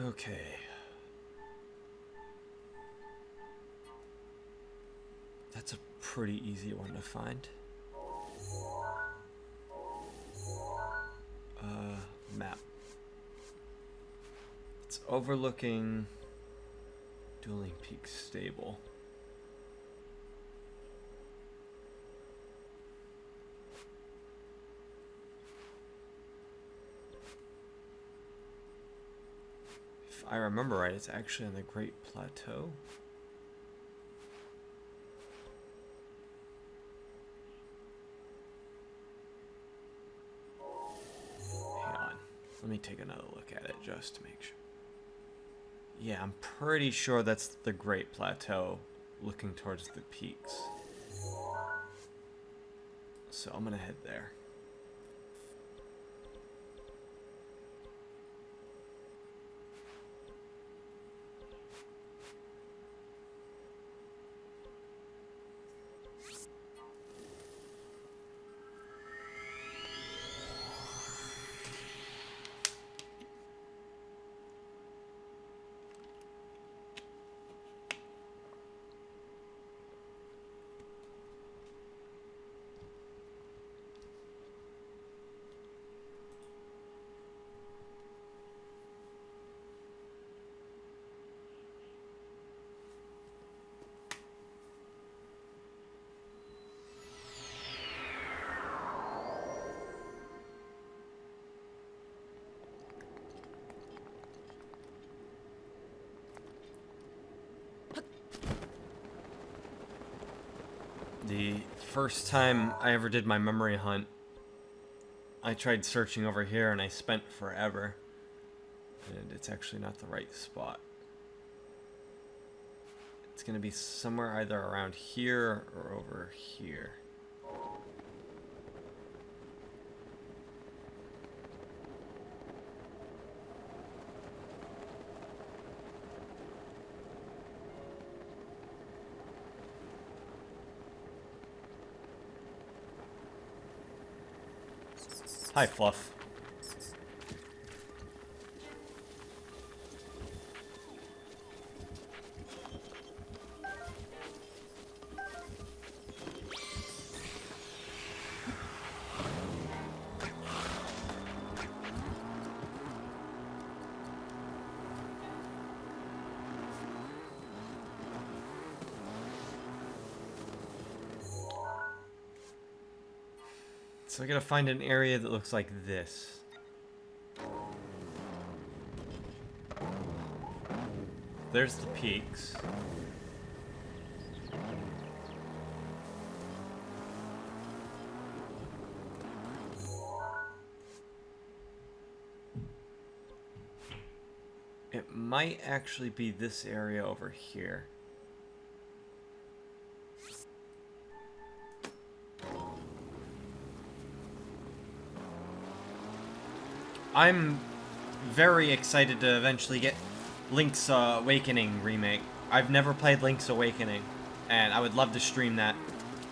Okay. That's a pretty easy one to find. Map. It's overlooking Dueling Peak Stable. If I remember right, it's actually on the Great Plateau. Hang on. Let me take another look at it just to make sure. Yeah, I'm pretty sure that's the Great Plateau looking towards the peaks. So I'm gonna head there. The first time I ever did my memory hunt, I tried searching over here and I spent forever. And it's actually not the right spot. It's gonna be somewhere either around here or over here. Hi, Fluff. So I gotta find an area that looks like this. There's the peaks. It might actually be this area over here. I'm very excited to eventually get Link's Awakening remake. I've never played Link's Awakening, and I would love to stream that.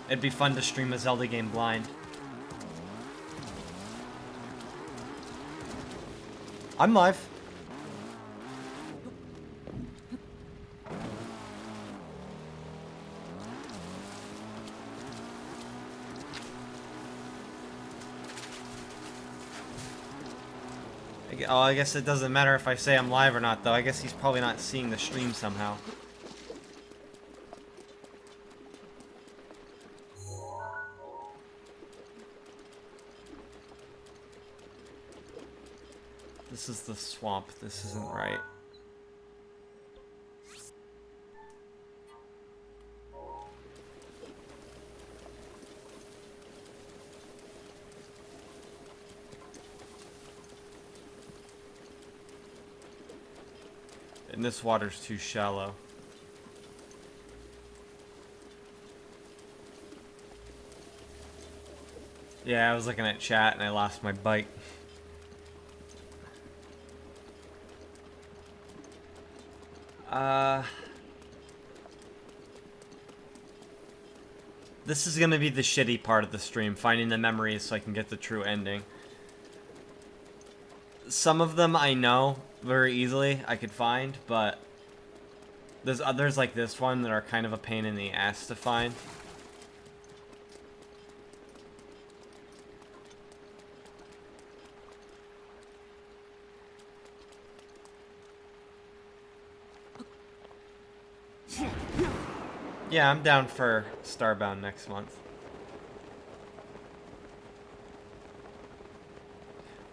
It'd be fun to stream a Zelda game blind. I'm live. Oh, I guess it doesn't matter if I say I'm live or not, though. I guess he's probably not seeing the stream somehow. This is the swamp. This isn't right. And this water's too shallow. Yeah, I was looking at chat and I lost my bike. This is gonna be the shitty part of the stream, finding the memories so I can get the true ending. Some of them I know very easily I could find, but there's others like this one that are kind of a pain in the ass to find. Yeah, I'm down for Starbound next month.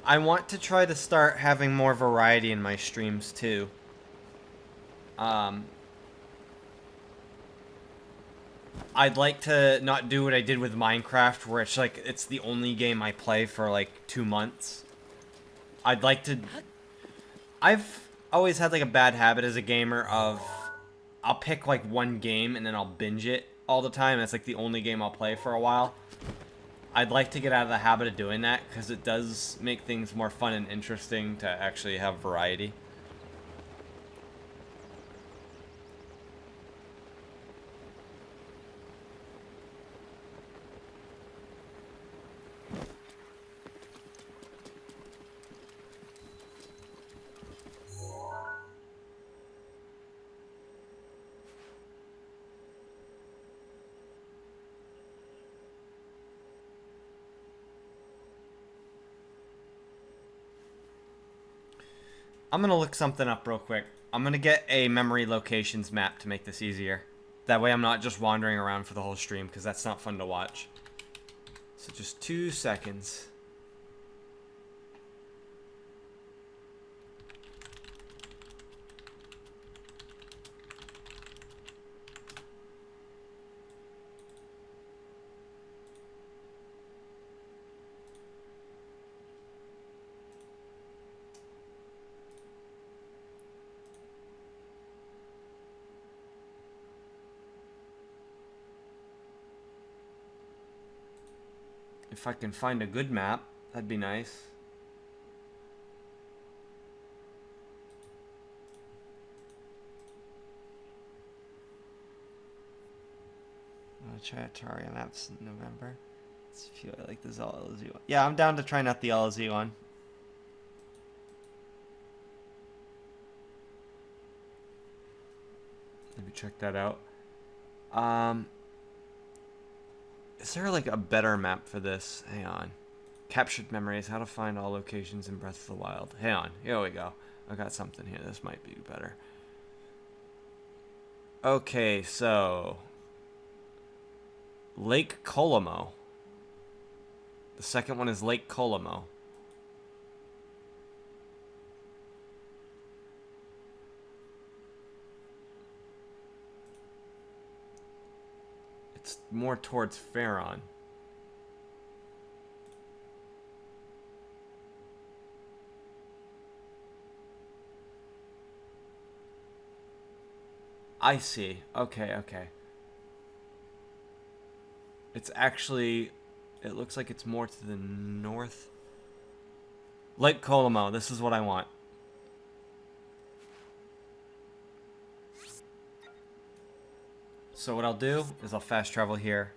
I want to try to start having more variety in my streams too. I'd like to not do what I did with Minecraft, where it's like it's the only game I play for like 2 months. I'd like to... I've always had like a bad habit as a gamer of... I'll pick like one game and then I'll binge it all the time. That's like the only game I'll play for a while. I'd like to get out of the habit of doing that because it does make things more fun and interesting to actually have variety. I'm gonna look something up real quick. I'm gonna get a memory locations map to make this easier. That way I'm not just wandering around for the whole stream, because that's not fun to watch. So just 2 seconds. If I can find a good map, that'd be nice. I'll try Atari maps in November. Let's feel like this LLZ one. Yeah, I'm down to try out the LLZ one. Let me check that out. Is there like a better map for this? Hang on. Captured memories, how to find all locations in Breath of the Wild. Hang on, here we go. I got something here, this might be better. Okay, so... Lake Colombo. The second one is Lake Colombo. It's more towards Farron. I see. Okay, okay. It's actually... It looks like it's more to the north. Lake Colombo. This is what I want. So what I'll do is I'll fast travel here.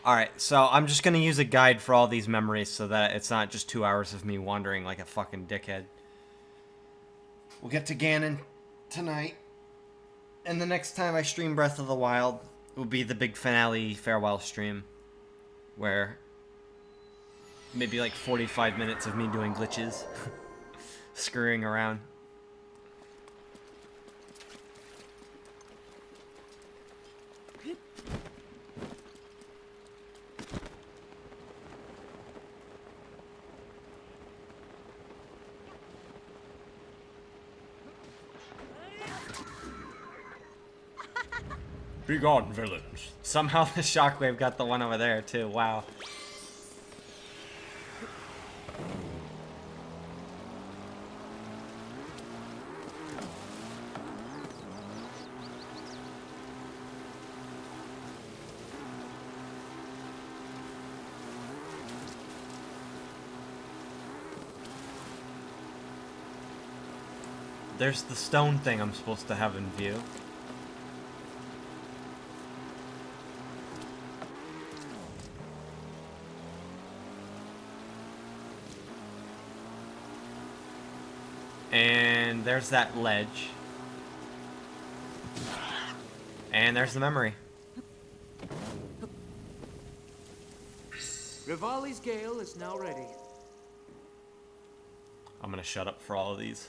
Alright, so I'm just going to use a guide for all these memories so that it's not just 2 hours of me wandering like a fucking dickhead. We'll get to Ganon tonight. And the next time I stream Breath of the Wild will be the big finale farewell stream. Where maybe like 45 minutes of me doing glitches. Screwing around. Be gone, villains. Somehow the shockwave got the one over there, too. Wow. There's the stone thing I'm supposed to have in view. And there's that ledge. And there's the memory. Rivali's Gale is now ready. I'm gonna shut up for all of these.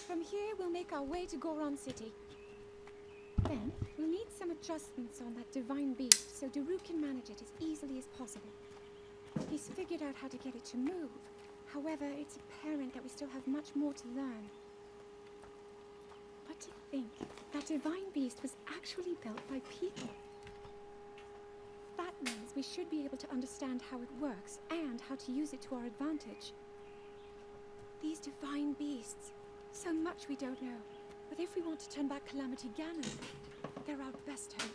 From here, we'll make our way to Goron City. Then, we'll need some adjustments on that divine beast so Daru can manage it as easily as possible. He's figured out how to get it to move. However, it's apparent that we still have much more to learn. But to think, that divine beast was actually built by people. That means we should be able to understand how it works and how to use it to our advantage. These divine beasts. So much we don't know. But if we want to turn back Calamity Ganon, they're our best hope.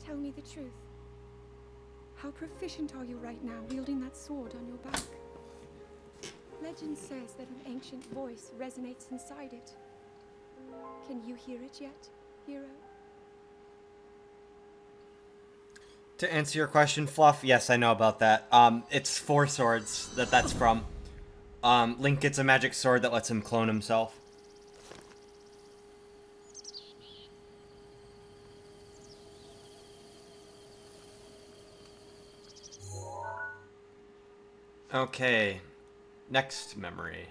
Tell me the truth. How proficient are you right now wielding that sword on your back? Legend says that an ancient voice resonates inside it. Can you hear it yet, hero? To answer your question, Fluff, yes, I know about that. It's Four Swords that's from. Link gets a magic sword that lets him clone himself. Okay, next memory.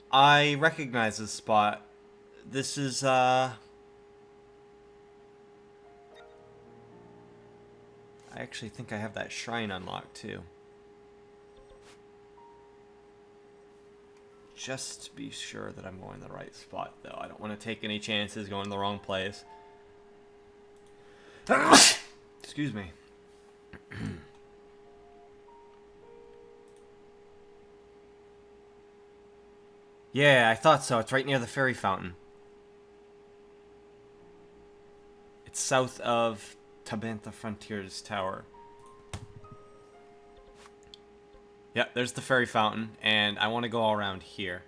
I recognize this spot. This is, I actually think I have that shrine unlocked, too. Just to be sure that I'm going to the right spot, though. I don't want to take any chances going to the wrong place. Excuse me. Yeah, I thought so. It's right near the fairy fountain. It's south of Tabantha Frontiers Tower. Yeah, there's the fairy fountain, and I want to go all around here.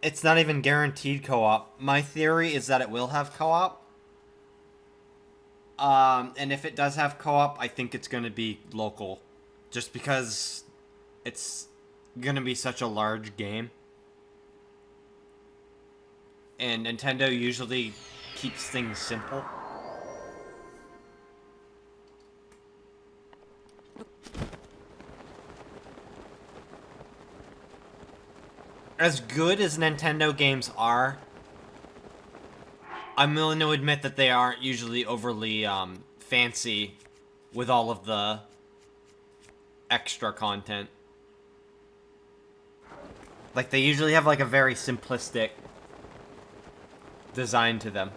It's not even guaranteed co-op. My theory is that it will have co-op. And if it does have co-op, I think it's going to be local. Just because it's going to be such a large game. And Nintendo usually keeps things simple. As good as Nintendo games are, I'm willing to admit that they aren't usually overly fancy with all of the extra content. Like, they usually have like a very simplistic design to them.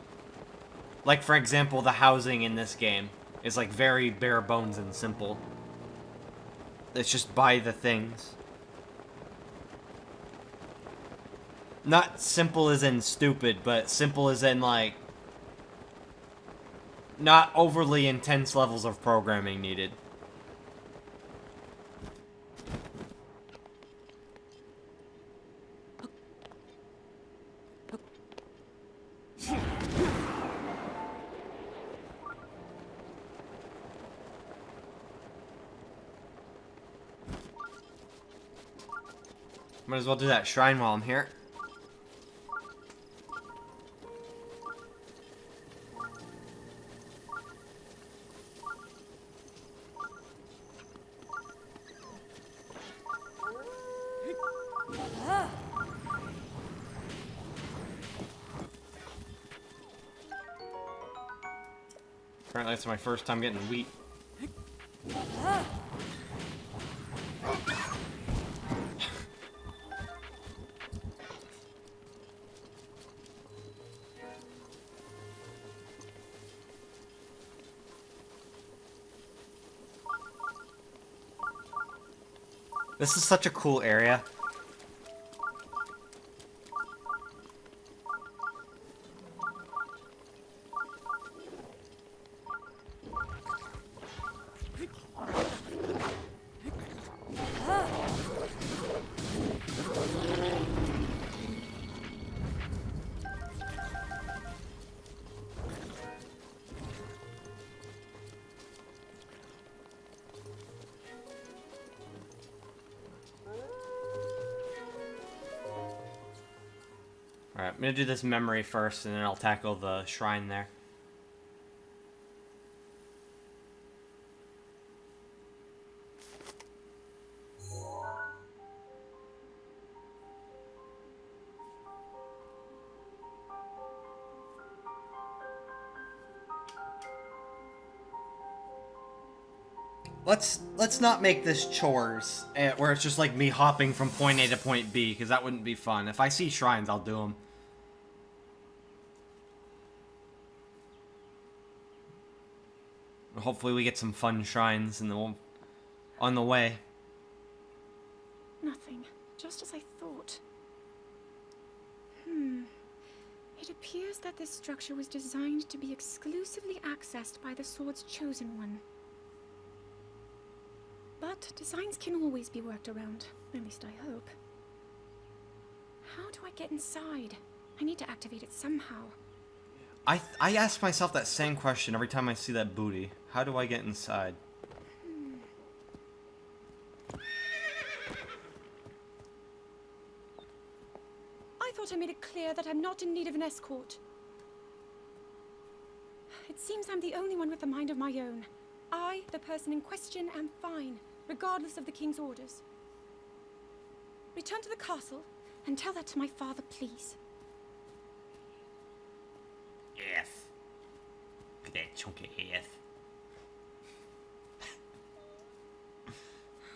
Like, for example, the housing in this game is like very bare bones and simple. It's just buy the things. Not simple as in stupid, but simple as in, like, not overly intense levels of programming needed. Might as well do that shrine while I'm here. Apparently that's my first time getting wheat. This is such a cool area. Alright, I'm gonna do this memory first, and then I'll tackle the shrine there. Let's not make this chores, where it's just like me hopping from point A to point B, because that wouldn't be fun. If I see shrines, I'll do them. Hopefully we get some fun shrines on the way. Nothing. Just as I thought. It appears that this structure was designed to be exclusively accessed by the sword's chosen one. But designs can always be worked around. At least I hope. How do I get inside? I need to activate it somehow. I ask myself that same question every time I see that booty. How do I get inside? I thought I made it clear that I'm not in need of an escort. It seems I'm the only one with a mind of my own. I, the person in question, am fine, regardless of the king's orders. Return to the castle and tell that to my father, please. F. Look at that chunk of F.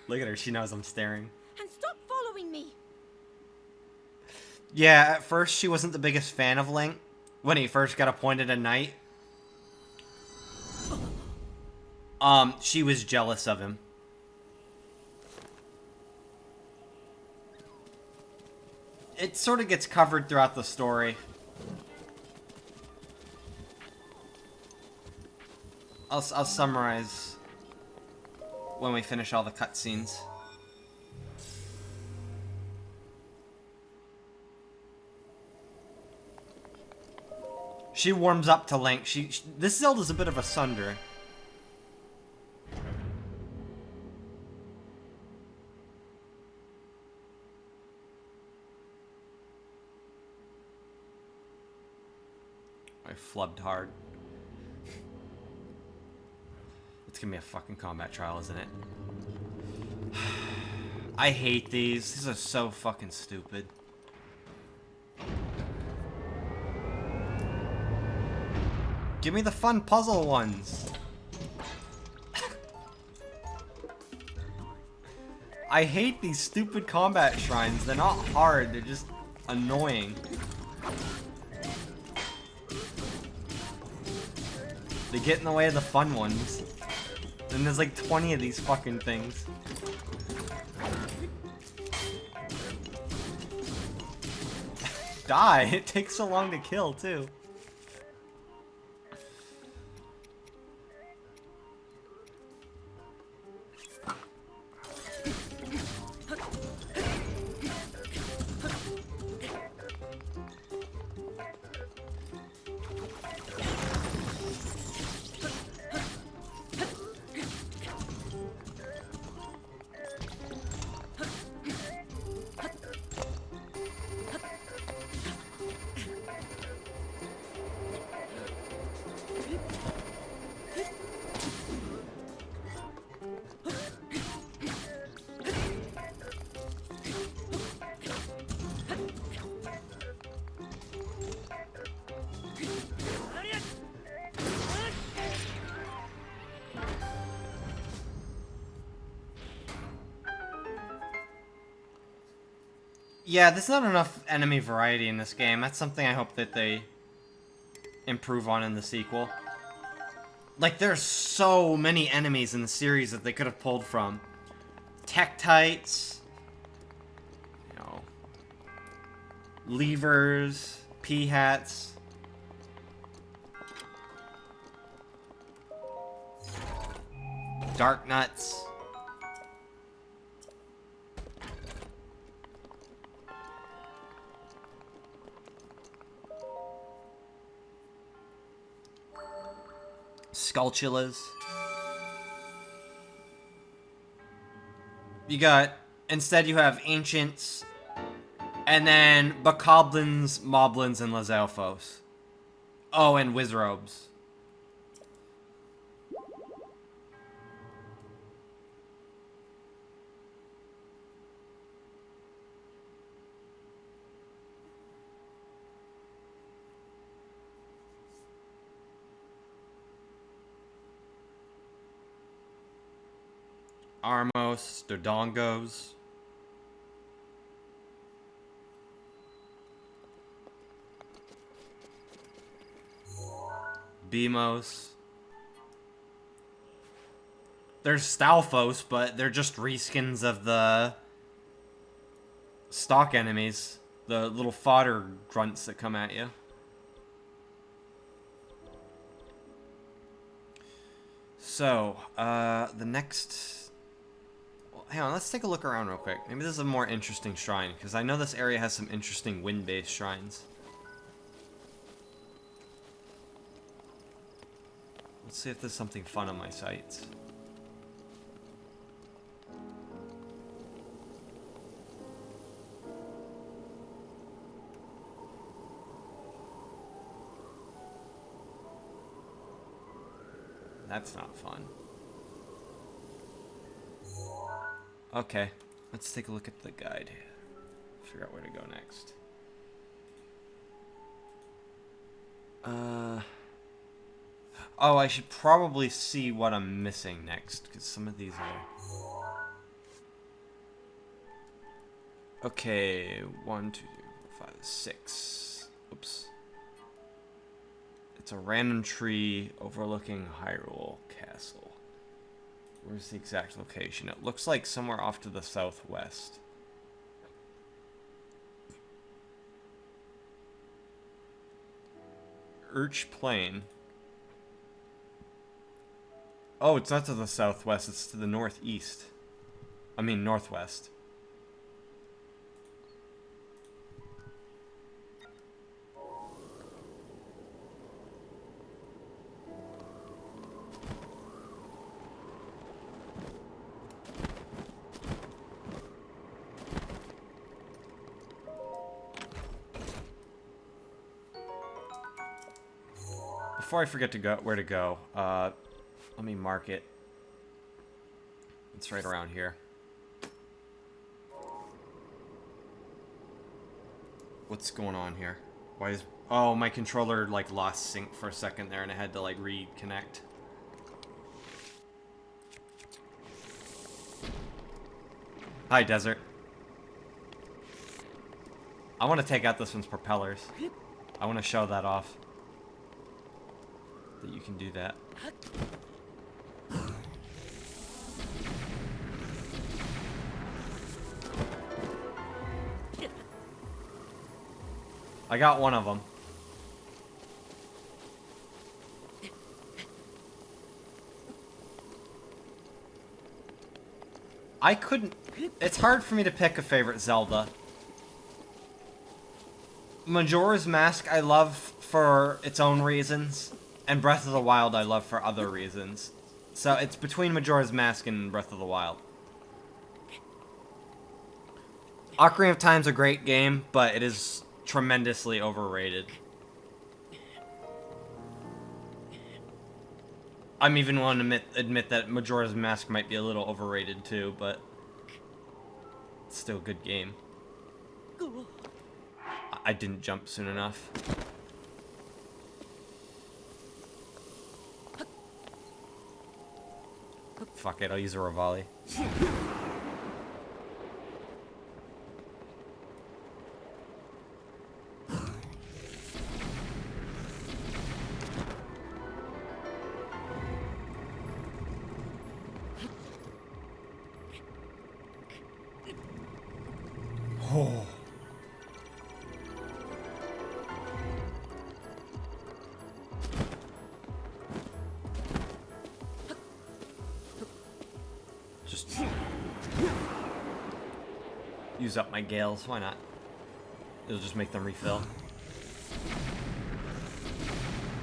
Look at her, she knows I'm staring. And stop following me! Yeah, at first she wasn't the biggest fan of Link when he first got appointed a knight. She was jealous of him. It sort of gets covered throughout the story. I'll summarize when we finish all the cutscenes. She warms up to Link. This Zelda's a bit of a sunder. I flubbed hard. It's gonna be a fucking combat trial, isn't it? I hate these. These are so fucking stupid. Give me the fun puzzle ones. I hate these stupid combat shrines. They're not hard, they're just annoying. They get in the way of the fun ones. And there's like 20 of these fucking things. Die! It takes so long to kill, too. Yeah, there's not enough enemy variety in this game. That's something I hope that they improve on in the sequel. Like, there's so many enemies in the series that they could have pulled from. Tektites, you know, levers, P-hats. Dark nuts. Skulltulas. You got, instead you have ancients, and then bokoblins, moblins, and Lazelfos. Oh, and wizrobes. Armos, Dodongos. Beamos. There's Stalfos, but they're just reskins of the stock enemies. The little fodder grunts that come at you. So, the next... Well, hang on, let's take a look around real quick. Maybe this is a more interesting shrine, because I know this area has some interesting wind-based shrines. Let's see if there's something fun on my sites. That's not fun. Okay, let's take a look at the guide. Figure out where to go next. Oh, I should probably see what I'm missing next, because some of these are... Okay, 1, 2, 3, 4, 5, 6. Oops. It's a random tree overlooking Hyrule Castle. Where's the exact location? It looks like somewhere off to the southwest. Urch Plain. Oh, it's not to the southwest, it's to the northeast. I mean, northwest. Before I forget to go where to go, let me mark it. It's right around here. What's going on here? Why is... Oh, my controller, like, lost sync for a second there, and I had to, like, reconnect. Hi, Desert. I want to take out this one's propellers. I want to show that off. That you can do that. I got one of them. I couldn't... It's hard for me to pick a favorite Zelda. Majora's Mask I love for its own reasons, and Breath of the Wild I love for other reasons. So it's between Majora's Mask and Breath of the Wild. Ocarina of Time's a great game, but it is tremendously overrated. I'm even willing to admit that Majora's Mask might be a little overrated too, but it's still a good game. I didn't jump soon enough. Fuck it, I'll use a Revali. use up my gales. Why not? It'll just make them refill.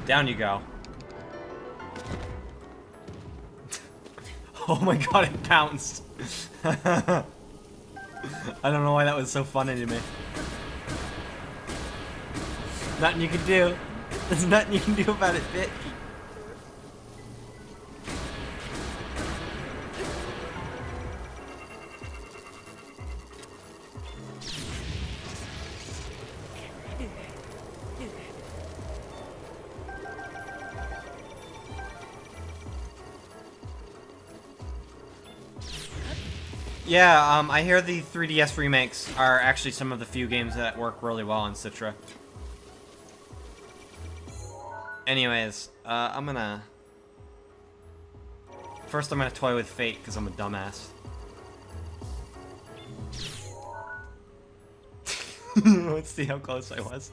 Down you go. Oh my god, it bounced. I don't know why that was so funny to me. Nothing you can do. There's nothing you can do about it, bitch. Yeah, I hear the 3DS remakes are actually some of the few games that work really well on Citra. Anyways, First I'm gonna toy with Fate, because I'm a dumbass. Let's see how close I was.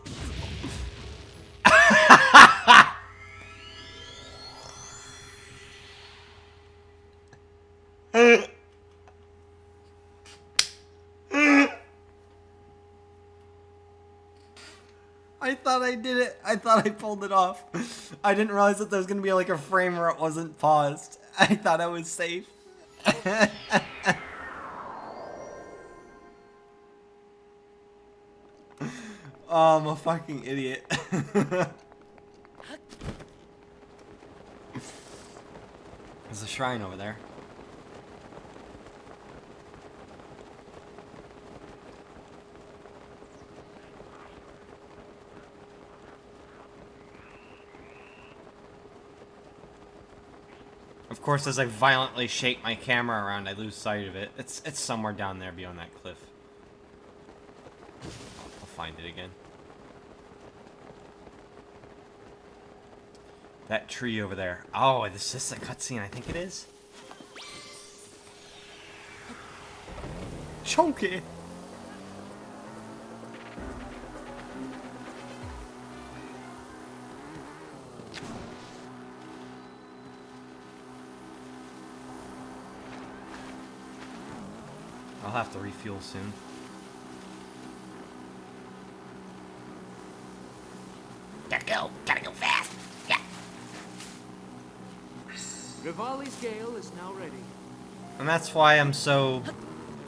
I thought I did it. I thought I pulled it off. I didn't realize that there was going to be like a frame where it wasn't paused. I thought I was safe. Oh, I'm a fucking idiot. There's a shrine over there. Of course, as I violently shake my camera around, I lose sight of it. It's somewhere down there beyond that cliff. I'll find it again. That tree over there. Oh, is this a cutscene? I think it is. Chunky! I'll have to refuel soon. Gotta go fast. Yeah. Rivali's Gale is now ready. And that's why I'm so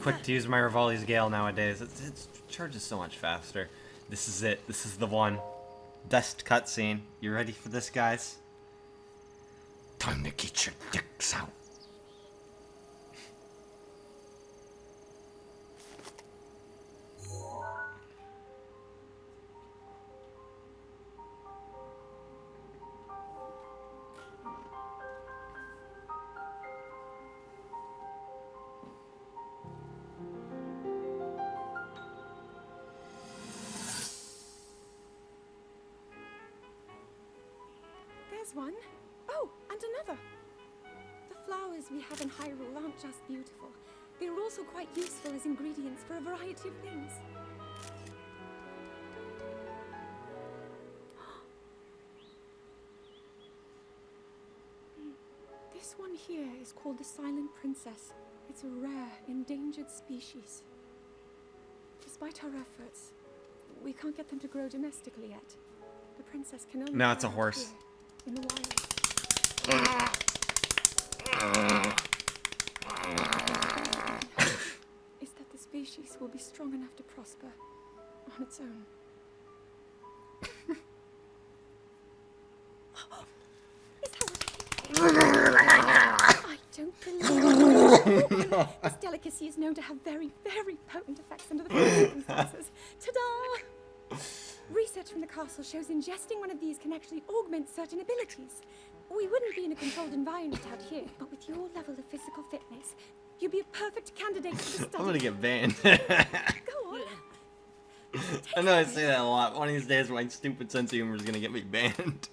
quick to use my Rivali's Gale nowadays. It charges so much faster. This is it. This is the one. Best cutscene. You ready for this, guys? Time to get your dicks out. There's one. Oh, and another. The flowers we have in Hyrule aren't just beautiful. They're also quite useful as ingredients for a variety of things. This one here is called the Silent Princess. It's a rare, endangered species. Despite our efforts, we can't get them to grow domestically yet. The princess can only No, it's a thrive horse. here, in the wild. Is that the species will be strong enough to prosper on its own. Is that what I don't believe it. This delicacy is known to have very, very potent effects under the right circumstances. Ta-da! Research from the castle shows ingesting one of these can actually augment certain abilities. We wouldn't be in a controlled environment out here, but with your level of physical fitness, you'd be a perfect candidate for the study. I'm gonna get banned. Go on. I know I say that a lot. One of these days, my stupid sense of humor is gonna get me banned.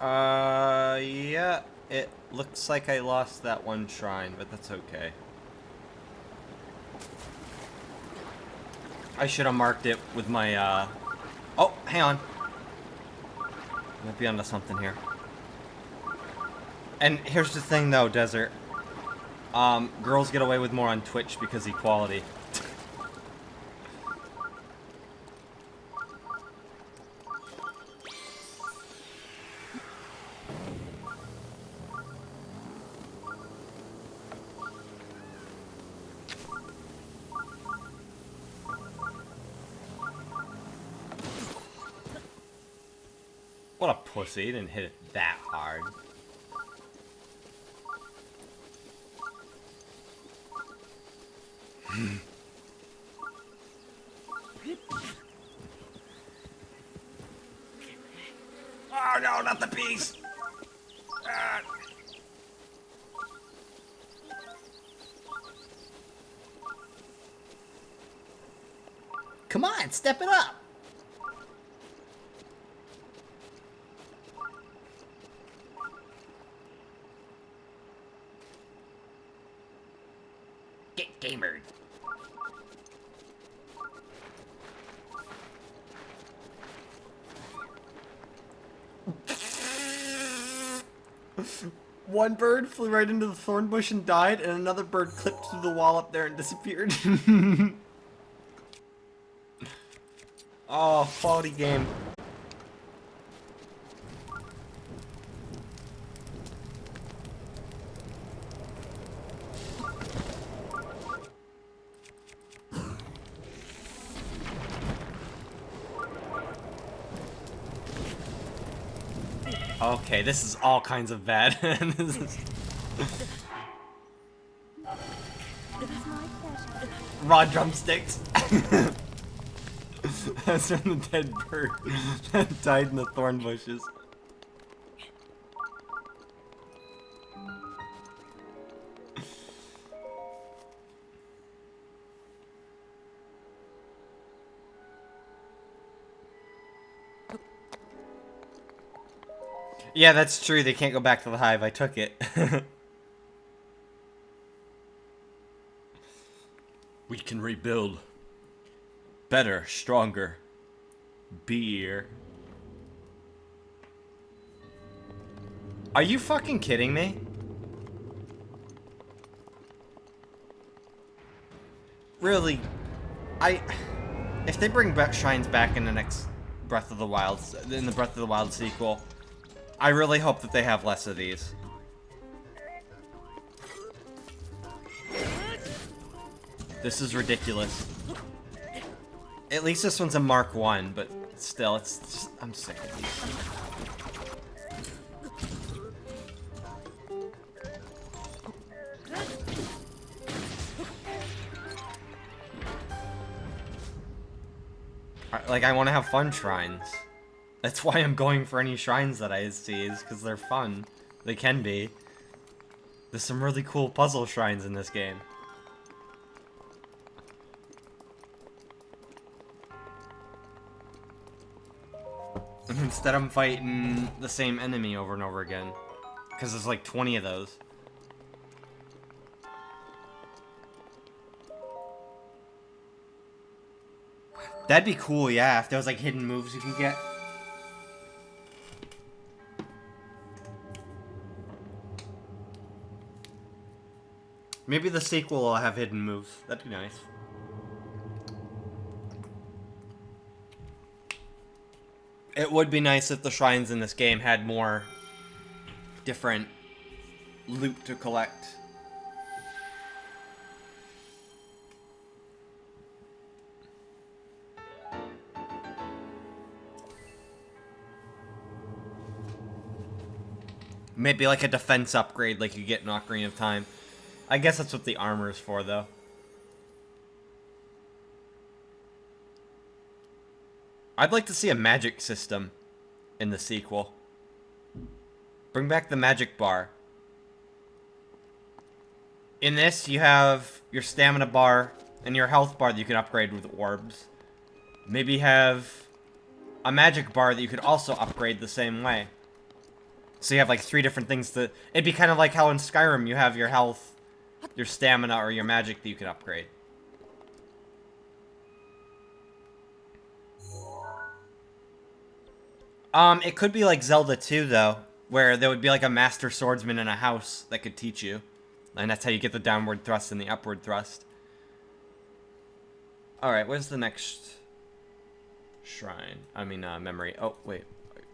Yeah, it looks like I lost that one shrine, but that's okay. I should have marked it with my, Oh, hang on. Might be onto something here. And here's the thing, though, Desert. Girls get away with more on Twitch because equality. What a pussy, he didn't hit it that hard. Oh no, not the bees! Ah. Come on, step it up! Get gamered. One bird flew right into the thorn bush and died, and another bird clipped through the wall up there and disappeared. Oh, quality game. Okay, this is all kinds of bad. This is... Raw drumsticks. That's from the dead bird that died in the thorn bushes. Yeah, that's true. They can't go back to the hive. I took it. We can rebuild. Better, stronger. Beer. Are you fucking kidding me? Really? If they bring shrines back in the next Breath of the Wild, in the Breath of the Wild sequel, I really hope that they have less of these. This is ridiculous. At least this one's a Mark 1, but still, it's just, I'm sick of these. Like, I want to have fun shrines. That's why I'm going for any shrines that I see, is because they're fun. They can be. There's some really cool puzzle shrines in this game. Instead I'm fighting the same enemy over and over again. Because there's like 20 of those. That'd be cool, yeah, if there was like hidden moves you can get. Maybe the sequel will have hidden moves. That'd be nice. It would be nice if the shrines in this game had more different loot to collect. Maybe like a defense upgrade like you get in Ocarina of Time. I guess that's what the armor is for, though. I'd like to see a magic system in the sequel. Bring back the magic bar. In this, you have your stamina bar and your health bar that you can upgrade with orbs. Maybe have a magic bar that you could also upgrade the same way. So you have like 3 different things to... It'd be kind of like how in Skyrim you have your health, your stamina, or your magic that you can upgrade. It could be like Zelda 2, though, where there would be like a master swordsman in a house that could teach you. And that's how you get the downward thrust and the upward thrust. Alright, where's the next shrine? I mean, memory. Oh, wait.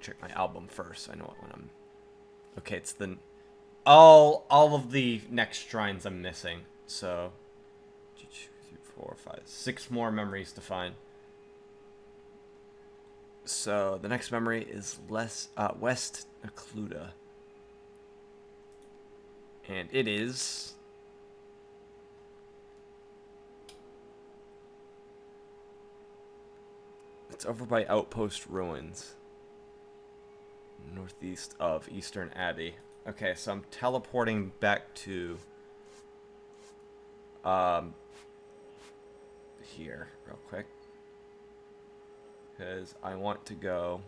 Check my album first. I know what one I'm... Okay, it's the... All of the next shrines I'm missing. So... 2, 3, 4, 5, 6 more memories to find. So, the next memory is West Occluda. And it is... It's over by Outpost Ruins. Northeast of Eastern Abbey. Okay, so I'm teleporting back to... here, real quick. Because I want to go...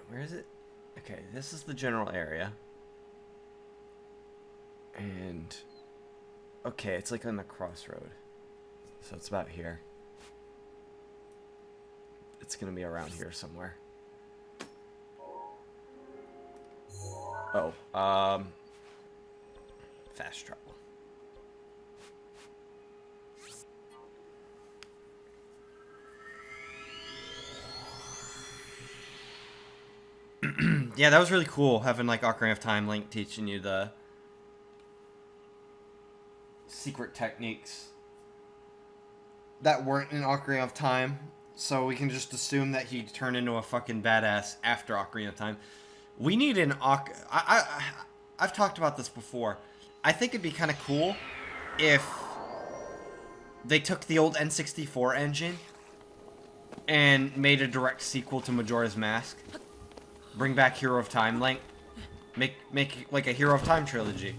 Where is it? Okay, this is the general area. And... Okay, it's like on the crossroad. So it's about here. It's gonna be around here somewhere. Oh, fast travel. Yeah, that was really cool, having, like, Ocarina of Time Link teaching you the secret techniques that weren't in Ocarina of Time. So we can just assume that he turned into a fucking badass after Ocarina of Time. We need an I've talked about this before. I think it'd be kind of cool if they took the old N64 engine and made a direct sequel to Majora's Mask. Bring back Hero of Time Link. Make like a Hero of Time trilogy.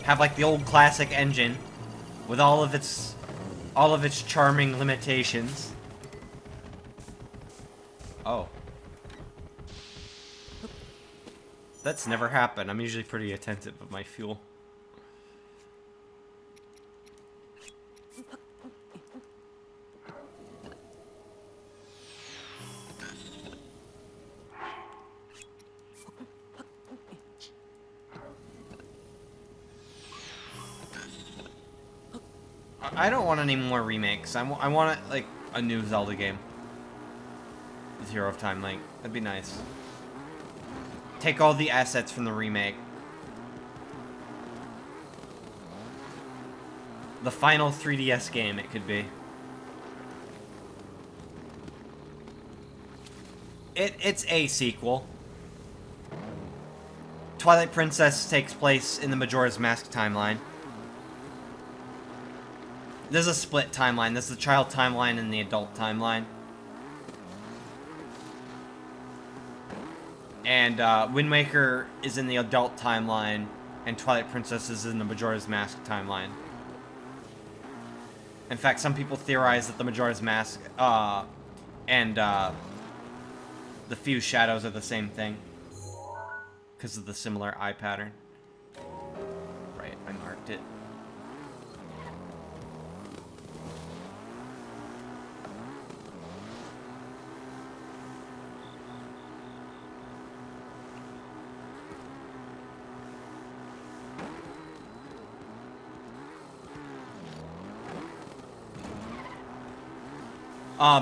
Have like the old classic engine with all of its charming limitations. Oh. That's never happened. I'm usually pretty attentive of my fuel. I don't want any more remakes. I want like a new Zelda game. With Hero of Time Link. That'd be nice. Take all the assets from the remake. The final 3DS game it could be. It's a sequel. Twilight Princess takes place in the Majora's Mask timeline. There's a split timeline. There's the child timeline and the adult timeline. And Wind Waker is in the adult timeline, and Twilight Princess is in the Majora's Mask timeline. In fact, some people theorize that the Majora's Mask and the Fused Shadows are the same thing because of the similar eye pattern. Right, I marked it.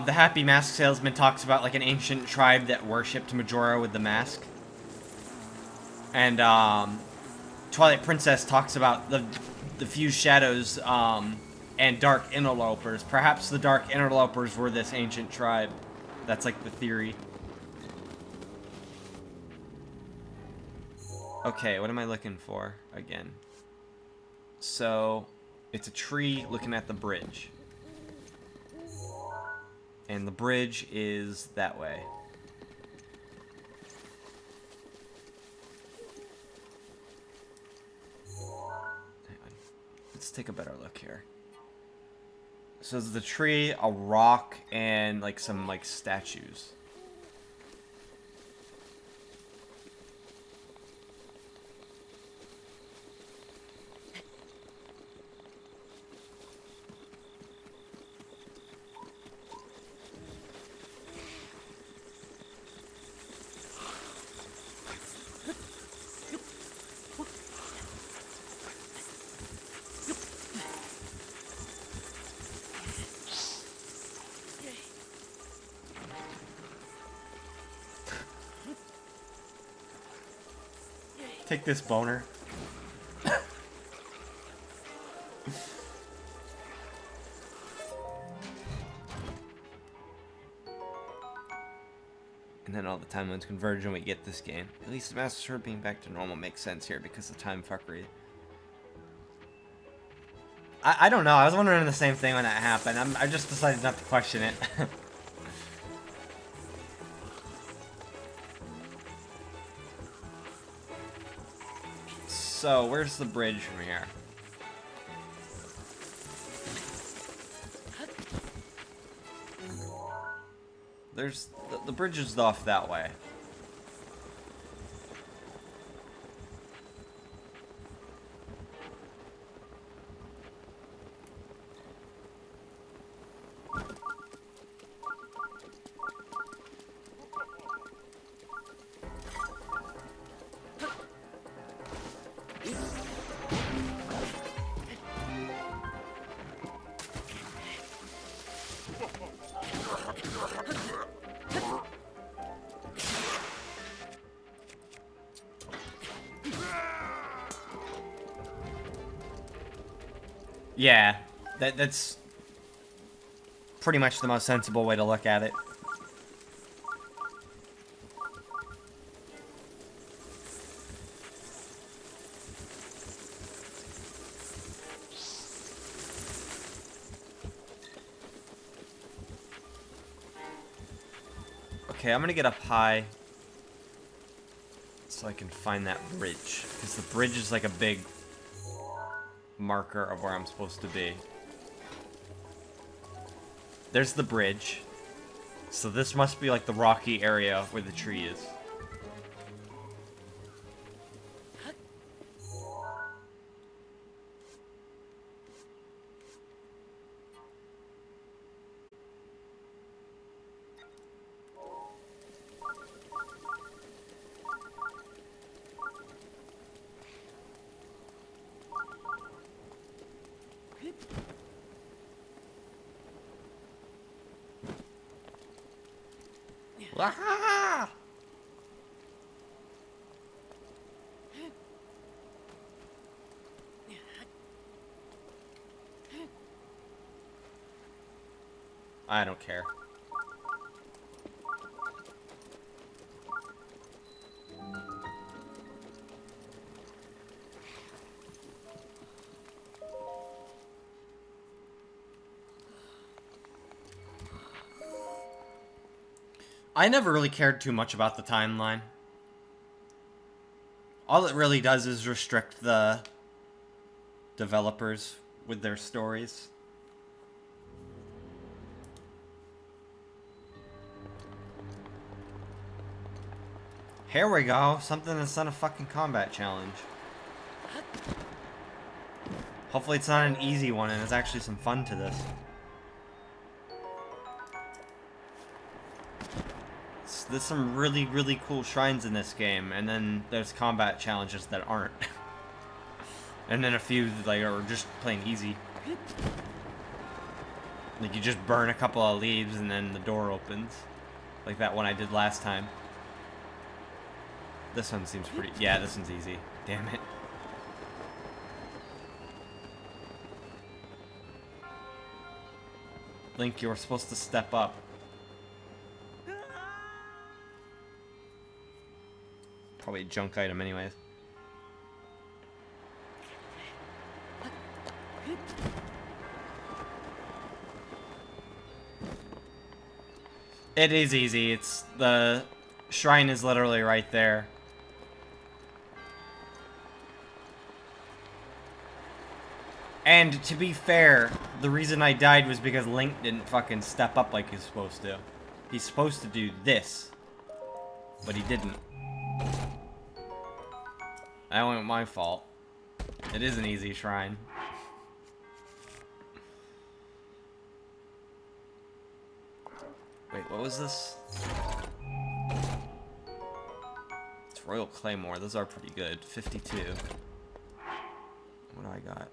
The Happy Mask Salesman talks about like an ancient tribe that worshipped Majora with the mask. And Twilight Princess talks about the Fused Shadows and Dark Interlopers. Perhaps the Dark Interlopers were this ancient tribe. That's like the theory. Okay, what am I looking for again? So, it's a tree looking at the bridge. And the bridge is that way. Hang on. Let's take a better look here. So there's the tree, a rock, and like some like statues. Take this, boner. And then all the timelines converge and we get this game. At least the Master Sword being back to normal makes sense here because of time fuckery. I don't know. I was wondering the same thing when that happened. I just decided not to question it. So, where's the bridge from here? There's... The bridge is off that way. Yeah, that's pretty much the most sensible way to look at it. Okay, I'm gonna get up high so I can find that bridge, because the bridge is like a big marker of where I'm supposed to be. There's the bridge. So this must be like the rocky area where the tree is. Ah! I don't care. I never really cared too much about the timeline. All it really does is restrict the developers with their stories. Here we go. Something that's not a fucking combat challenge. Hopefully it's not an easy one and there's actually some fun to this. There's some really, really cool shrines in this game, and then there's combat challenges that aren't. And then a few like are just plain easy. Like you just burn a couple of leaves and then the door opens. Like that one I did last time. This one seems pretty... Yeah, this one's easy. Damn it. Link, you were supposed to step up. Probably a junk item anyways. It is easy. It's the shrine is literally right there. And to be fair, the reason I died was because Link didn't fucking step up like he's supposed to. He's supposed to do this. But he didn't. That wasn't my fault. It is an easy shrine. Wait, what was this? It's Royal Claymore. Those are pretty good. 52. What do I got?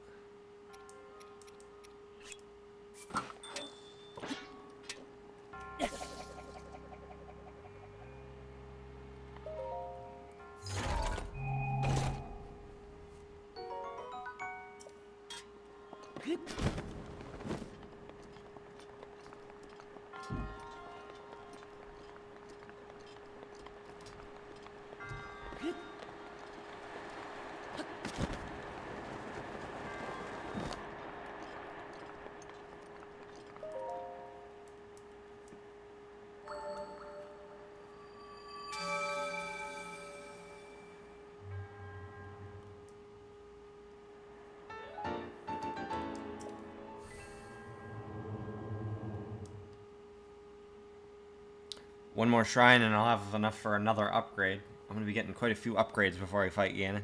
One more shrine and I'll have enough for another upgrade. I'm going to be getting quite a few upgrades before I fight Ganon.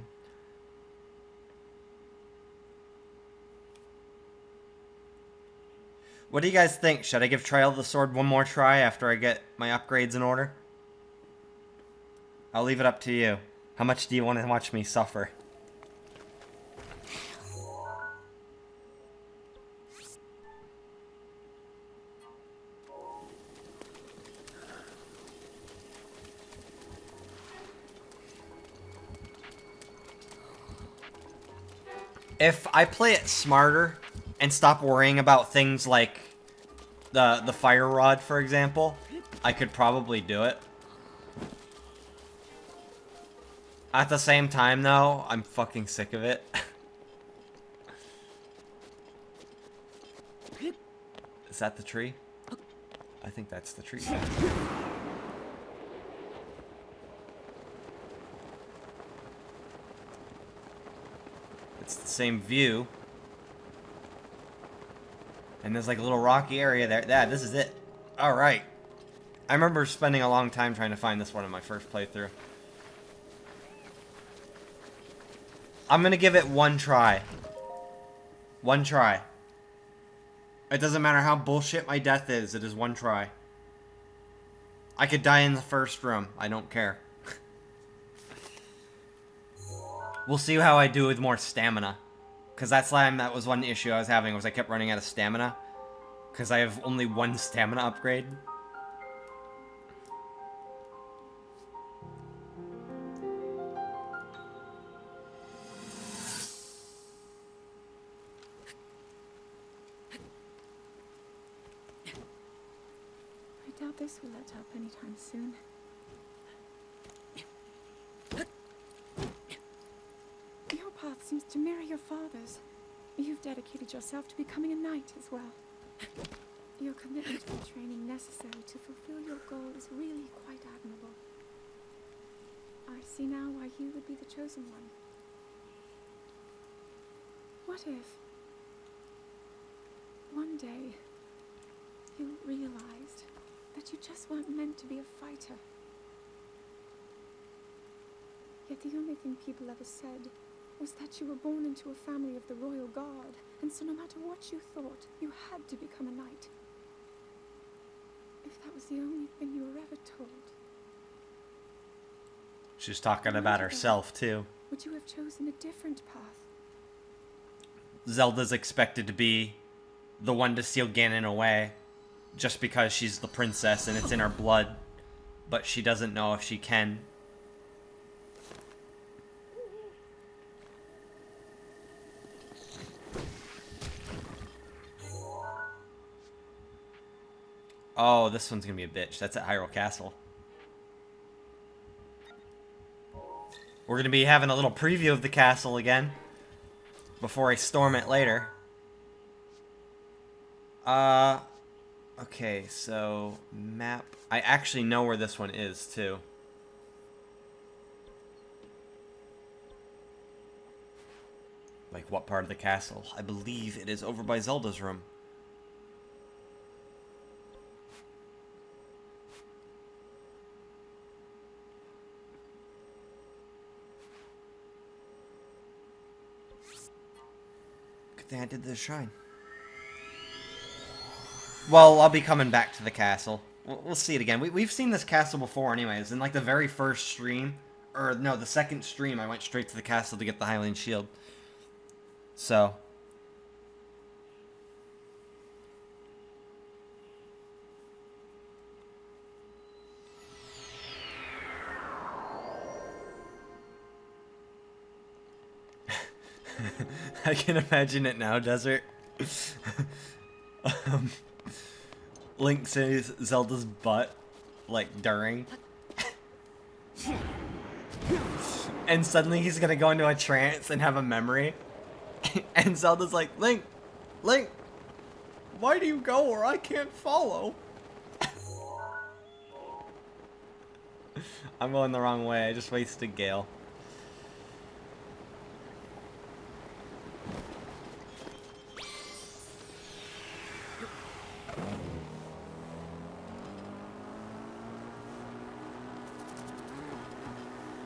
What do you guys think? Should I give Trail of the Sword one more try after I get my upgrades in order? I'll leave it up to you. How much do you want to watch me suffer? If I play it smarter and stop worrying about things like the fire rod, for example, I could probably do it. At the same time, though, I'm fucking sick of it. Is that the tree? I think that's the tree. It's the same view. And there's like a little rocky area there. Yeah, this is it. Alright. I remember spending a long time trying to find this one in my first playthrough. I'm gonna give it one try. One try. It doesn't matter how bullshit my death is, it is one try. I could die in the first room. I don't care. We'll see how I do with more stamina. Because that was one issue I was having, was I kept running out of stamina. Because I have only one stamina upgrade. I doubt this will let up anytime soon. Your path seems to mirror your father's. You've dedicated yourself to becoming a knight as well. Your commitment to the training necessary to fulfill your goal is really quite admirable. I see now why you would be the chosen one. What if one day you realized that you just weren't meant to be a fighter? Yet the only thing people ever said was that you were born into a family of the royal guard, and so no matter what you thought, you had to become a knight. If that was the only thing you were ever told. She's talking about herself, too. Would you have chosen a different path? Zelda's expected to be the one to steal Ganon away, just because she's the princess and it's in her blood, but she doesn't know if she can. Oh, this one's gonna be a bitch. That's at Hyrule Castle. We're gonna be having a little preview of the castle again before I storm it later. Okay, so map. I actually know where this one is too. Like Like, what part of the castle? I believe it is over by Zelda's room. Good thing I did the shrine. Well, I'll be coming back to the castle. We'll see it again. We've seen this castle before anyways. In like the very first stream, or no, the second stream, I went straight to the castle to get the Hylian shield. So. I can imagine it now, Desert. Link says Zelda's butt, like, during. And suddenly he's gonna go into a trance and have a memory. And Zelda's like, Link, why do you go where I can't follow? I'm going the wrong way, I just wasted Gale.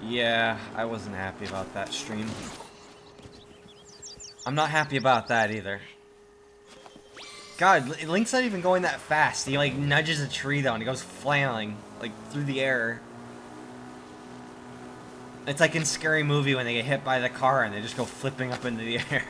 Yeah, I wasn't happy about that stream. I'm not happy about that either. God, Link's not even going that fast. He like nudges a tree though and he goes flailing like through the air. It's like in Scary Movie when they get hit by the car and they just go flipping up into the air.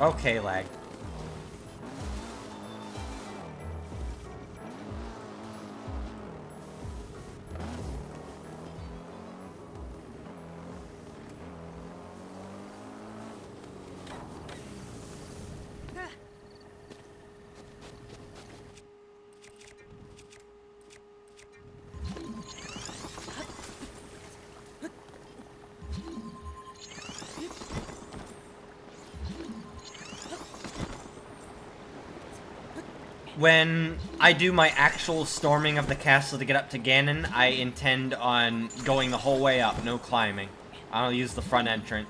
Okay, lag. When I do my actual storming of the castle to get up to Ganon, I intend on going the whole way up, no climbing. I'll use the front entrance.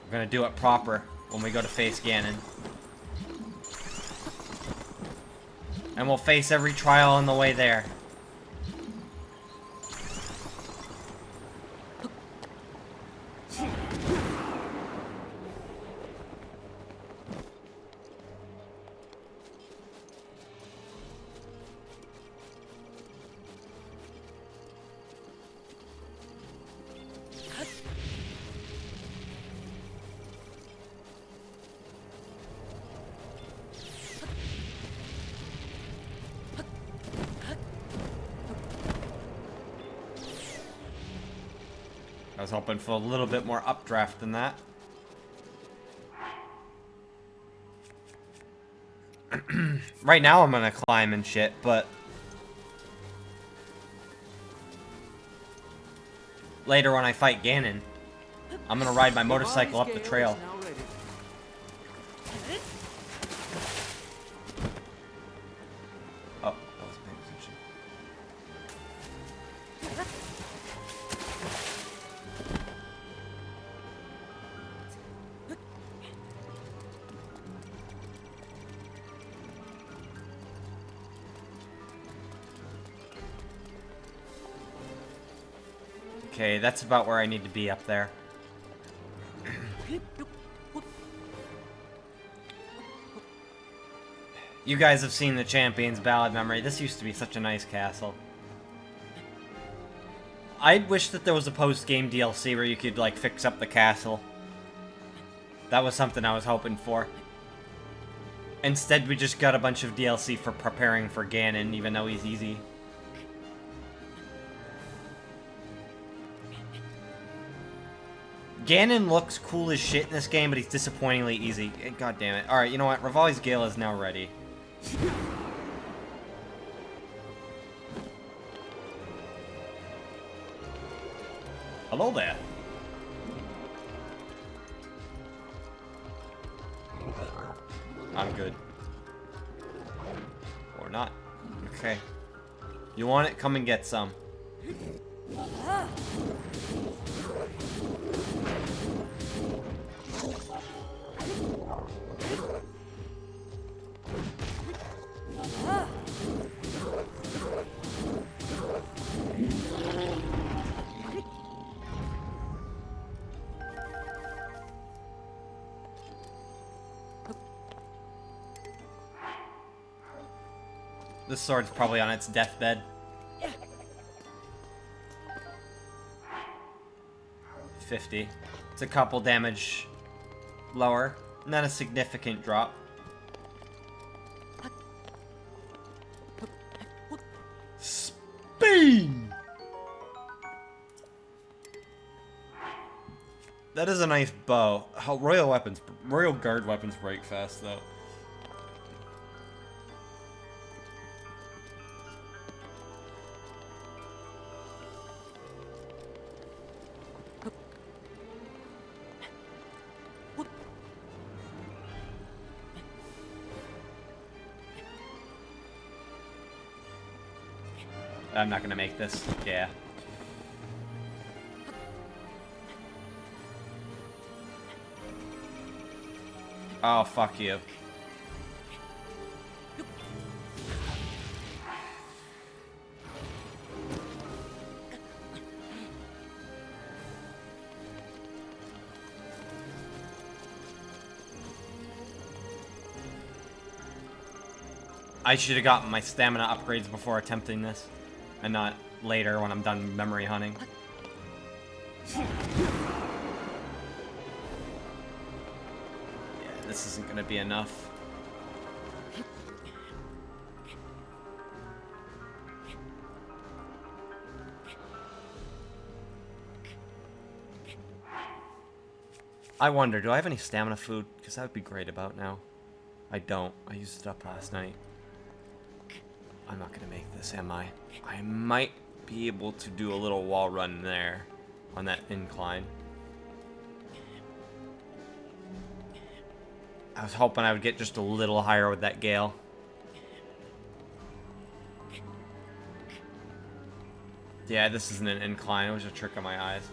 We're gonna do it proper when we go to face Ganon. And we'll face every trial on the way there. I was hoping for a little bit more updraft than that. Right now I'm gonna climb and shit, but later when I fight Ganon, I'm gonna ride my motorcycle up the trail. Oh, I wasn't paying attention. Okay, that's about where I need to be up there. You guys have seen the Champion's Ballad Memory. This used to be such a nice castle. I'd wish that there was a post-game DLC where you could, like, fix up the castle. That was something I was hoping for. Instead, we just got a bunch of DLC for preparing for Ganon, even though he's easy. Ganon looks cool as shit in this game, but he's disappointingly easy. God damn it. Alright, you know what? Rivali's Gale is now ready. Hello there. I'm good. Or not. Okay. You want it? Come and get some. This sword's probably on its deathbed. 50. It's a couple damage lower. Not a significant drop. Speed! That is a nice bow. How Royal Guard weapons break fast though. I'm not gonna make this. Yeah. Oh, fuck you. I should have gotten my stamina upgrades before attempting this, and not later when I'm done memory hunting. Yeah, this isn't gonna be enough. I wonder, do I have any stamina food? Because that would be great about now. I don't. I used it up last night. I'm not gonna make this, am I? I might be able to do a little wall run there on that incline. I was hoping I would get just a little higher with that gale. Yeah, this isn't an incline. It was a trick of my eyes.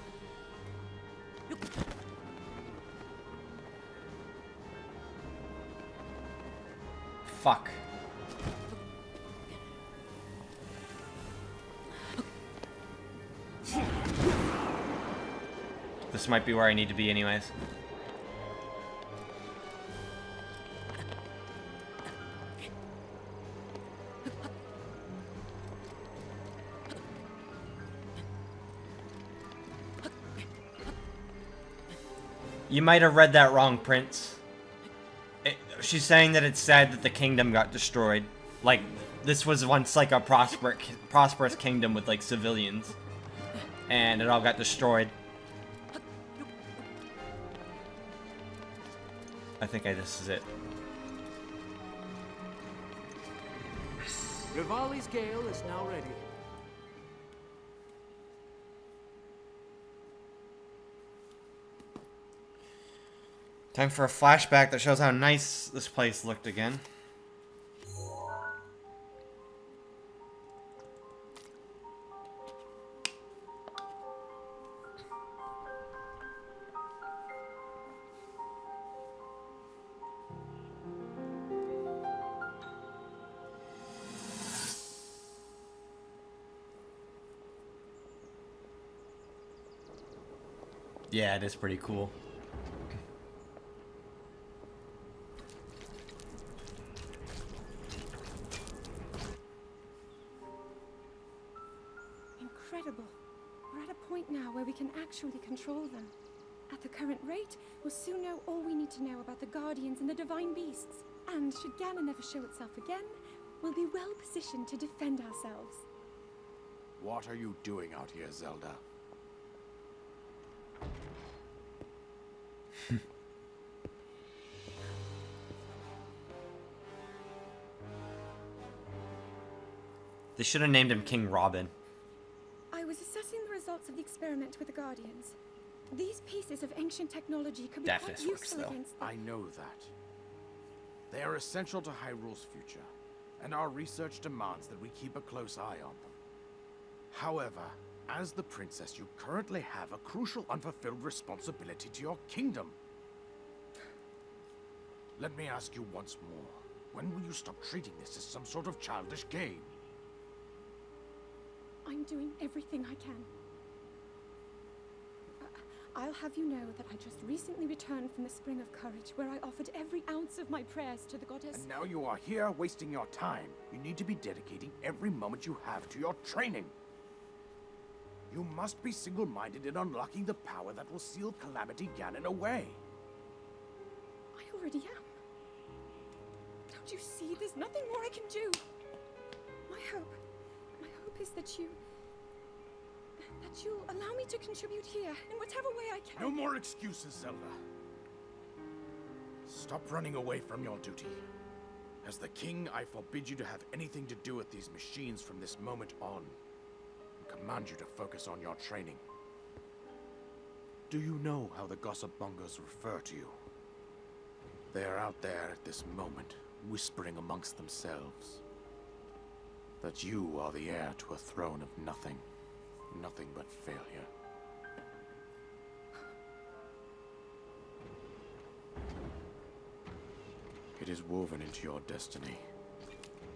Fuck. This might be where I need to be anyways. You might have read that wrong, Prince. She's saying that it's sad that the kingdom got destroyed. Like, this was once like a prosperous kingdom with like civilians. And it all got destroyed. I think this is it. Rivali's Gale is now ready. Time for a flashback that shows how nice this place looked again. Yeah, it is pretty cool. Incredible. We're at a point now where we can actually control them. At the current rate, we'll soon know all we need to know about the Guardians and the Divine Beasts. And should Ganon ever show itself again, we'll be well positioned to defend ourselves. What are you doing out here, Zelda? They should have named him King Robin. I was assessing the results of the experiment with the Guardians. These pieces of ancient technology could be Deafness quite works, useful though. against them. I know that. They are essential to Hyrule's future, and our research demands that we keep a close eye on them. However, as the princess, you currently have a crucial unfulfilled responsibility to your kingdom. Let me ask you once more, when will you stop treating this as some sort of childish game? I'm doing everything I can. I'll have you know that I just recently returned from the Spring of Courage, where I offered every ounce of my prayers to the goddess. And now you are here wasting your time. You need to be dedicating every moment you have to your training. You must be single-minded in unlocking the power that will seal Calamity Ganon away. I already am. Don't you see? There's nothing more I can do. My hope is that you'll allow me to contribute here in whatever way I can. No more excuses, Zelda. Stop running away from your duty. As the king, I forbid you to have anything to do with these machines from this moment on. And command you to focus on your training. Do you know how the gossip mongers refer to you? They are out there at this moment, whispering amongst themselves that you are the heir to a throne of nothing. Nothing but failure. It is woven into your destiny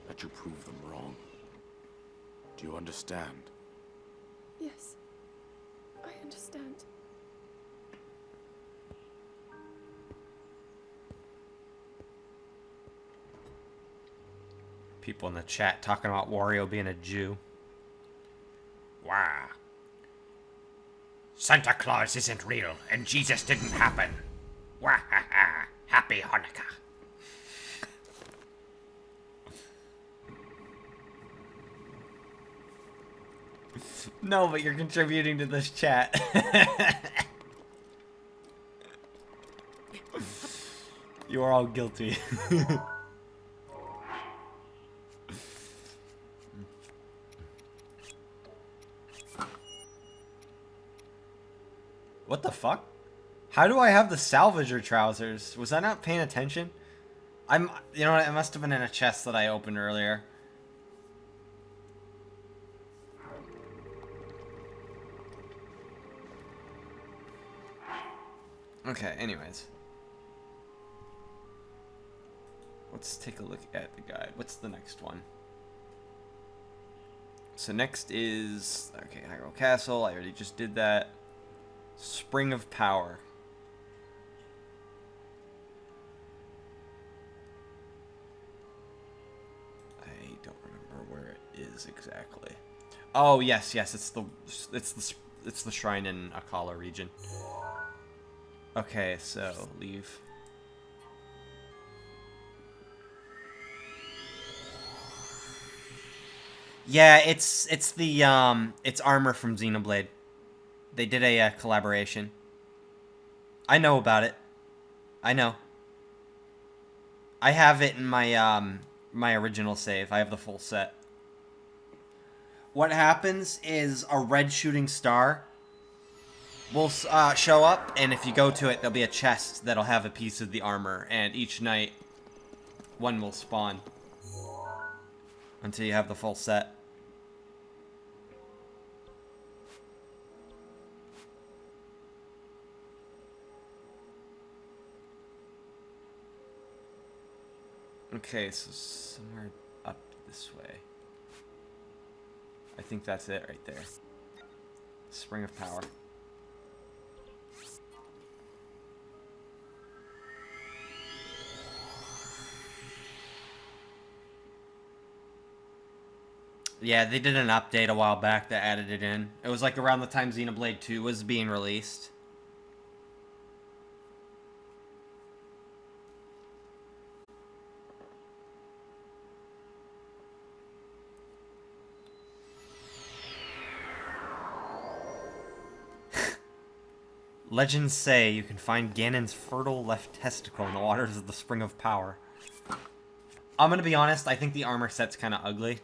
that you prove them wrong. Do you understand? Yes, I understand. People in the chat talking about Wario being a Jew. Wah. Santa Claus isn't real, and Jesus didn't happen. Wah ha ha. Happy Hanukkah. No, but you're contributing to this chat. You are all guilty. What the fuck? How do I have the salvager trousers? Was I not paying attention? You know what, it must have been in a chest that I opened earlier. Okay, anyways. Let's take a look at the guide. What's the next one? So next is, okay, Hyrule Castle. I already just did that. Spring of Power. I don't remember where it is exactly. Oh yes, it's the shrine in Akala region. Okay, so leave. Yeah, it's armor from Xenoblade. They did a collaboration. I know about it. I know. I have it in my my original save. I have the full set. What happens is a red shooting star will show up, and if you go to it, there'll be a chest that'll have a piece of the armor, and each night one will spawn until you have the full set. Okay, so somewhere up this way. I think that's it right there. Spring of Power. Yeah, they did an update a while back that added it in. It was like around the time Xenoblade 2 was being released. Legends say you can find Ganon's fertile left testicle in the waters of the Spring of Power. I'm gonna be honest, I think the armor set's kind of ugly.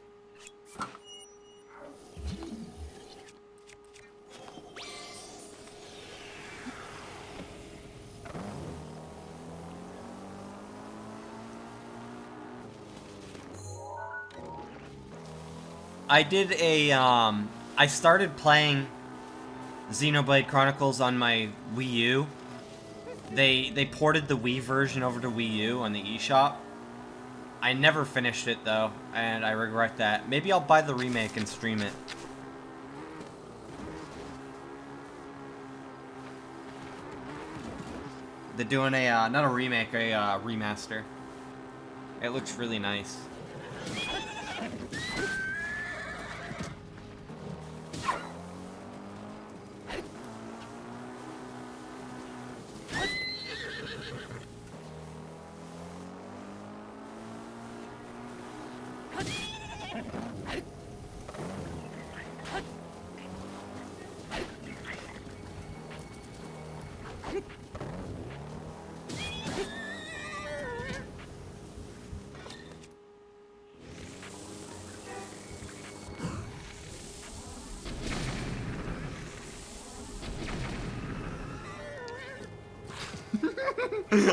I did a, I started playing Xenoblade Chronicles on my Wii U. They ported the Wii version over to Wii U on the eShop. I never finished it though, and I regret that. Maybe I'll buy the remake and stream it. They're doing a, not a remake, a remaster. It looks really nice.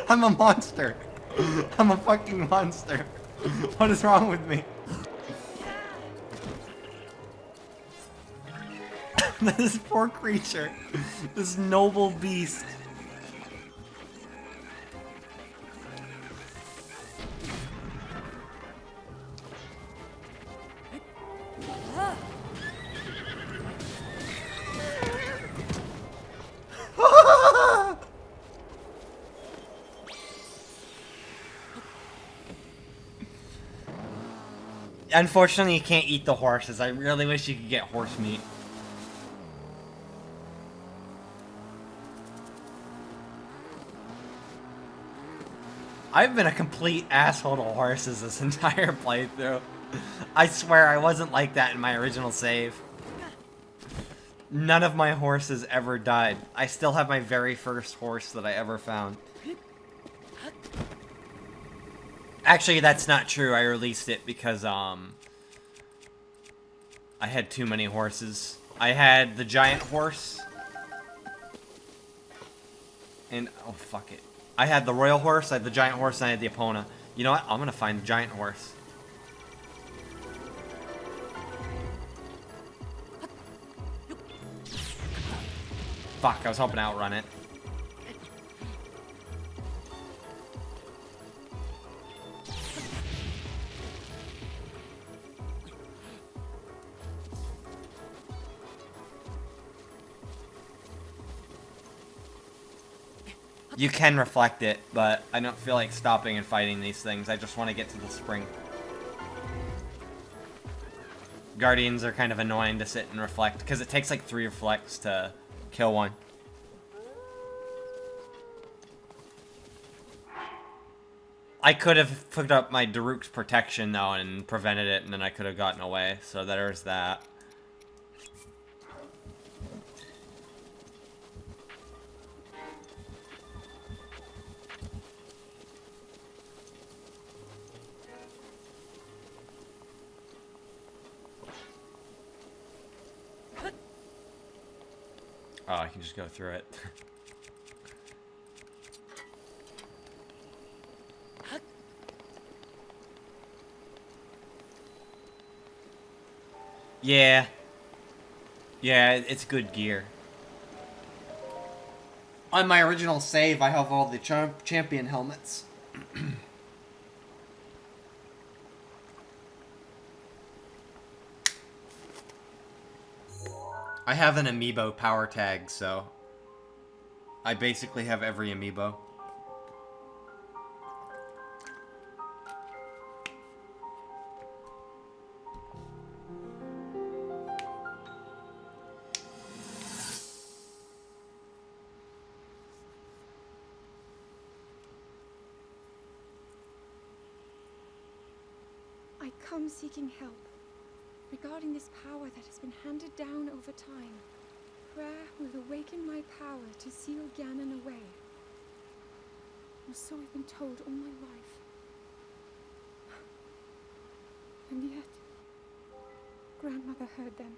I'm a monster. I'm a fucking monster. What is wrong with me? This poor creature. This noble beast. Unfortunately, you can't eat the horses. I really wish you could get horse meat. I've been a complete asshole to horses this entire playthrough. I swear I wasn't like that in my original save. None of my horses ever died. I still have my very first horse that I ever found. Actually, that's not true. I released it because, I had too many horses. I had the giant horse. And, oh, fuck it. I had the royal horse, I had the giant horse, and I had the Epona. You know what? I'm gonna find the giant horse. Fuck, I was hoping to outrun it. You can reflect it, but I don't feel like stopping and fighting these things. I just want to get to the spring. Guardians are kind of annoying to sit and reflect, because it takes like 3 reflects to kill one. I could have put up my Daruk's protection, though, and prevented it, and then I could have gotten away, so there's that. Oh, I can just go through it. Yeah. Yeah, it's good gear. On my original save, I have all the champion helmets. I have an amiibo power tag, so I basically have every amiibo. I come seeking help regarding this power that has been handed down over time. Prayer will awaken my power to seal Ganon away. Or so I've been told all my life. And yet, Grandmother heard them.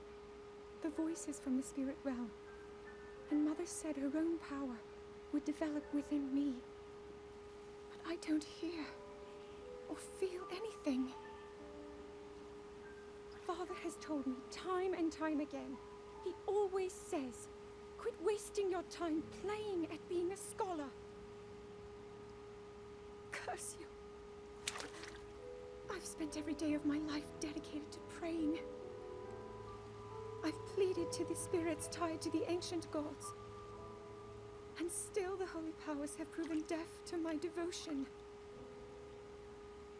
The voices from the spirit realm. And Mother said her own power would develop within me. But I don't hear or feel anything. Father has told me time and time again. He always says, quit wasting your time playing at being a scholar. Curse you. I've spent every day of my life dedicated to praying. I've pleaded to the spirits tied to the ancient gods. And still the holy powers have proven deaf to my devotion.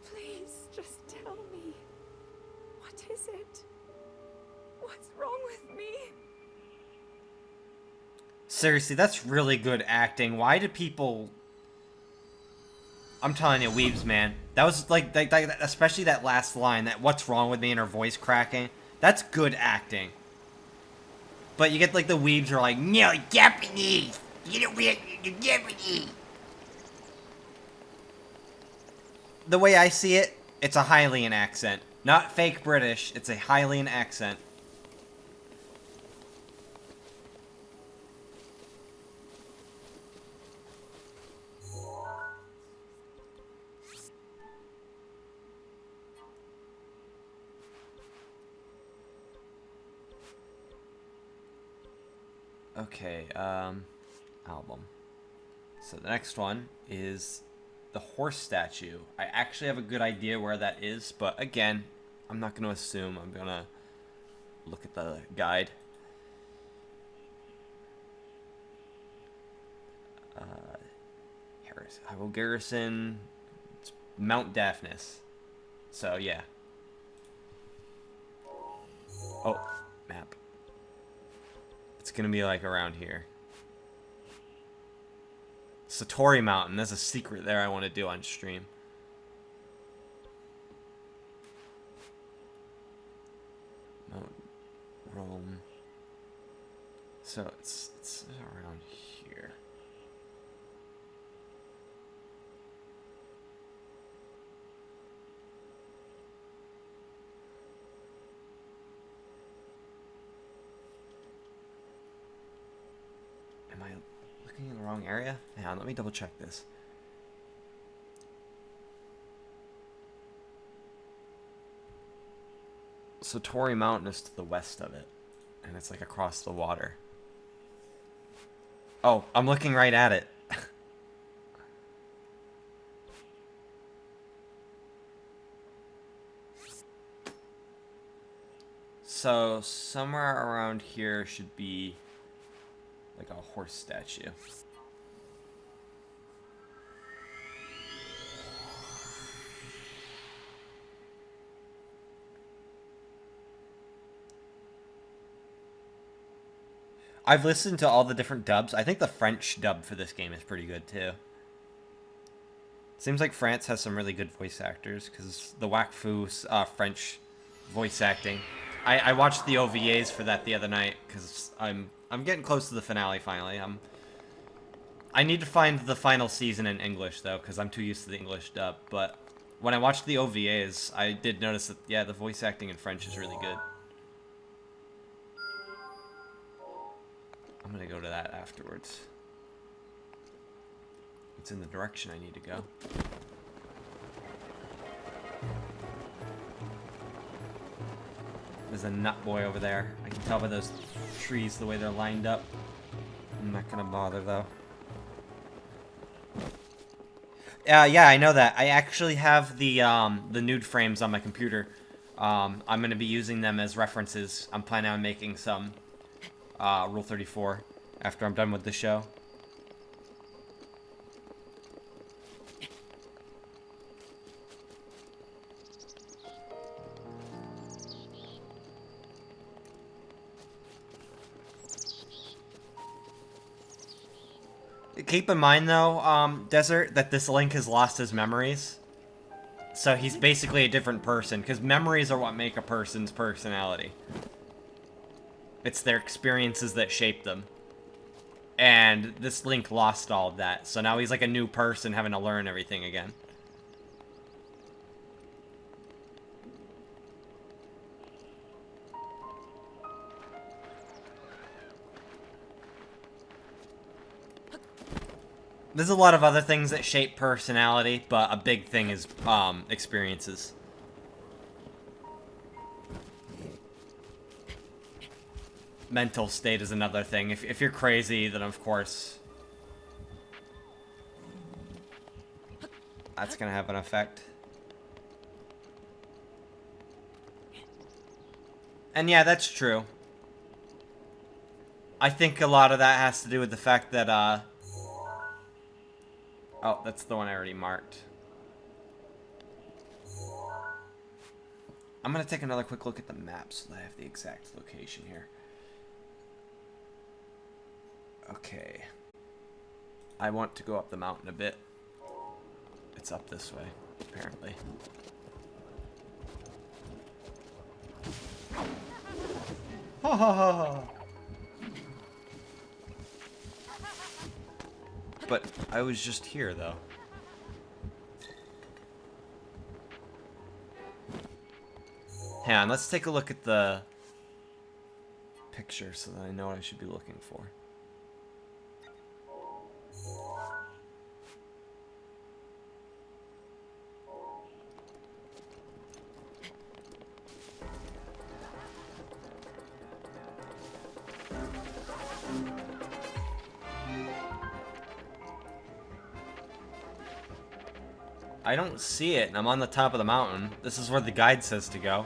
Please, just tell me. What is it? What's wrong with me? Seriously, that's really good acting. Why do people... I'm telling you, Weebs, man. That was like especially that last line, that what's wrong with me and her voice cracking. That's good acting. But you get like the Weebs are like, no, Japanese. You don't read Japanese. The way I see it, it's a Hylian accent. Not fake British, it's a Hylian accent. Okay, album. So the next one is the horse statue. I actually have a good idea where that is, but again, I'm not going to assume. I'm going to look at the guide. Hyrule Garrison, it's Mount Daphnis. So yeah. Oh, map. It's gonna be like around here. Satori Mountain, there's a secret there I want to do on stream. Mount Rome. So it's around here. Am I looking in the wrong area? Hang on, let me double check this. Satori Mountain is to the west of it, and it's like across the water. Oh, I'm looking right at it. So somewhere around here should be like a horse statue. I've listened to all the different dubs. I think the French dub for this game is pretty good too. Seems like France has some really good voice actors, because the Wakfu's French voice acting. I watched the OVAs for that the other night, because I'm getting close to the finale finally. I need to find the final season in English though, because I'm too used to the English dub. But when I watched the OVAs, I did notice that, yeah, the voice acting in French is really good. I'm gonna go to that afterwards. It's in the direction I need to go. There's a nut boy over there. I can tell by those trees the way they're lined up. I'm not gonna bother though. Yeah, I know that. I actually have the nude frames on my computer. I'm gonna be using them as references. I'm planning on making some Rule 34 after I'm done with the show. Keep in mind, though, Desert, that this Link has lost his memories. So he's basically a different person, because memories are what make a person's personality. It's their experiences that shape them. And this Link lost all of that, so now he's like a new person having to learn everything again. There's a lot of other things that shape personality, but a big thing is experiences. mental state is another thing. If you're crazy, then of course that's gonna have an effect. And yeah, that's true. I think a lot of that has to do with the fact that, oh, that's the one I already marked. I'm gonna take another quick look at the map so that I have the exact location here. Okay. I want to go up the mountain a bit. It's up this way, apparently. Ha ha ha! But I was just here, though. Hang on, let's take a look at the picture so that I know what I should be looking for. I don't see it, and I'm on the top of the mountain. This is where the guide says to go.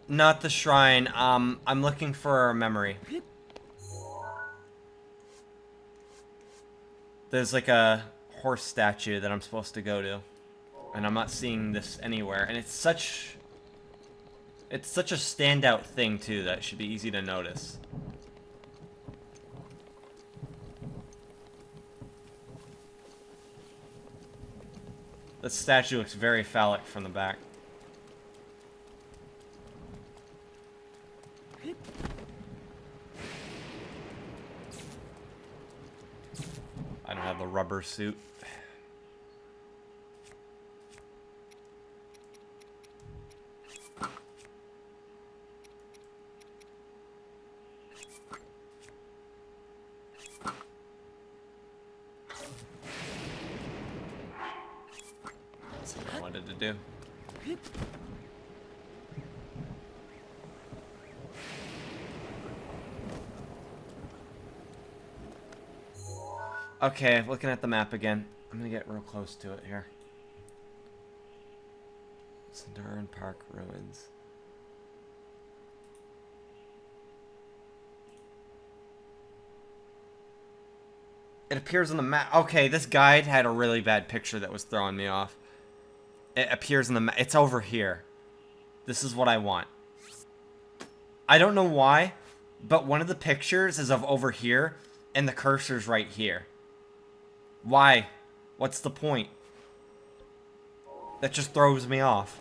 Not the shrine. I'm looking for a memory. There's like a horse statue that I'm supposed to go to, and I'm not seeing this anywhere. And it's such a standout thing too that should be easy to notice. The statue looks very phallic from the back. I don't have the rubber suit. That's what I wanted to do. Okay, looking at the map again. I'm gonna get real close to it here. Sindarin Park Ruins. It appears on the map. Okay, this guide had a really bad picture that was throwing me off. It appears on the map. It's over here. This is what I want. I don't know why, but one of the pictures is of over here, and the cursor's right here. Why? What's the point? That just throws me off.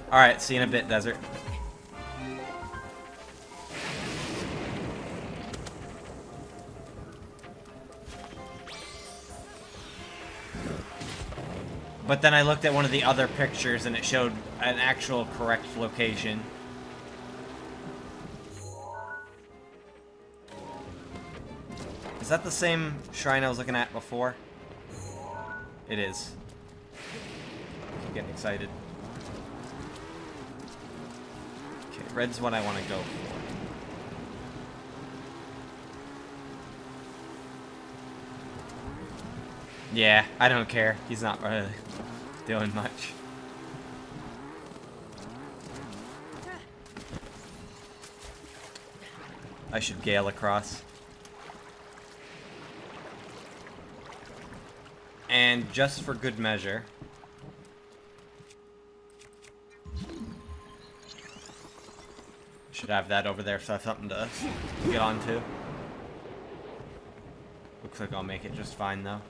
Alright, see you in a bit, Desert. But then I looked at one of the other pictures and it showed an actual correct location. Is that the same shrine I was looking at before? It is. I'm getting excited. Okay, red's what I want to go for. Yeah, I don't care. He's not really doing much. I should gale across. And just for good measure, should have that over there so I have something to get onto. Looks like I'll make it just fine though.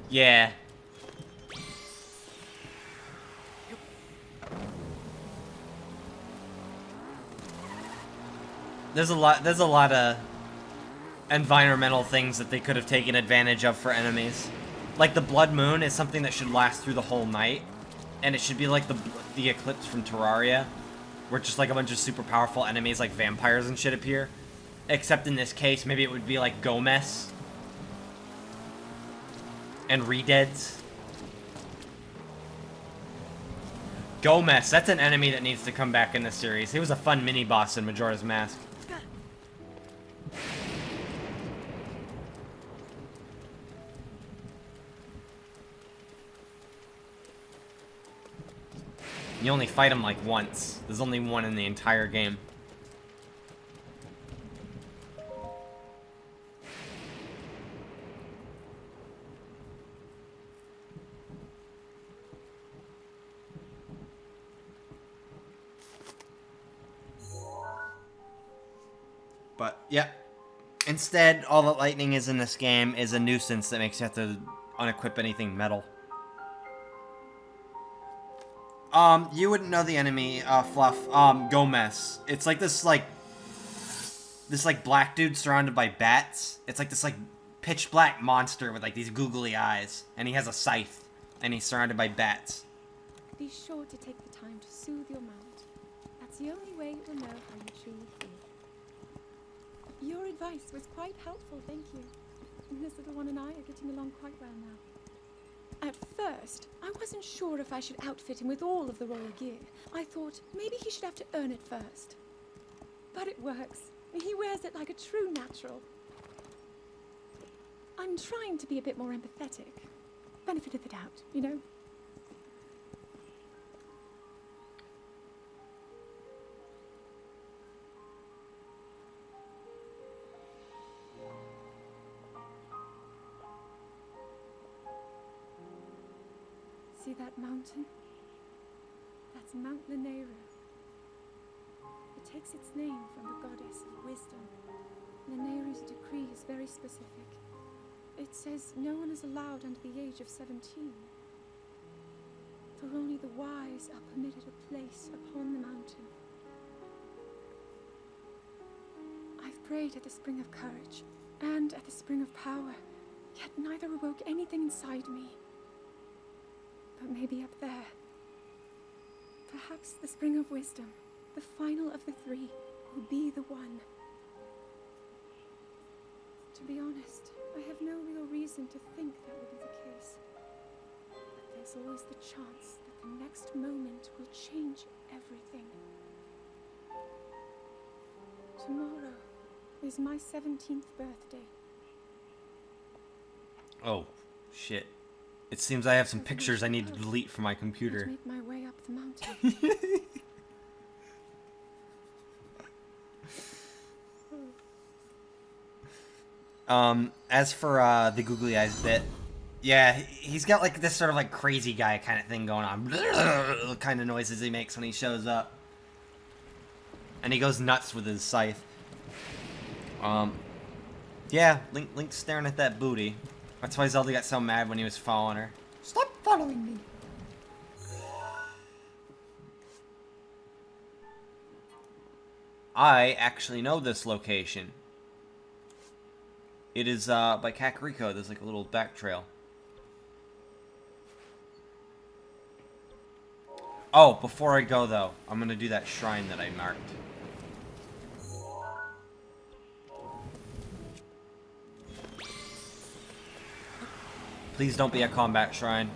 Yeah. There's a lot of environmental things that they could have taken advantage of for enemies. Like the Blood Moon is something that should last through the whole night, and it should be like the Eclipse from Terraria, where just like a bunch of super powerful enemies like vampires and shit appear. Except in this case, maybe it would be like Gomez and Redeads. Gomez, that's an enemy that needs to come back in this series. He was a fun mini-boss in Majora's Mask. You only fight him like once. There's only one in the entire game. But, yeah. Instead, all that lightning is in this game is a nuisance that makes you have to unequip anything metal. You wouldn't know the enemy, Fluff. Gomez. It's like this black dude surrounded by bats. It's like this, pitch black monster with, these googly eyes. And he has a scythe. And he's surrounded by bats. Be sure to take the time to soothe your mount. That's the only way it will know how you truly feel. Your advice was quite helpful, thank you. This little one and I are getting along quite well now. At first, I wasn't sure if I should outfit him with all of the roller gear. I thought maybe he should have to earn it first. But it works. He wears it like a true natural. I'm trying to be a bit more empathetic. Benefit of the doubt, you know? See that mountain? That's Mount Lanayru. It takes its name from the goddess of wisdom. Lanayru's decree is very specific. It says no one is allowed under the age of 17. For only the wise are permitted a place upon the mountain. I've prayed at the Spring of Courage and at the Spring of Power, yet neither awoke anything inside me. But maybe up there. Perhaps the Spring of Wisdom, the final of the three, will be the one. To be honest, I have no real reason to think that will be the case. But there's always the chance that the next moment will change everything. Tomorrow is my 17th birthday. Oh, shit. It seems I have some pictures I need to delete from my computer. Make my way up the mountain. As for the googly eyes bit, yeah, he's got this sort of crazy guy kind of thing going on. Kind of noises he makes when he shows up. And he goes nuts with his scythe. Yeah, Link's staring at that booty. That's why Zelda got so mad when he was following her. Stop following me! I actually know this location. It is by Kakariko. There's a little back trail. Oh, before I go though, I'm gonna do that shrine that I marked. Please don't be a combat shrine.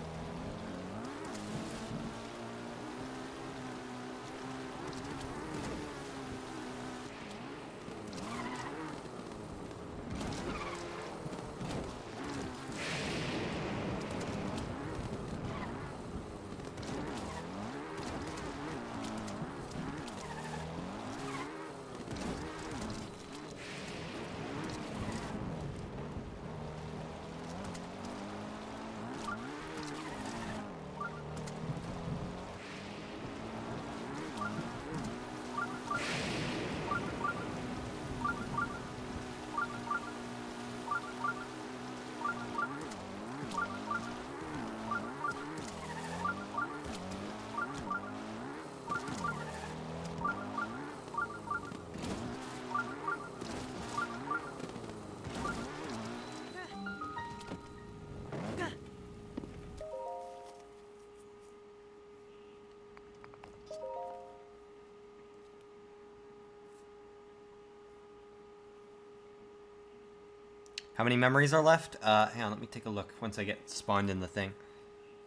How many memories are left? Hang on, let me take a look once I get spawned in the thing.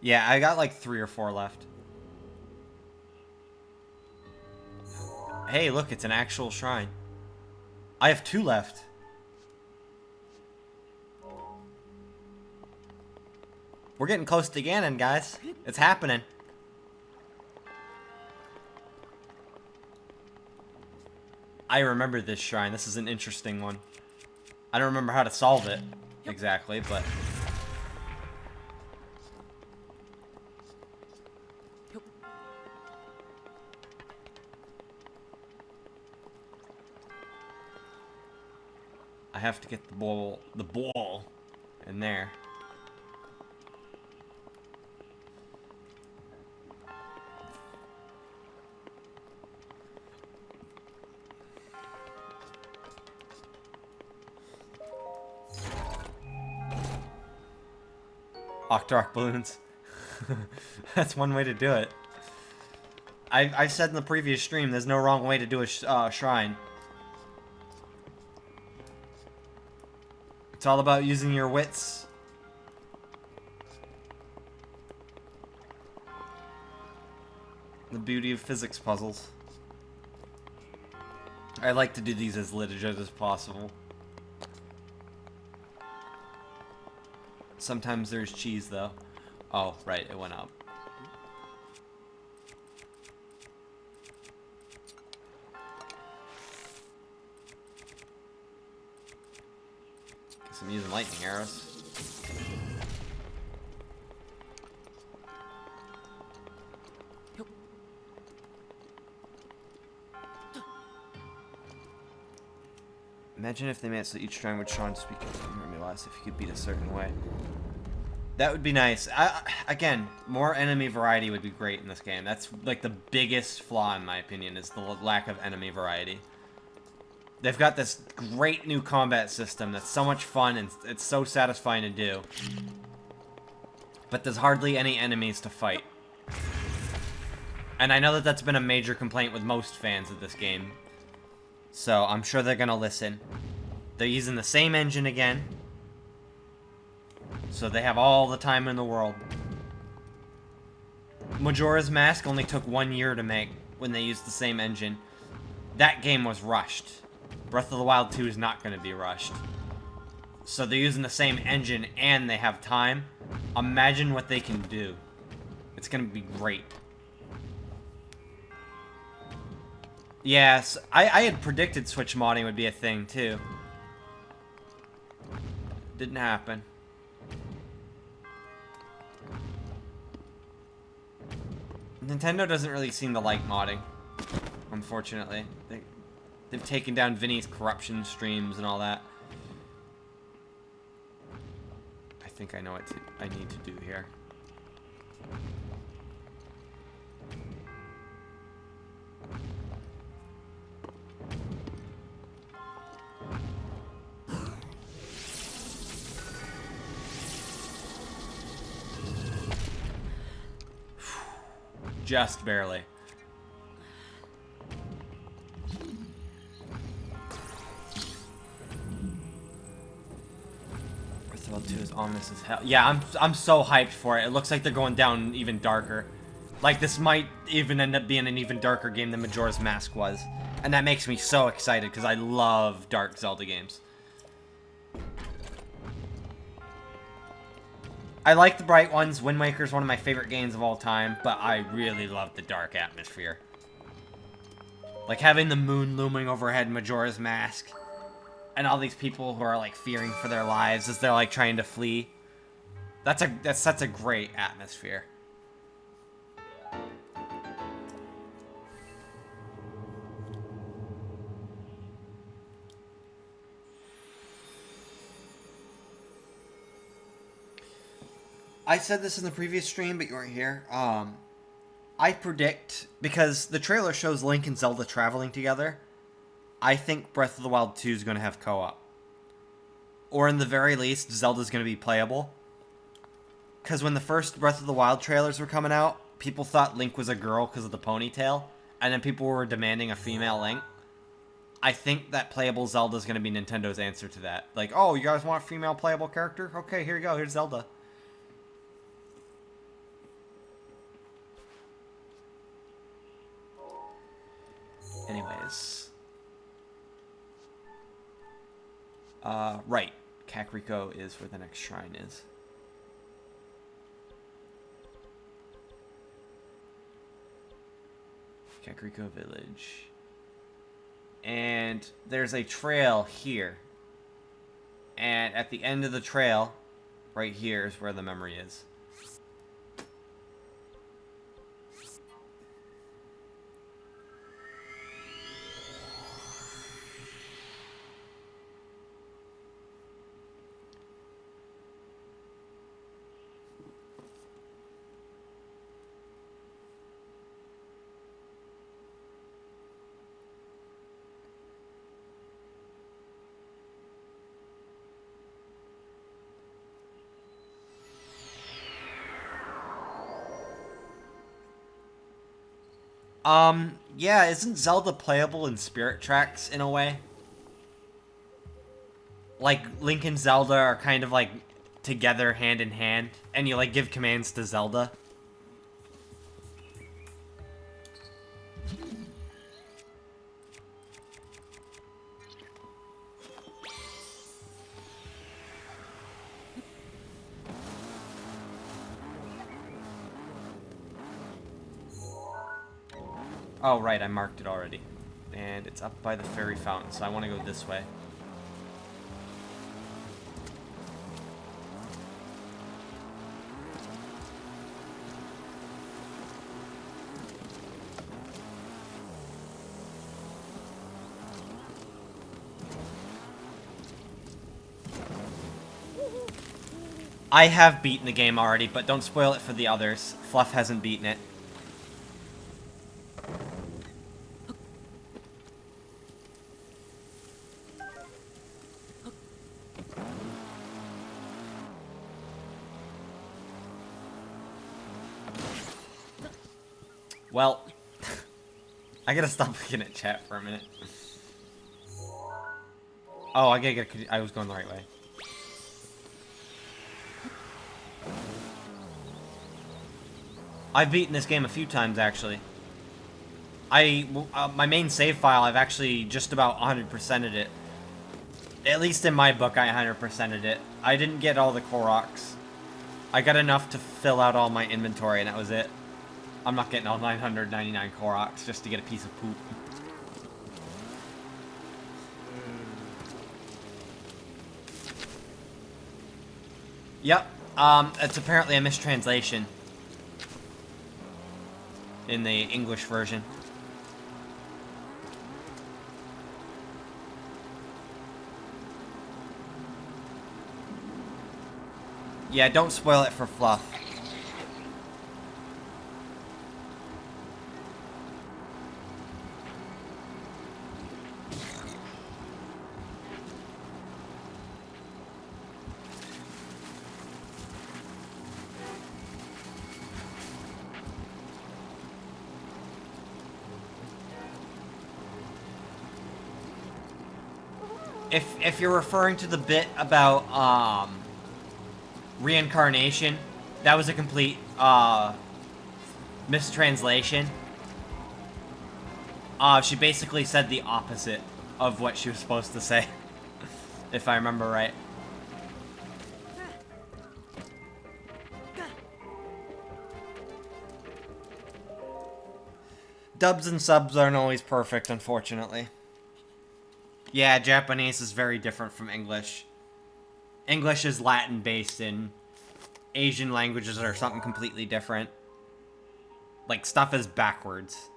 Yeah, I got like 3 or 4 left. Hey, look, it's an actual shrine. I have 2 left. We're getting close to Ganon, guys. It's happening. I remember this shrine. This is an interesting one. I don't remember how to solve it exactly, but... I have to get the ball in there. Octorok balloons. That's one way to do it. I've said in the previous stream, there's no wrong way to do a shrine. It's all about using your wits. The beauty of physics puzzles. I like to do these as legit as possible. Sometimes there's cheese, though. Oh, right, it went up. Guess I'm using lightning arrows. Imagine if they made it so each shrine would Sean speak me less if you could beat a certain way. That would be nice. Again, more enemy variety would be great in this game. That's like the biggest flaw in my opinion, is the lack of enemy variety. They've got this great new combat system that's so much fun and it's so satisfying to do. But there's hardly any enemies to fight. And I know that that's been a major complaint with most fans of this game. So I'm sure they're gonna listen. They're using the same engine again. So they have all the time in the world. Majora's Mask only took 1 year to make when they used the same engine. That game was rushed. Breath of the Wild 2 is not going to be rushed. So they're using the same engine and they have time. Imagine what they can do. It's going to be great. Yes, I had predicted Switch modding would be a thing too. Didn't happen. Nintendo doesn't really seem to like modding, unfortunately. They've taken down Vinny's corruption streams and all that. I think I know what I need to do here. Just barely. Breath of the Wild 2 is ominous as hell. Yeah, I'm so hyped for it. It looks like they're going down even darker. Like, this might even end up being an even darker game than Majora's Mask was. And that makes me so excited, because I love dark Zelda games. I like the bright ones. Wind Waker is one of my favorite games of all time, but I really love the dark atmosphere. Like having the moon looming overhead in Majora's Mask, and all these people who are like fearing for their lives as they're like trying to flee. That's such a great atmosphere. I said this in the previous stream, but you weren't here. I predict, because the trailer shows Link and Zelda traveling together, I think Breath of the Wild 2 is going to have co-op. Or in the very least, Zelda's going to be playable. Because when the first Breath of the Wild trailers were coming out, people thought Link was a girl because of the ponytail, and then people were demanding a female Link. I think that playable Zelda is going to be Nintendo's answer to that. Like, oh, you guys want a female playable character? Okay, here you go. Here's Zelda. Anyways. Right. Kakariko is where the next shrine is. Kakariko Village. And there's a trail here. And at the end of the trail, right here is where the memory is. Yeah, isn't Zelda playable in Spirit Tracks in a way? Like, Link and Zelda are kind of like together hand in hand, and you like give commands to Zelda. Oh, right, I marked it already. And it's up by the fairy fountain, so I want to go this way. I have beaten the game already, but don't spoil it for the others. Fluff hasn't beaten it. Well, I gotta stop looking at chat for a minute. Oh, I was going the right way. I've beaten this game a few times, actually. My main save file, I've actually just about 100%ed it. At least in my book, I 100%ed it. I didn't get all the Koroks. I got enough to fill out all my inventory, and that was it. I'm not getting all 999 Koroks just to get a piece of poop. Yep, it's apparently a mistranslation in the English version. Yeah, don't spoil it for Fluff. If you're referring to the bit about reincarnation, that was a complete mistranslation. She basically said the opposite of what she was supposed to say, if I remember right. Dubs and subs aren't always perfect, unfortunately. Yeah, Japanese is very different from English. English is Latin-based, and Asian languages are something completely different. Like, stuff is backwards.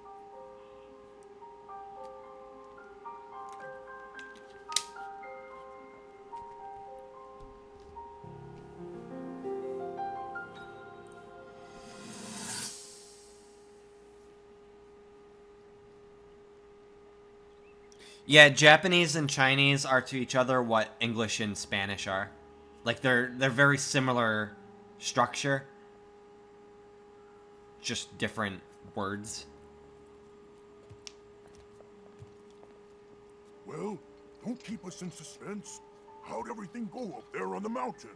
Yeah, Japanese and Chinese are to each other what English and Spanish are. Like, they're very similar structure. Just different words. Well, don't keep us in suspense. How'd everything go up there on the mountain?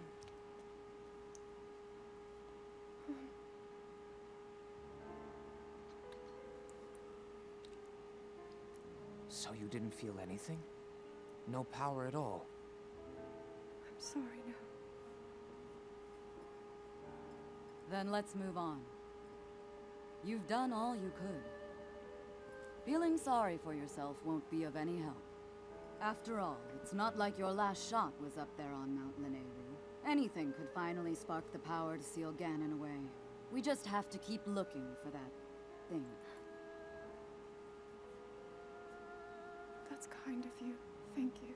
So you didn't feel anything? No power at all? I'm sorry, no. Then let's move on. You've done all you could. Feeling sorry for yourself won't be of any help. After all, it's not like your last shot was up there on Mount Lineru. Anything could finally spark the power to seal Ganon away. We just have to keep looking for that thing. That's kind of you. Thank you.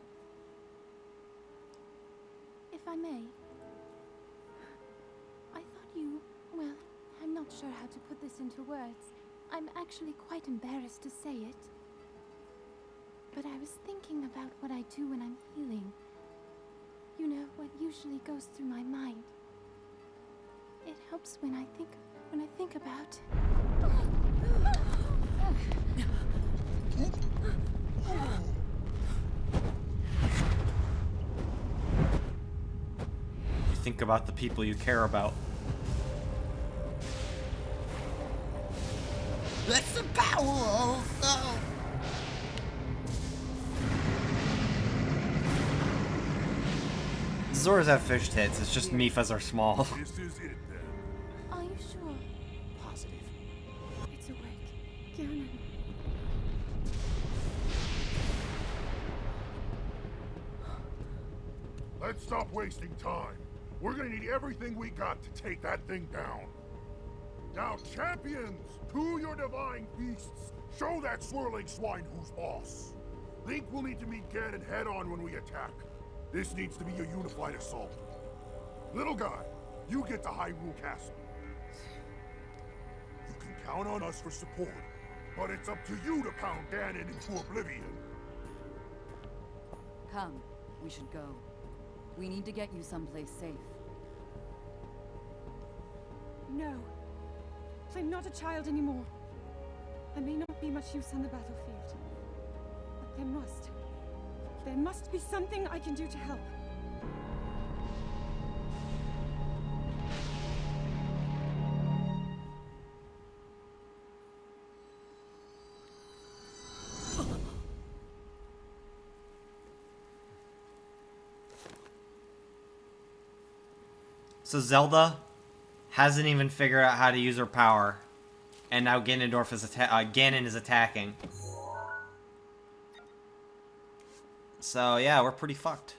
If I may, I thought you... well, I'm not sure how to put this into words. I'm actually quite embarrassed to say it. But I was thinking about what I do when I'm healing. You know, what usually goes through my mind. It helps when I think about... You think about the people you care about. That's the power of Zoras have fish tits, it's just Mifas are small. This is it then. Are you sure? Positive. It's awake. Ganon. Let's stop wasting time. We're gonna need everything we got to take that thing down. Now, champions, to your divine beasts. Show that swirling swine who's boss. Link will need to meet Ganon head-on when we attack. This needs to be a unified assault. Little guy, you get to Hyrule Castle. You can count on us for support, but it's up to you to pound Ganon into oblivion. Come, we should go. We need to get you someplace safe. No. I'm not a child anymore. I may not be much use on the battlefield. But there must be something I can do to help. So Zelda hasn't even figured out how to use her power, and now Ganondorf is Ganon is attacking. So yeah, we're pretty fucked.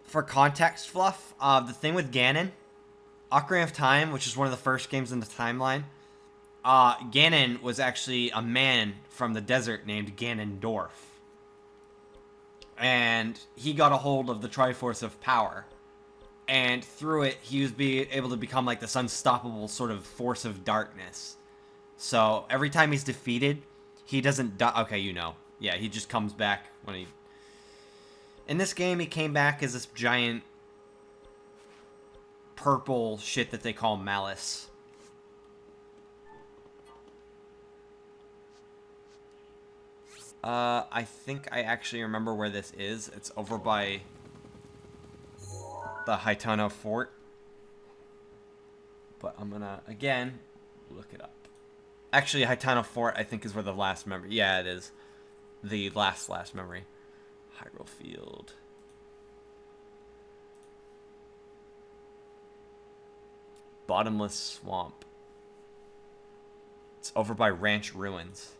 For context, Fluff, the thing with Ganon, Ocarina of Time, which is one of the first games in the timeline, Ganon was actually a man from the desert named Ganondorf. And he got a hold of the Triforce of Power. And through it, he was able to become like this unstoppable sort of force of darkness. So every time he's defeated, he doesn't die. Okay, you know. Yeah, he just comes back when he... In this game, he came back as this giant purple shit that they call Malice. I think I actually remember where this is. It's over by the Haitano Fort. But I'm gonna, again, look it up. Actually, Haitano Fort, I think, is where the last memory... Yeah, it is. The last memory. Hyrule Field. Bottomless Swamp. It's over by Ranch Ruins.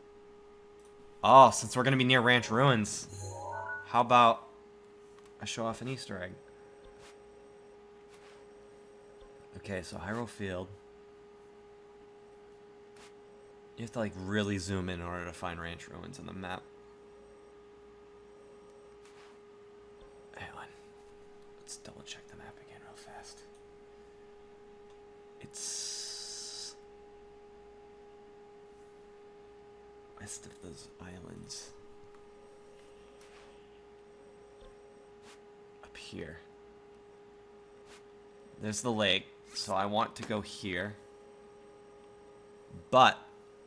Oh, since we're going to be near Ranch Ruins, how about I show off an Easter egg? Okay, so Hyrule Field. You have to, like, really zoom in order to find Ranch Ruins on the map. Hang on. Let's double check the map again real fast. It's west of those islands. Up here. There's the lake, so I want to go here. But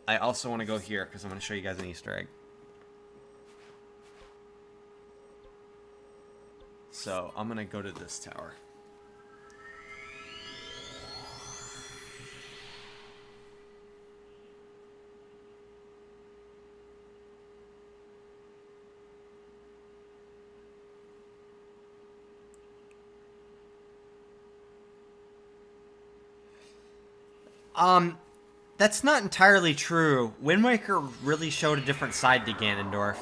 I also want to go here because I'm going to show you guys an Easter egg. So I'm going to go to this tower. That's not entirely true. Wind Waker really showed a different side to Ganondorf.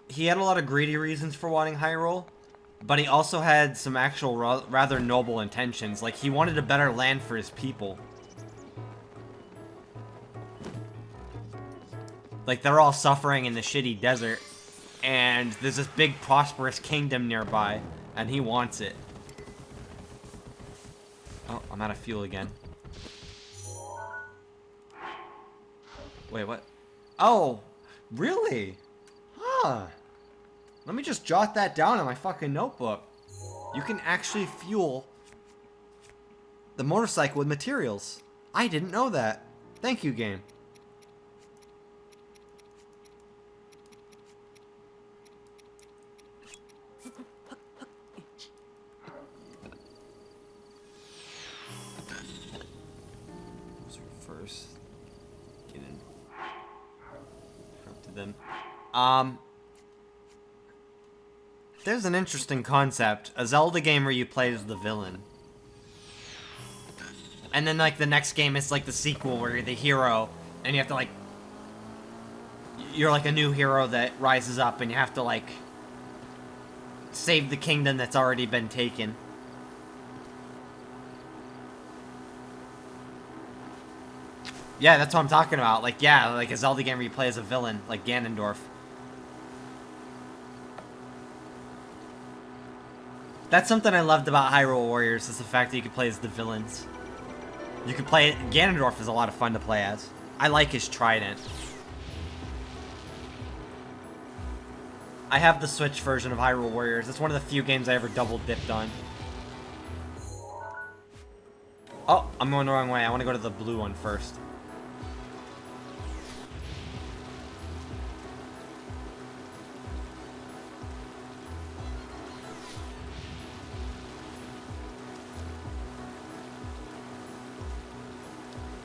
He had a lot of greedy reasons for wanting Hyrule, but he also had some actual rather noble intentions. Like, he wanted a better land for his people. Like, they're all suffering in the shitty desert, and there's this big prosperous kingdom nearby, and he wants it. Oh, I'm out of fuel again. Wait, what? Oh, really? Huh. Let me just jot that down in my fucking notebook. You can actually fuel the motorcycle with materials. I didn't know that. Thank you, game. First, get in. Corrupted them. There's an interesting concept. A Zelda game where you play as the villain. And then, like, the next game is, like, the sequel where you're the hero. And you have to, like... You're, like, a new hero that rises up and you have to, like... save the kingdom that's already been taken. Yeah, that's what I'm talking about. Like, yeah, like a Zelda game where you play as a villain, like Ganondorf. That's something I loved about Hyrule Warriors, is the fact that you could play as the villains. You could play... Ganondorf is a lot of fun to play as. I like his trident. I have the Switch version of Hyrule Warriors. It's one of the few games I ever double-dipped on. Oh, I'm going the wrong way. I want to go to the blue one first.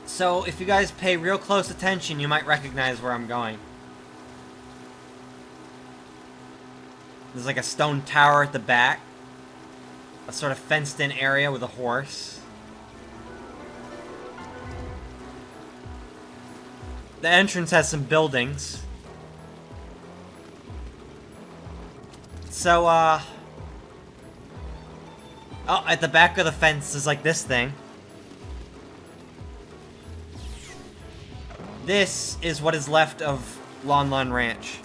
So, if you guys pay real close attention, you might recognize where I'm going. There's like a stone tower at the back. A sort of fenced-in area with a horse. The entrance has some buildings. So, oh, at the back of the fence is like this thing. This is what is left of Lon Lon Ranch.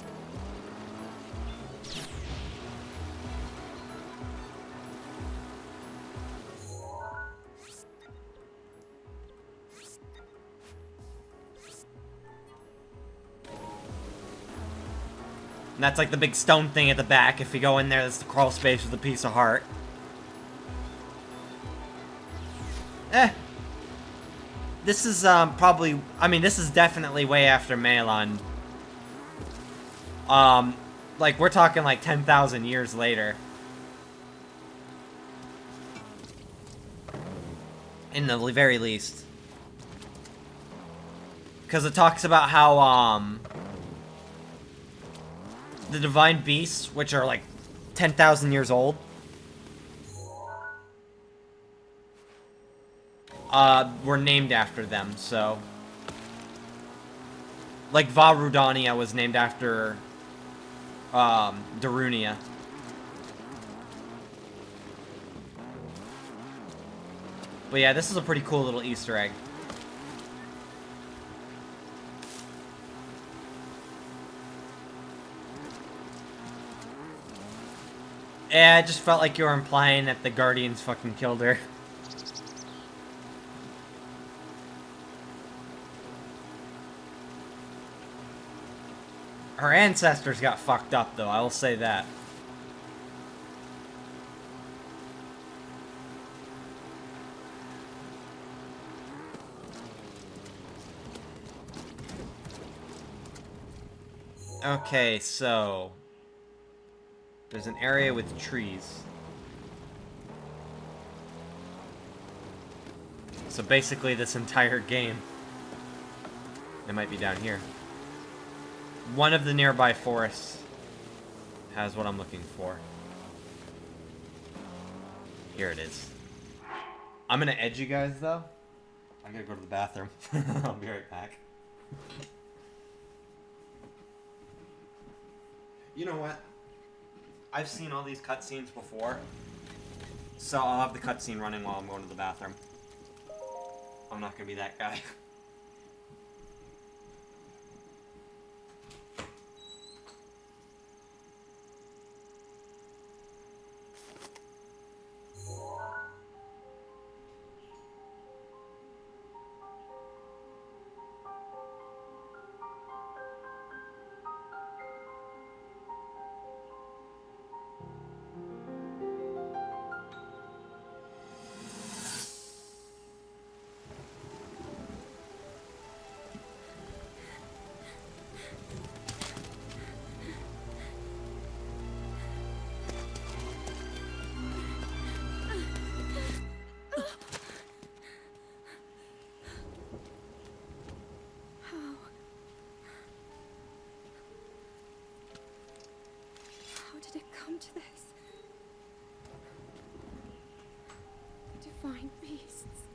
And that's like the big stone thing at the back. If you go in there, that's the crawl space with a piece of heart. This is probably... I mean, this is definitely way after Melon. Like, we're talking like 10,000 years later. In the very least. Because it talks about how, the divine beasts, which are like 10,000 years old, were named after them, so... Like, Vah Rudania was named after, Darunia. But yeah, this is a pretty cool little Easter egg. Yeah, I just felt like you were implying that the Guardians fucking killed her. Her ancestors got fucked up, though, I will say that. Okay, so there's an area with trees. So basically this entire game, it might be down here. One of the nearby forests has what I'm looking for. Here it is. I'm gonna edge you guys though. I gotta go to the bathroom. I'll be right back. You know what? I've seen all these cutscenes before, so I'll have the cutscene running while I'm going to the bathroom. I'm not gonna be that guy. How did it come to this? The divine beasts,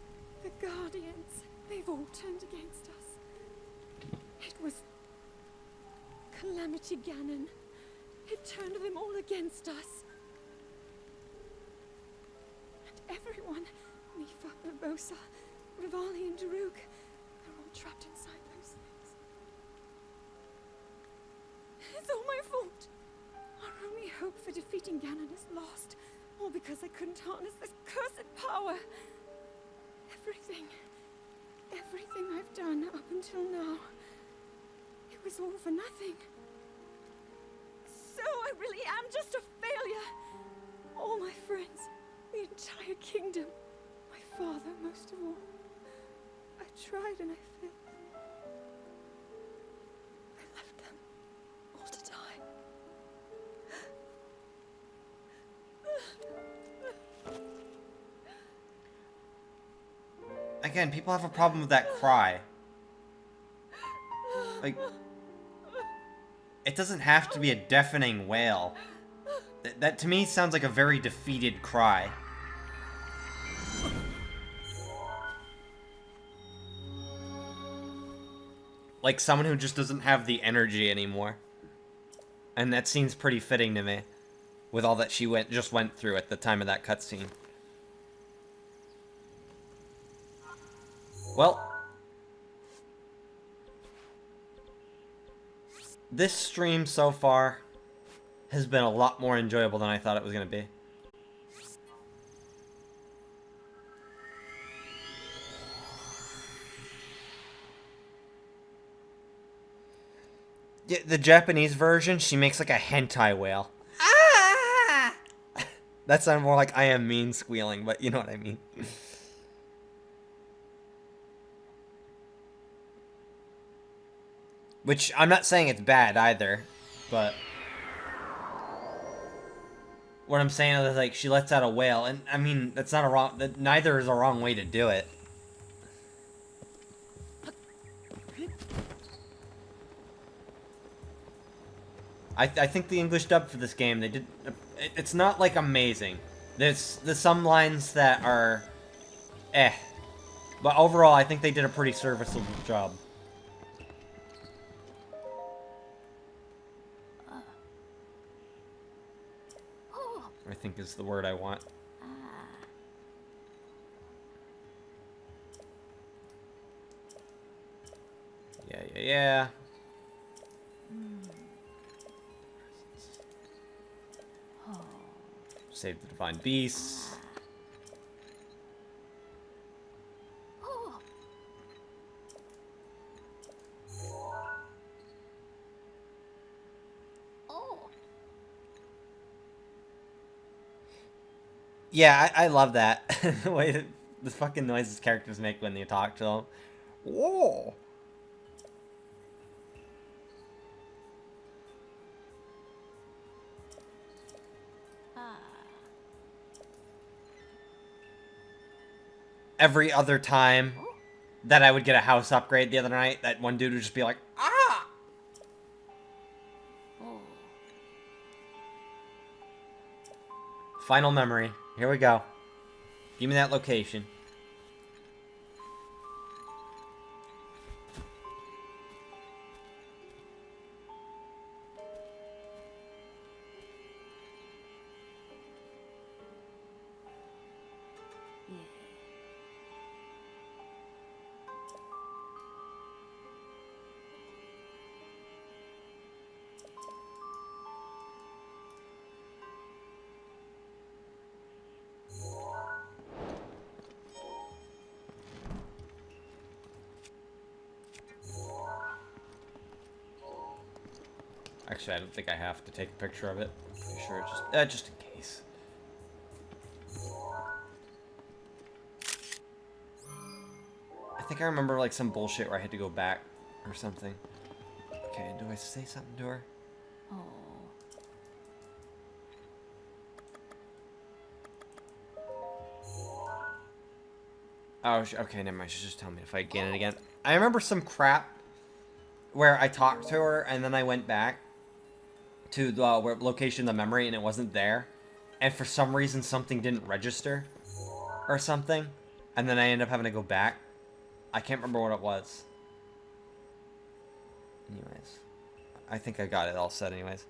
the guardians, they've all turned against us. It was Calamity Ganon. It turned them all against us. And everyone, Mifa, Urbosa, Rivali and Daruk, they're all trapped inside those things. It's all my fault. Our only hope for defeating Ganon is lost, all because I couldn't harness this cursed power. Everything I've done up until now, it was all for nothing. So I really am just a failure. All my friends, the entire kingdom, my father most of all. I tried and I failed. I left them all to die. Again, people have a problem with that cry. Like, it doesn't have to be a deafening wail. That to me sounds like a very defeated cry. Like someone who just doesn't have the energy anymore. And that seems pretty fitting to me, with all that she just went through at the time of that cutscene. Well, this stream so far has been a lot more enjoyable than I thought it was going to be. Yeah, the Japanese version, she makes like a hentai wail. Ah! That sounded more like I am mean squealing, but you know what I mean. Which, I'm not saying it's bad either, but what I'm saying is, like, she lets out a wail, and, I mean, that's not a wrong, neither is a wrong way to do it. I think the English dub for this game, they did, it's not, like, amazing. There's some lines that are, but overall, I think they did a pretty serviceable job. I think is the word I want. Yeah. Save the divine beasts. Yeah, I love that. The way that the fucking noises characters make when they talk to them. Whoa! every other time that I would get a house upgrade the other night, that one dude would just be like, ah! Final memory. Here we go. Give me that location. Actually, I don't think I have to take a picture of it. Pretty sure just in case. I think I remember like some bullshit where I had to go back or something. Okay, do I say something to her? Oh. Oh, okay, never mind. She's just telling me to fight again and again. I remember some crap where I talked to her and then I went back to the location of the memory and it wasn't there. And for some reason something didn't register or something. And then I ended up having to go back. I can't remember what it was. Anyways. I think I got it all set anyways.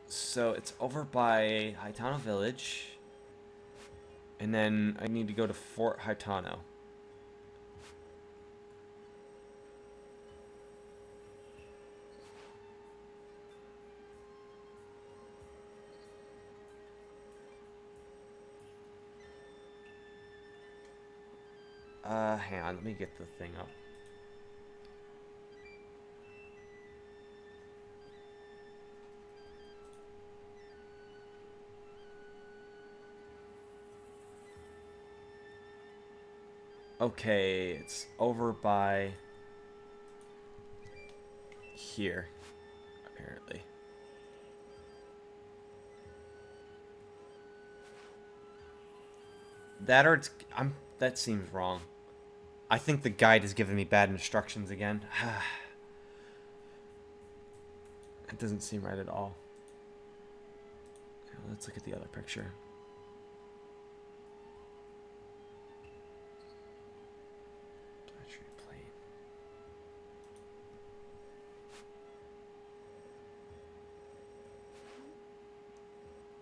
So it's over by Haitano Village. And then I need to go to Fort Haitano. Hang on, let me get the thing up. Okay, it's over by here, apparently. That or it's that seems wrong. I think the guide has given me bad instructions again. It doesn't seem right at all. Let's look at the other picture.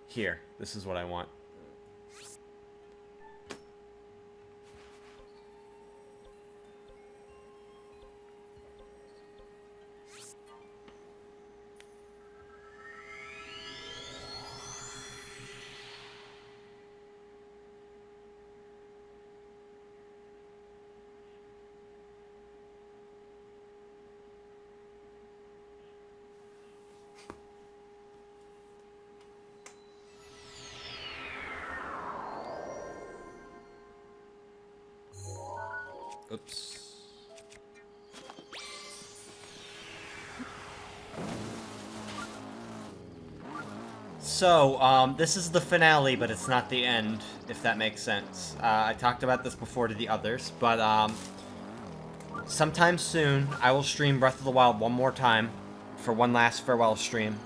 Here, this is what I want. Oops. So, this is the finale, but it's not the end, if that makes sense. I talked about this before to the others, but, sometime soon, I will stream Breath of the Wild one more time for one last farewell stream.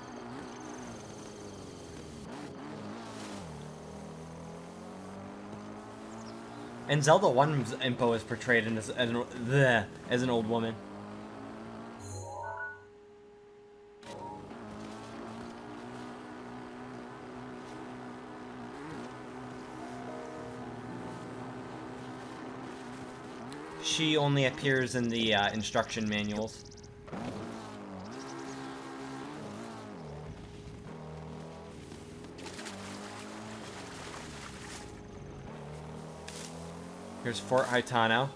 And Zelda 1's Impo is portrayed as an old woman. She only appears in the instruction manuals. Here's Fort Haitano,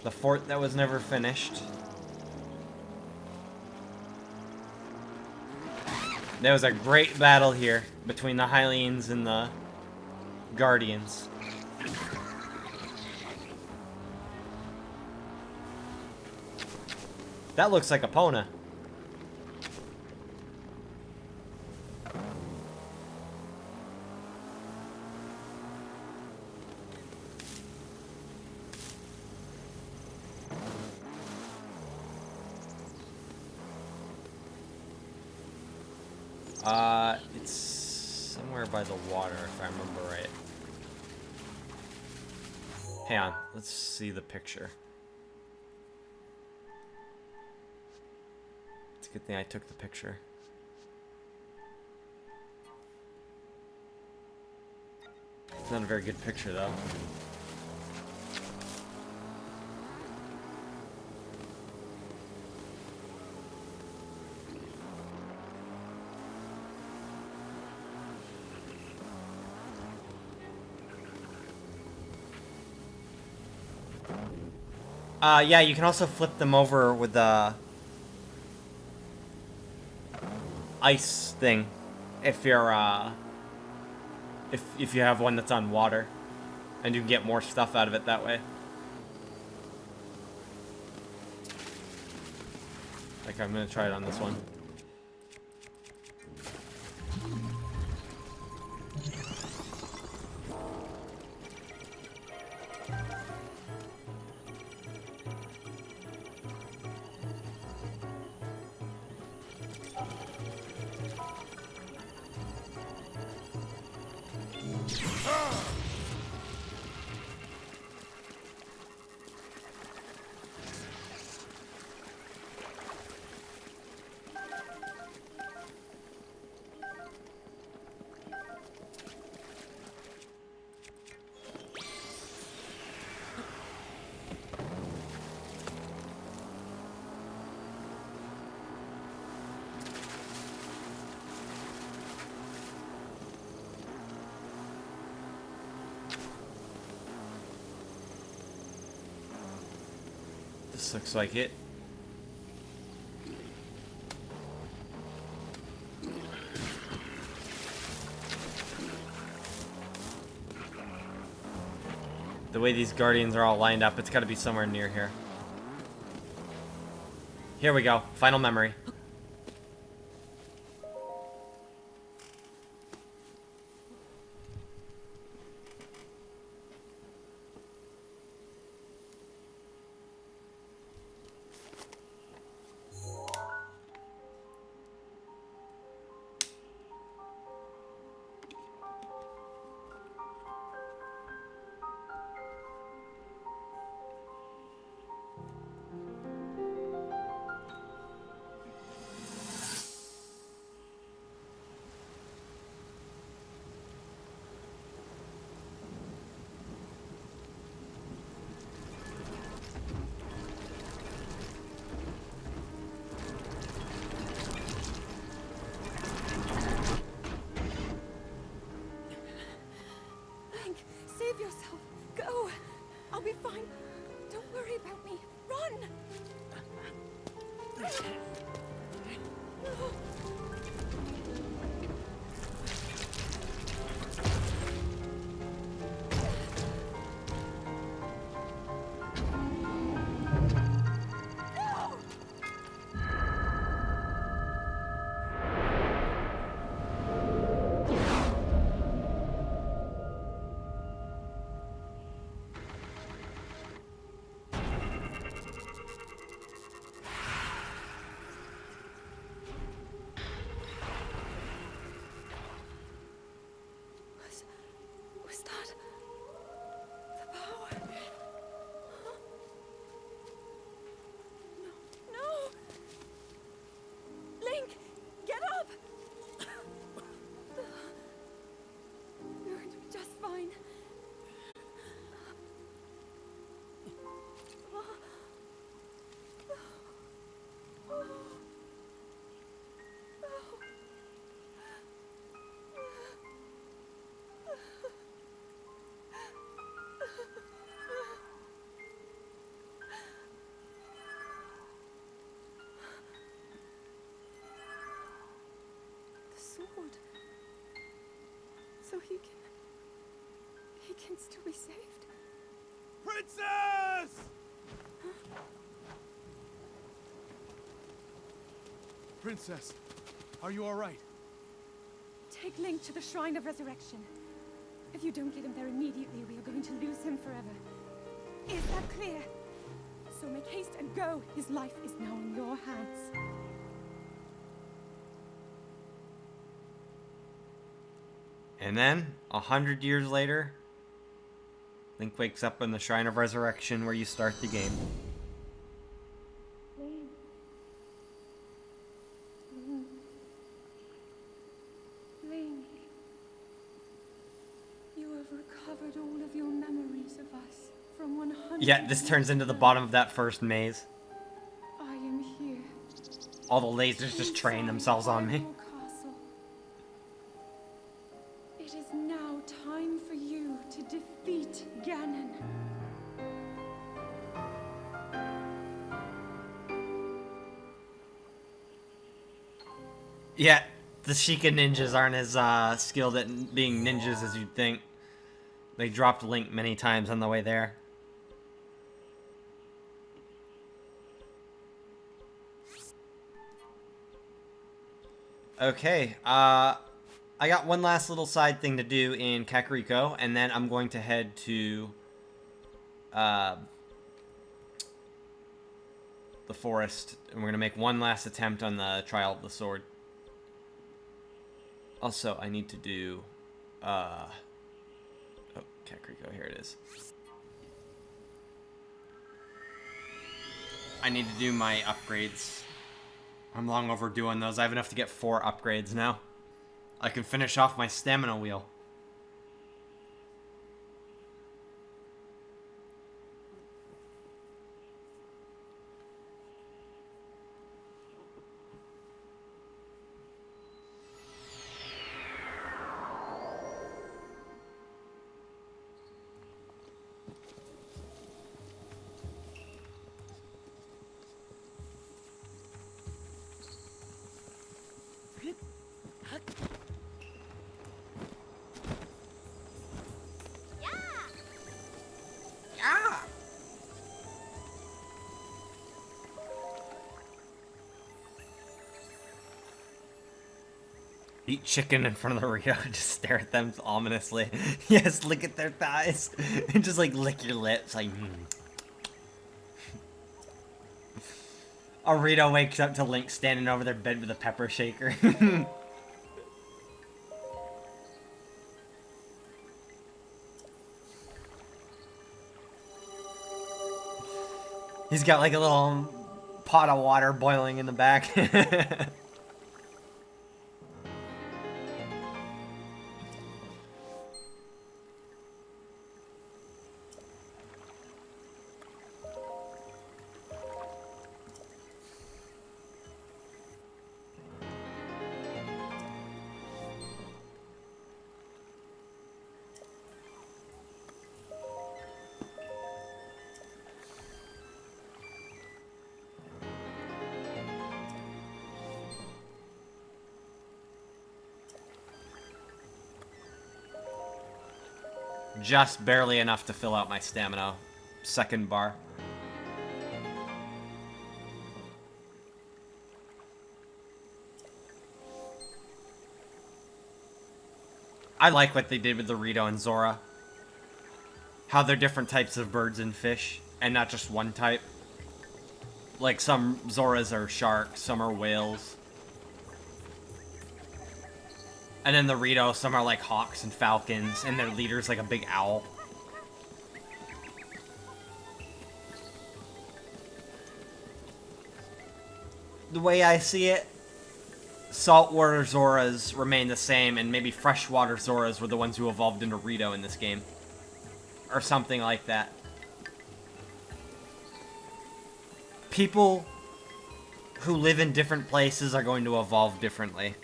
the fort that was never finished. There was a great battle here between the Hylians and the Guardians. That looks like Epona. It's somewhere by the water, if I remember right. Hang on, let's see the picture. It's a good thing I took the picture. It's not a very good picture, though. Yeah, you can also flip them over with the ice thing if you're, if you have one that's on water, and you can get more stuff out of it that way. Like, I'm gonna try it on this one. This looks like it. The way these guardians are all lined up, it's got to be somewhere near here. Here we go. Final memory. Link, save yourself. Go. I'll be fine. Don't worry about me. Run. Was that the power? Huh? No, no! Link, get up! You're going to be just fine. The sword. So he can still be saved. Princess! Princess, are you all right? Take Link to the Shrine of Resurrection. If you don't get him there immediately, we are going to lose him forever. Is that clear? So make haste and go. His life is now in your hands. And then, 100 years later, Link wakes up in the Shrine of Resurrection where you start the game. Link. Link. You have recovered all of your memories of us from 100 Yeah, this turns into the bottom of that first maze. I am here. All the lasers just train themselves on me. Castle. It is now time for you to defeat Ganon. Yeah, the Sheikah ninjas aren't as skilled at being ninjas as you'd think. They dropped Link many times on the way there. Okay, I got one last little side thing to do in Kakariko, and then I'm going to head to the forest, and we're going to make one last attempt on the Trial of the Sword. Also, I need to do, oh, Kakariko, here it is. I need to do my upgrades. I'm long overdue on those. I have enough to get 4 upgrades now. I can finish off my stamina wheel. Eat chicken in front of the Rio and just stare at them ominously. Yes, look at their thighs. And just like lick your lips like Arito wakes up to Link standing over their bed with a pepper shaker. He's got like a little pot of water boiling in the back. Just barely enough to fill out my stamina. Second bar. I like what they did with the Rito and Zora. How they're different types of birds and fish, and not just one type. Like some Zoras are sharks, some are whales. And then the Rito, some are like hawks and falcons, and their leader's like a big owl. The way I see it, saltwater Zoras remain the same, and maybe freshwater Zoras were the ones who evolved into Rito in this game. Or something like that. People who live in different places are going to evolve differently.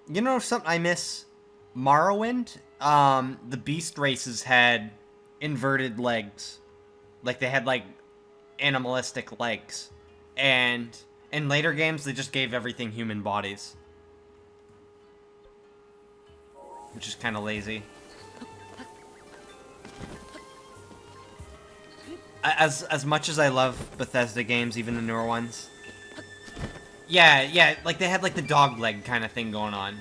You know something I miss? Morrowind? The beast races had inverted legs. Like, they had, like, animalistic legs. And in later games, they just gave everything human bodies. Which is kind of lazy. As much as I love Bethesda games, even the newer ones... Yeah, like they had like the dog leg kind of thing going on.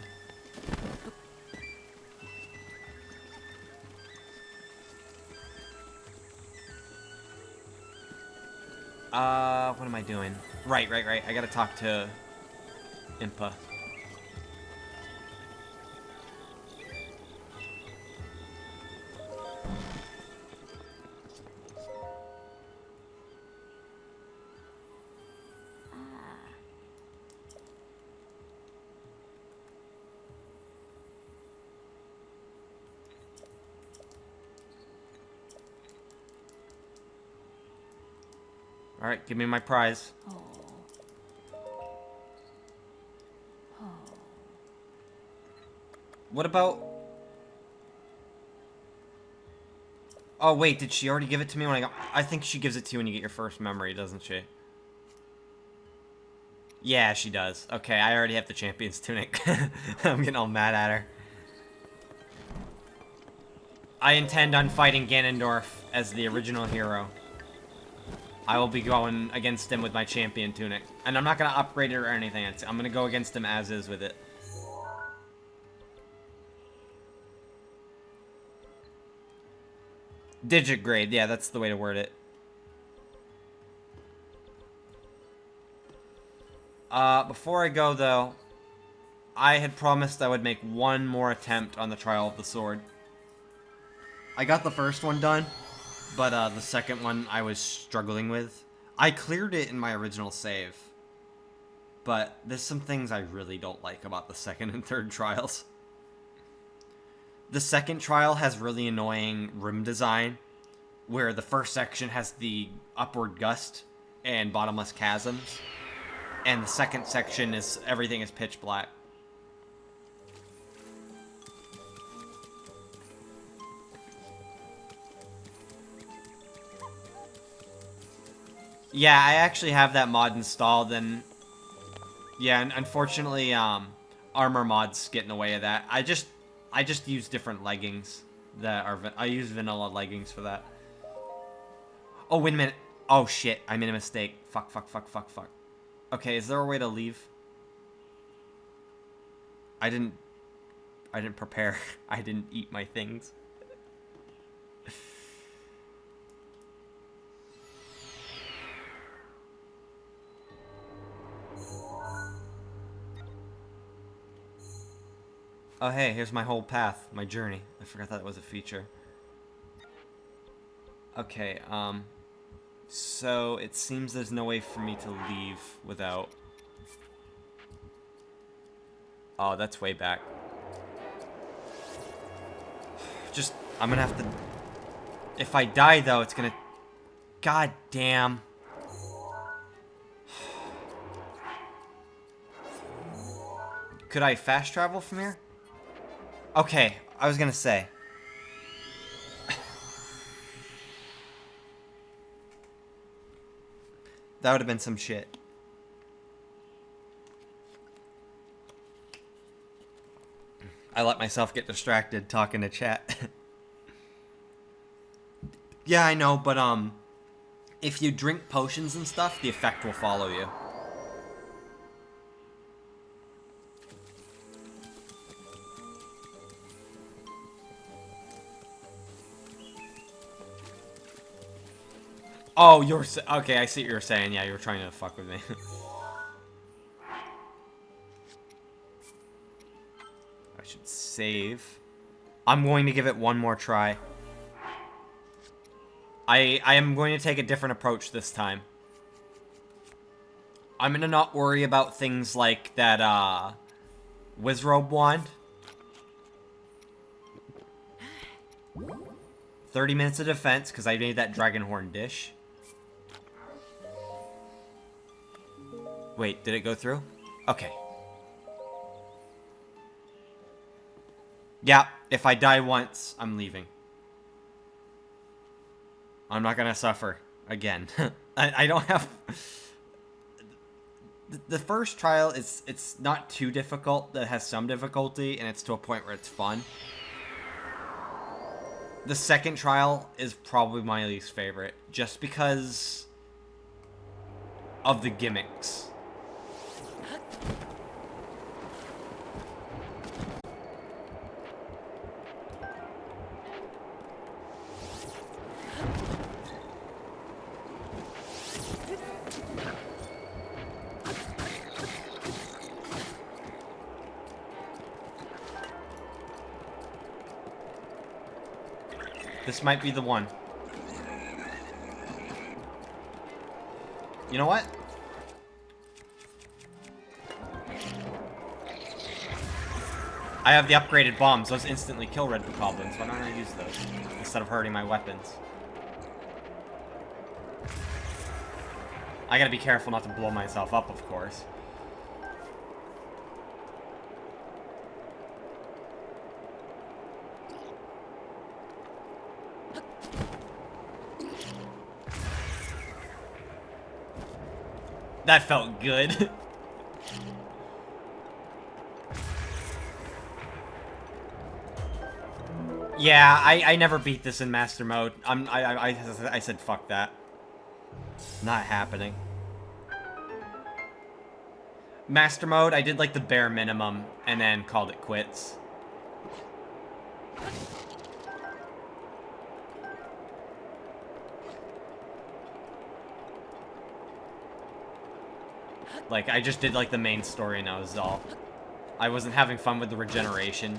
What am I doing? Right. I gotta talk to Impa. Alright, give me my prize. What about... Oh, wait, did she already give it to me when I got... I think she gives it to you when you get your first memory, doesn't she? Yeah, she does. Okay, I already have the champion's tunic. I'm getting all mad at her. I intend on fighting Ganondorf as the original hero. I will be going against him with my champion tunic. And I'm not going to upgrade it or anything. I'm going to go against him as is with it. Digit grade. Yeah, that's the way to word it. Before I go, though, I had promised I would make one more attempt on the Trial of the Sword. I got the first one done, but the second one I was struggling with. I cleared it in my original save, but there's some things I really don't like about the second and third trials. The second trial has really annoying room design, where the first section has the upward gust and bottomless chasms, and the second section is everything is pitch black. Yeah, I actually have that mod installed, and yeah, and unfortunately, armor mods get in the way of that. I just use different leggings that are. I use vanilla leggings for that. Oh, wait a minute. Oh shit, I made a mistake. Fuck. Okay, is there a way to leave? I didn't prepare. I didn't eat my things. Oh hey, here's my whole path, my journey. I forgot that was a feature. Okay, so it seems there's no way for me to leave without... Oh, that's way back. Just, I'm gonna have to... If I die, though, it's gonna... God damn. Could I fast travel from here? Okay, I was gonna say. That would have been some shit. I let myself get distracted talking to chat. Yeah, I know, but if you drink potions and stuff, the effect will follow you. Oh, you're... Okay, I see what you're saying. Yeah, you were trying to fuck with me. I should save. I'm going to give it one more try. I am going to take a different approach this time. I'm going to not worry about things like that, Wizrobe wand. 30 minutes of defense, because I made that Dragonhorn dish. Wait, did it go through? Okay. Yeah, if I die once, I'm leaving. I'm not gonna suffer again. I don't have... The first trial, it's not too difficult. It has some difficulty, and it's to a point where it's fun. The second trial is probably my least favorite, just because of the gimmicks. This might be the one. You know what? I have the upgraded bombs. Those instantly kill red goblins. Why don't I use those instead of hurting my weapons? I gotta be careful not to blow myself up, of course. That felt good. Yeah, I never beat this in master mode. I said fuck that. Not happening. Master mode, I did like the bare minimum and then called it quits. Like, I just did like the main story and that was all. I wasn't having fun with the regeneration.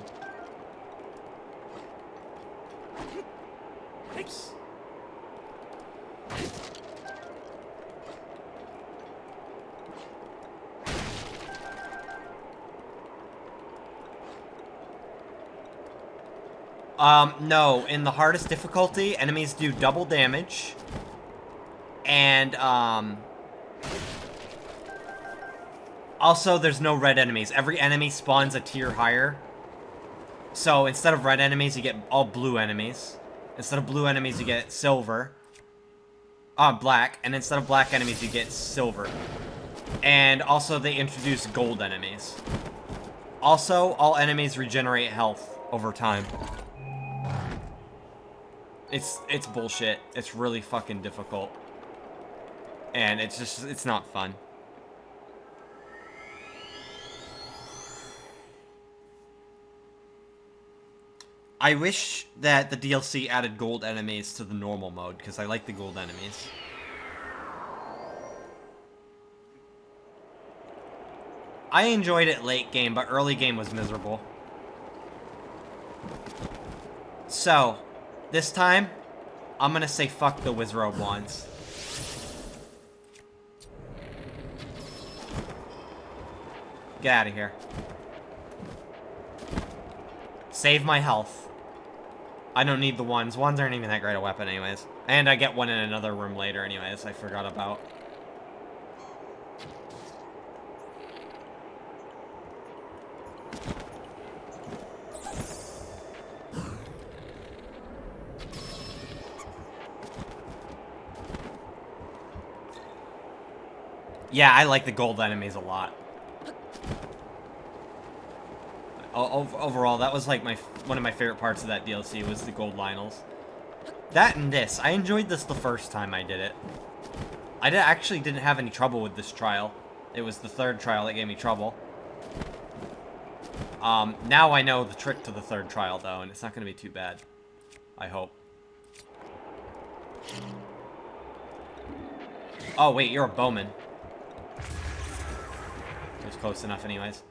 Oops. No. In the hardest difficulty, enemies do double damage. And, also, there's no red enemies. Every enemy spawns a tier higher. So, instead of red enemies, you get all blue enemies. Instead of blue enemies, you get silver. Black. And instead of black enemies, you get silver. And also, they introduce gold enemies. Also, all enemies regenerate health over time. It's bullshit. It's really fucking difficult. And it's not fun. I wish that the DLC added gold enemies to the normal mode, because I like the gold enemies. I enjoyed it late game, but early game was miserable. So, this time, I'm gonna say fuck the Wizrobe wands. Get out of here. Save my health. I don't need the wands. Wands aren't even that great a weapon anyways. And I get one in another room later anyways, I forgot about. Yeah, I like the gold enemies a lot. Overall, that was like one of my favorite parts of that DLC was the gold Lionels. That and this. I enjoyed this the first time I did it. I actually didn't have any trouble with this trial. It was the third trial that gave me trouble. Now I know the trick to the third trial, though, and it's not going to be too bad. I hope. Oh, wait, you're a bowman. It was close enough anyways.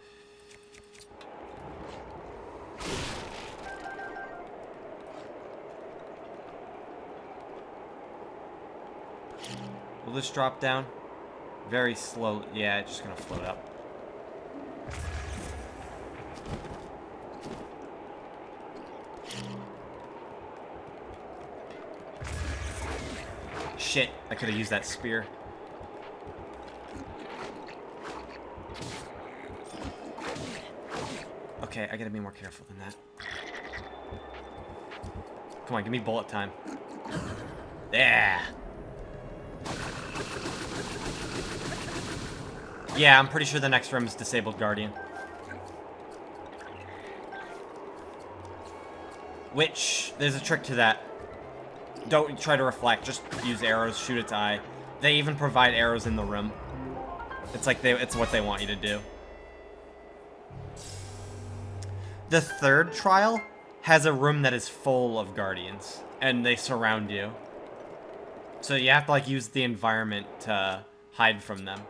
Will this drop down? Very slow. Yeah, it's just gonna float up. Shit, I could have used that spear. Okay, I gotta be more careful than that. Come on, give me bullet time. Yeah! Yeah, I'm pretty sure the next room is Disabled Guardian. Which, there's a trick to that. Don't try to reflect, just use arrows, shoot its eye. They even provide arrows in the room. It's like it's what they want you to do. The third trial has a room that is full of guardians, and they surround you. So you have to like use the environment to hide from them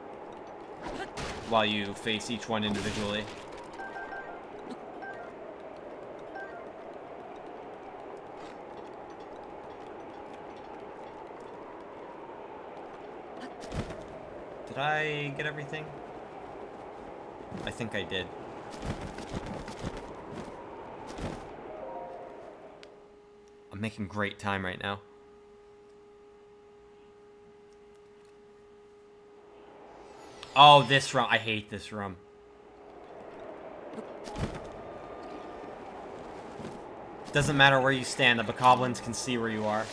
while you face each one individually. Did I get everything? I think I did. I'm making great time right now. Oh, this room. I hate this room. Doesn't matter where you stand, the bokoblins can see where you are.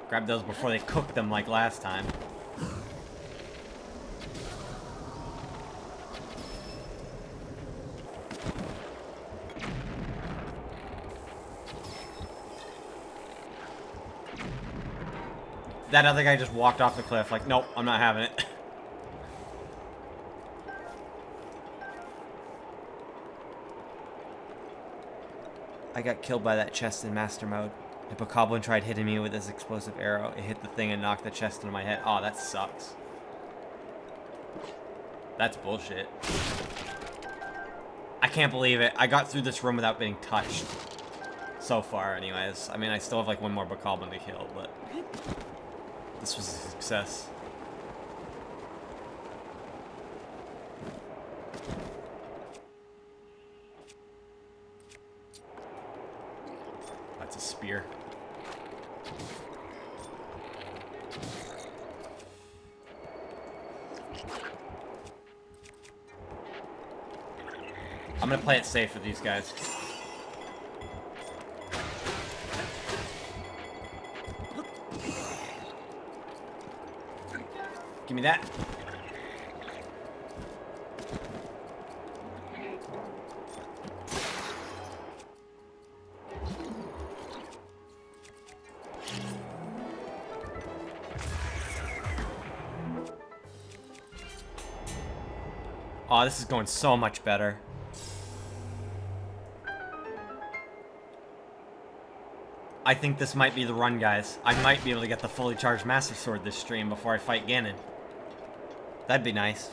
Grab those before they cook them like last time. That other guy just walked off the cliff like, nope, I'm not having it. I got killed by that chest in master mode. The bokoblin tried hitting me with his explosive arrow. It hit the thing and knocked the chest into my head. Oh, that sucks. That's bullshit. I can't believe it. I got through this room without being touched. So far, anyways. I mean, I still have like one more bokoblin to kill, but this was a success. That's a spear. I'm gonna play it safe with these guys. Give me that. Oh, this is going so much better. I think this might be the run, guys. I might be able to get the fully charged Master Sword this stream before I fight Ganon. That'd be nice.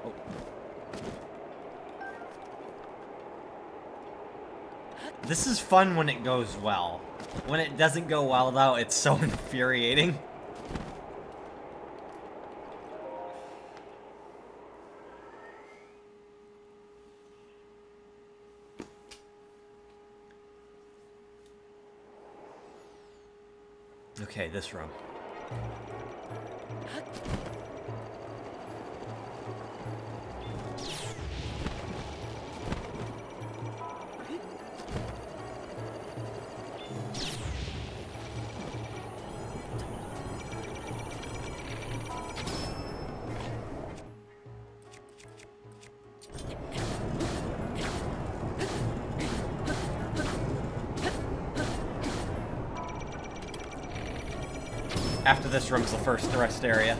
Oh. This is fun when it goes well. When it doesn't go well, though, it's so infuriating. Okay, this room. After this room's the first rest area.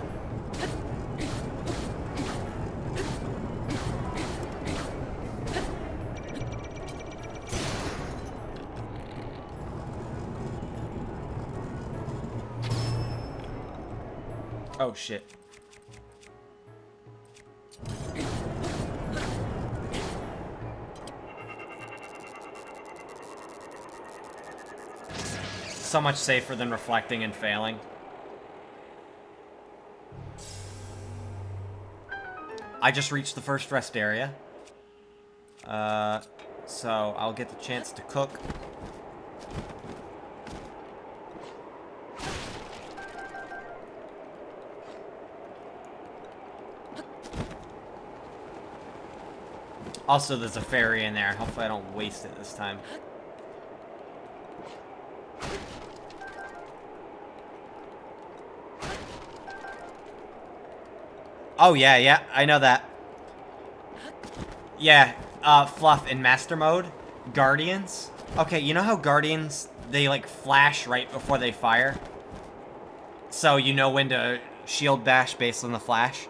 Oh shit. So much safer than reflecting and failing. I just reached the first rest area. So I'll get the chance to cook. Also, there's a ferry in there. Hopefully I don't waste it this time. Oh, yeah, I know that. Yeah, Fluff, in Master Mode, Guardians. Okay, you know how Guardians, they, like, flash right before they fire? So you know when to shield bash based on the flash?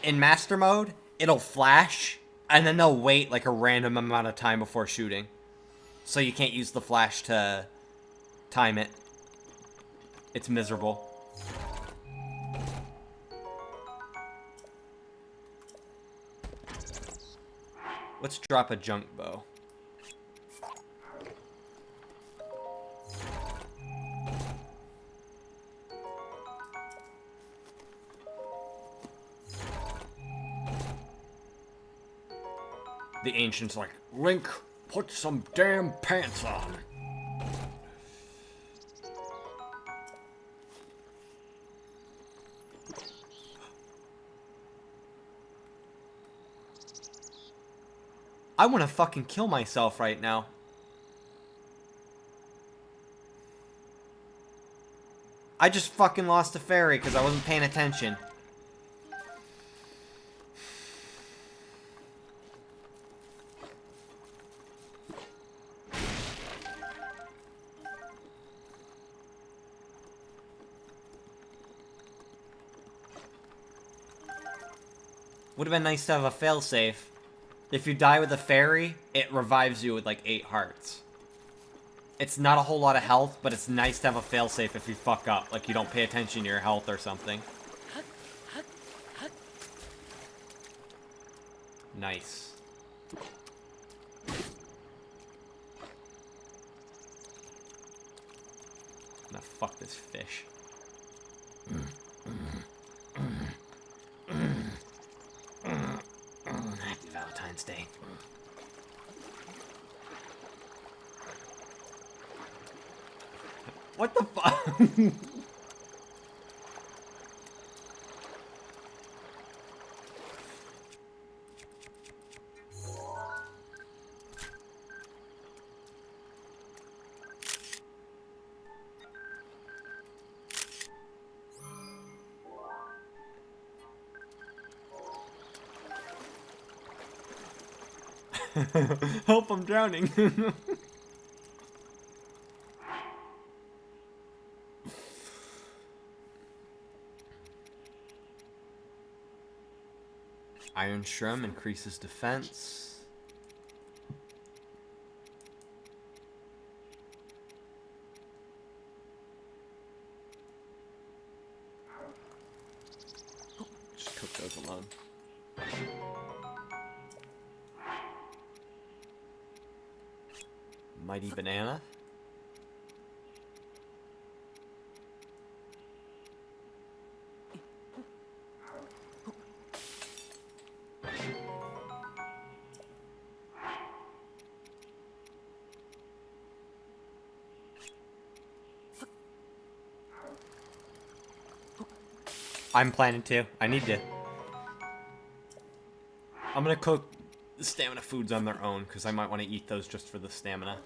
In Master Mode, it'll flash, and then they'll wait, like, a random amount of time before shooting. So you can't use the flash to time it. It's miserable. Let's drop a junk bow. The ancient's like, Link, put some damn pants on. I want to fucking kill myself right now. I just fucking lost a ferry because I wasn't paying attention. Would have been nice to have a failsafe. If you die with a fairy, it revives you with like 8 hearts. It's not a whole lot of health, but it's nice to have a failsafe if you fuck up. Like you don't pay attention to your health or something. Nice. I'm gonna fuck this fish. Happy Valentine's Day. What the fuck? Help, I'm drowning. Iron Shroom increases defense. Just cook those alone. Mighty Banana. I'm planning to. I need to. I'm gonna cook the stamina foods on their own, because I might want to eat those just for the stamina.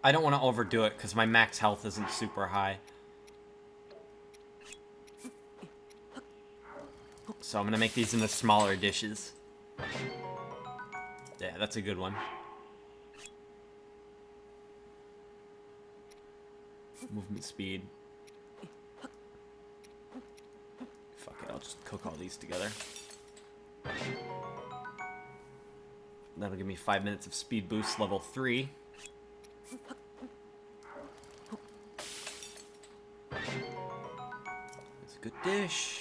I don't want to overdo it, because my max health isn't super high. So I'm going to make these into smaller dishes. Yeah, that's a good one. Movement speed. Fuck it, I'll just cook all these together. That'll give me 5 minutes of speed boost level 3. It's a good dish.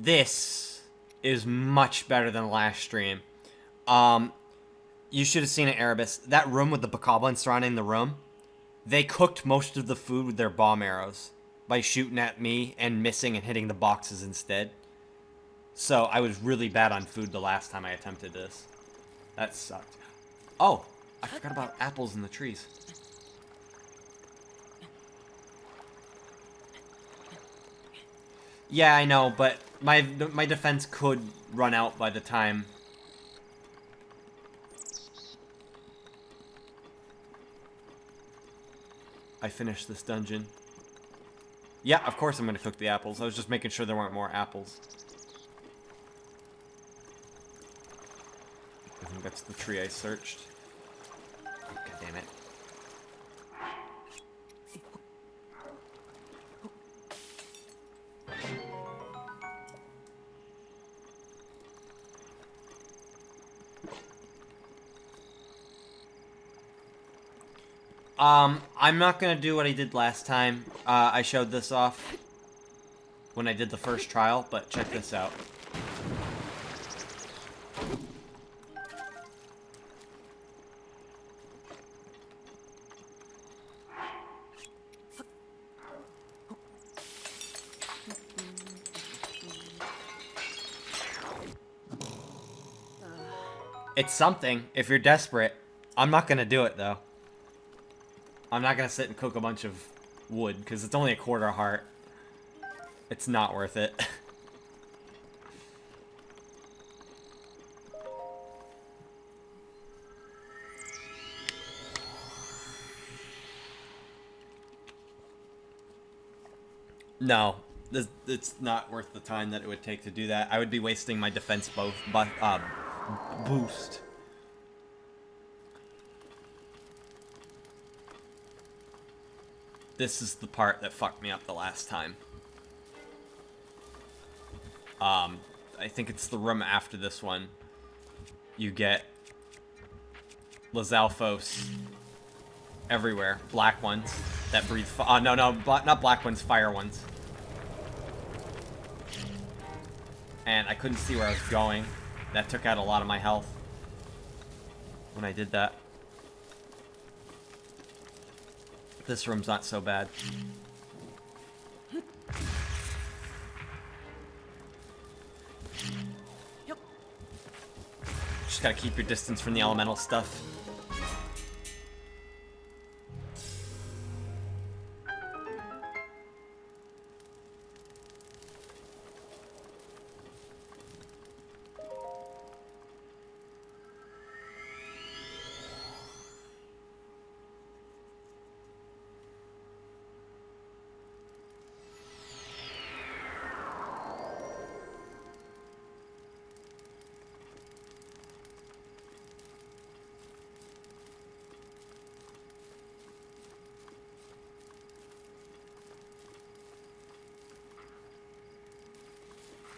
This is much better than last stream. You should have seen it, Erebus. That room with the bokoblins surrounding the room, they cooked most of the food with their bomb arrows by shooting at me and missing and hitting the boxes instead. So I was really bad on food the last time I attempted this. That sucked. Oh, I forgot about apples in the trees. Yeah, I know, but my defense could run out by the time I finish this dungeon. Yeah, of course I'm gonna cook the apples. I was just making sure there weren't more apples. I think that's the tree I searched. God damn it. I'm not gonna do what I did last time. I showed this off when I did the first trial, but check this out. It's something, if you're desperate. I'm not gonna do it, though. I'm not gonna sit and cook a bunch of wood, because it's only a quarter heart. It's not worth it. No, it's not worth the time that it would take to do that. I would be wasting my defense boost. This is the part that fucked me up the last time. I think it's the room after this one. You get Lizalfos everywhere. Black ones that breathe no, not black ones, fire ones. And I couldn't see where I was going. That took out a lot of my health when I did that. This room's not so bad. Just gotta keep your distance from the elemental stuff.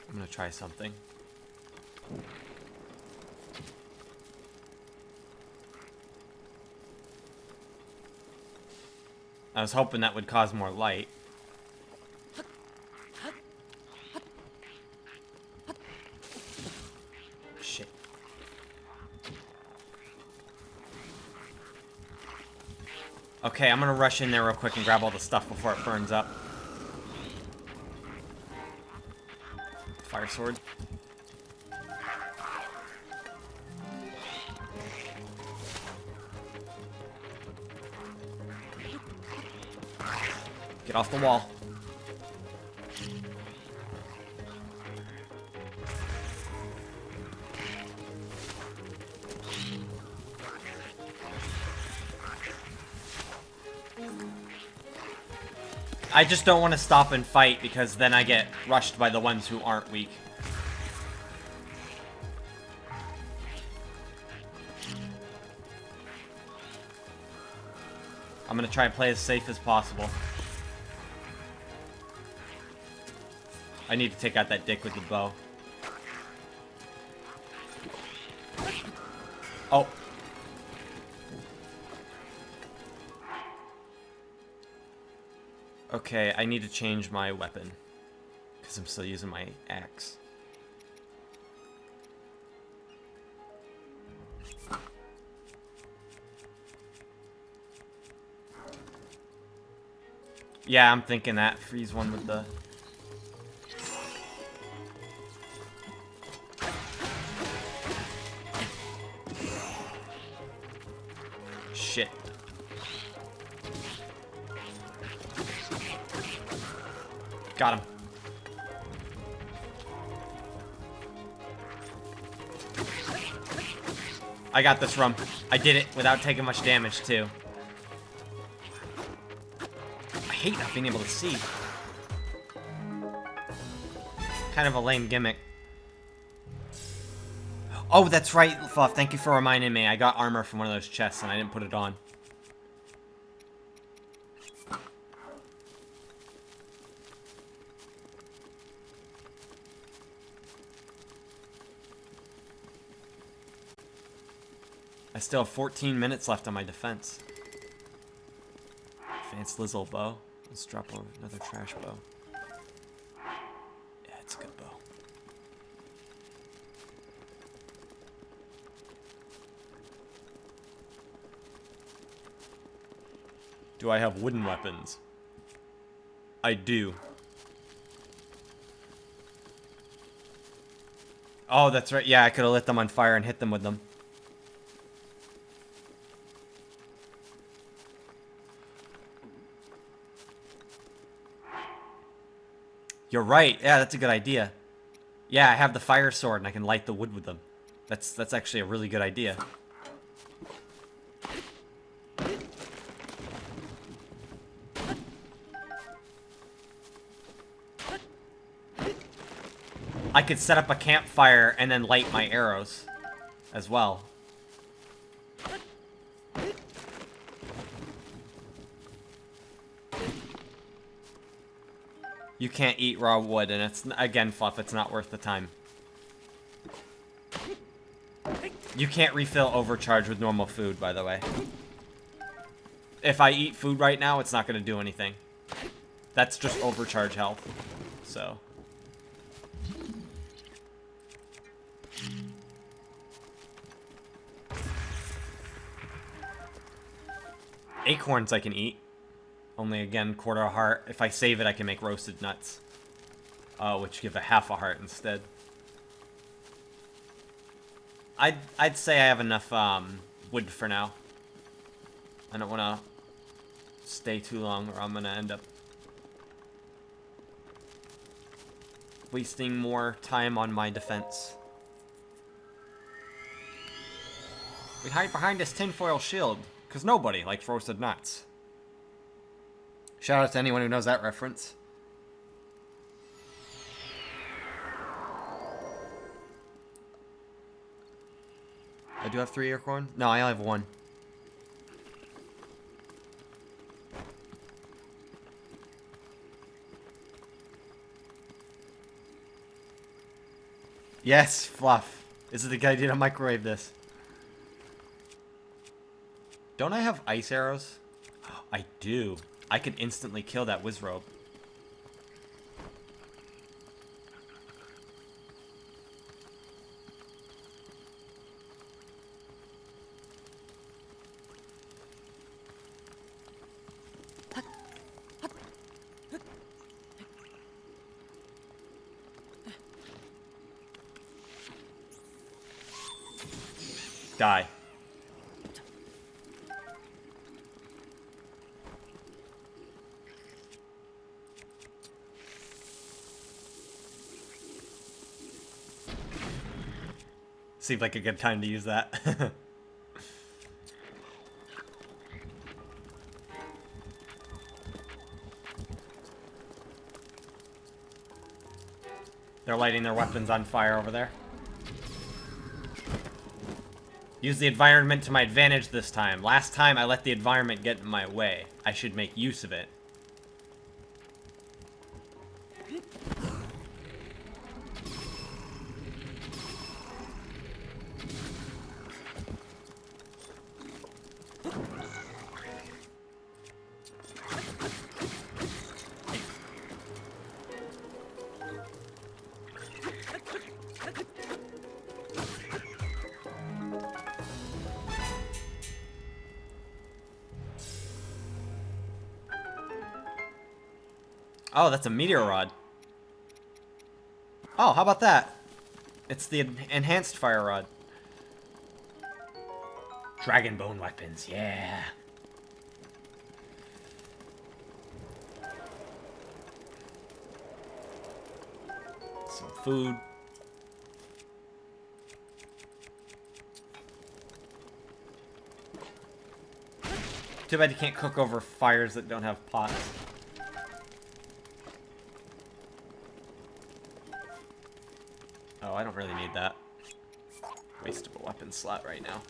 I'm gonna try something. I was hoping that would cause more light. Shit. Okay, I'm gonna rush in there real quick and grab all the stuff before it burns up. Fire sword. Get off the wall. I just don't want to stop and fight because then I get rushed by the ones who aren't weak. I'm gonna try and play as safe as possible. I need to take out that dick with the bow. Oh. Okay, I need to change my weapon. Because I'm still using my axe. Yeah, I'm thinking that. Freeze one with the... Shit. Got him. I got this, Rum. I did it without taking much damage, too. I hate not being able to see. Kind of a lame gimmick. Oh, that's right, Fluff. Thank you for reminding me. I got armor from one of those chests, and I didn't put it on. I still have 14 minutes left on my defense. Advanced Lizzle bow. Let's drop another trash bow. Yeah, it's a good bow. Do I have wooden weapons? I do. Oh, that's right. Yeah, I could have lit them on fire and hit them with them. You're right. Yeah, that's a good idea. Yeah, I have the fire sword and I can light the wood with them. That's actually a really good idea. I could set up a campfire and then light my arrows as well. You can't eat raw wood, and it's, again, Fluff, it's not worth the time. You can't refill overcharge with normal food, by the way. If I eat food right now, it's not going to do anything. That's just overcharge health. So. Acorns I can eat. Only, again, quarter a heart. If I save it, I can make roasted nuts. Which give a half a heart instead. I'd say I have enough wood for now. I don't want to stay too long or I'm going to end up wasting more time on my defense. We hide behind this tinfoil shield, because nobody likes roasted nuts. Shout out to anyone who knows that reference. I do have 3 acorn? No, I only have 1. Yes, Fluff. This is the good idea to microwave this. Don't I have ice arrows? I do. I could instantly kill that Wizrobe. Die. Seemed like a good time to use that. They're lighting their weapons on fire over there. Use the environment to my advantage this time. Last time I let the environment get in my way. I should make use of it. Oh, that's a meteor rod. Oh, how about that? It's the enhanced fire rod. Dragonbone weapons, yeah. Some food. Too bad you can't cook over fires that don't have pots. Oh, I don't really need that. Waste of a weapon slot right now.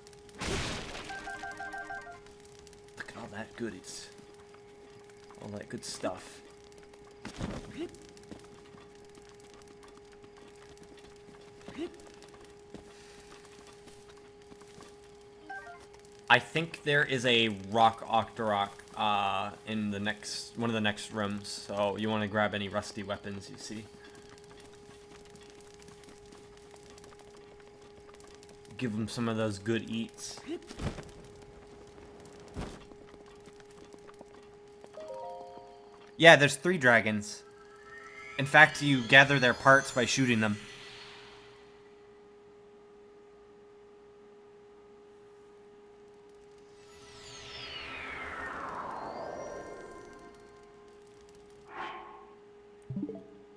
Look at all that goodies. All that good stuff. I think there is a rock octorok in the next one of the next rooms, so you want to grab any rusty weapons you see. Give them some of those good eats. Yeah, there's 3 dragons. In fact, you gather their parts by shooting them.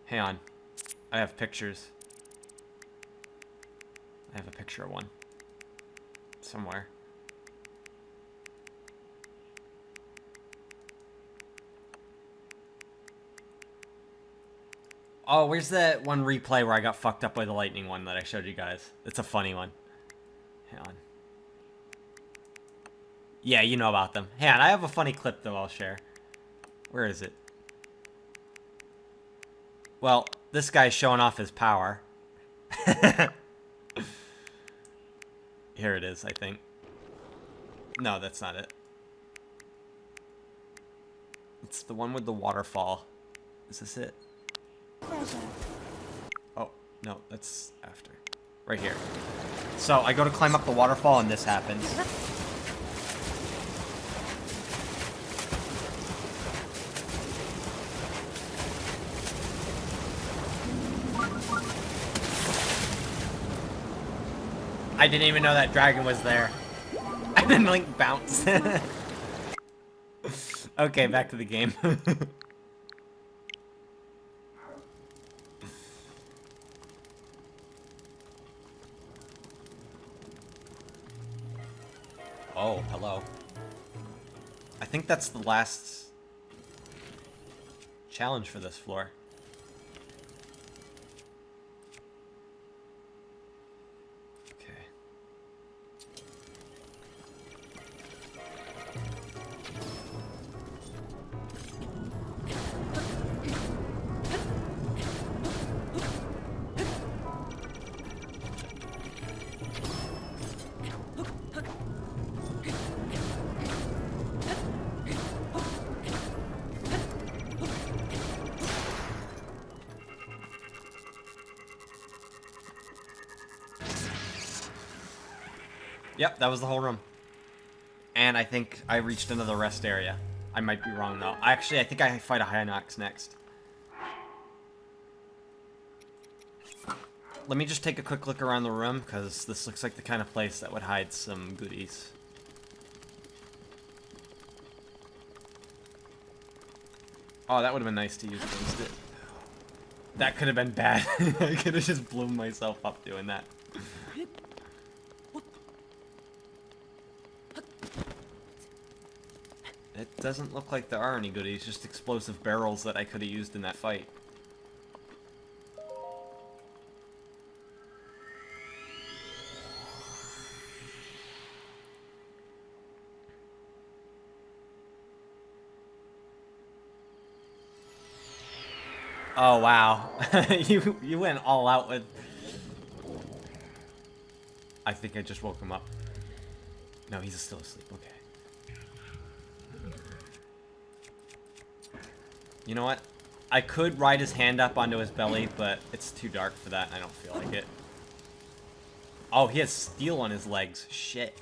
Hang on. I have pictures. I have a picture of one. Somewhere. Oh, where's that one replay where I got fucked up by the lightning one that I showed you guys? It's a funny one. Hang on. Yeah, you know about them. Hang on, I have a funny clip though I'll share. Where is it? Well, this guy's showing off his power. Here it is, I think. No, that's not it. It's the one with the waterfall. Is this it? Pleasure. Oh, no, that's after. Right here. So, I go to climb up the waterfall and this happens. I didn't even know that dragon was there. I didn't like bounce. Okay, back to the game. Oh, hello. I think that's the last challenge for this floor. Okay. Yep, that was the whole room. And I think I reached another rest area. I might be wrong though. Actually, I think I fight a Hinox next. Let me just take a quick look around the room, because this looks like the kind of place that would hide some goodies. Oh, that would have been nice to use against it. That could have been bad. I could have just blown myself up doing that. It doesn't look like there are any goodies, just explosive barrels that I could have used in that fight. Oh wow. you went all out with... I think I just woke him up. No, he's still asleep, okay. You know what? I could ride his hand up onto his belly, but it's too dark for that and I don't feel like it. Oh, he has steel on his legs. Shit.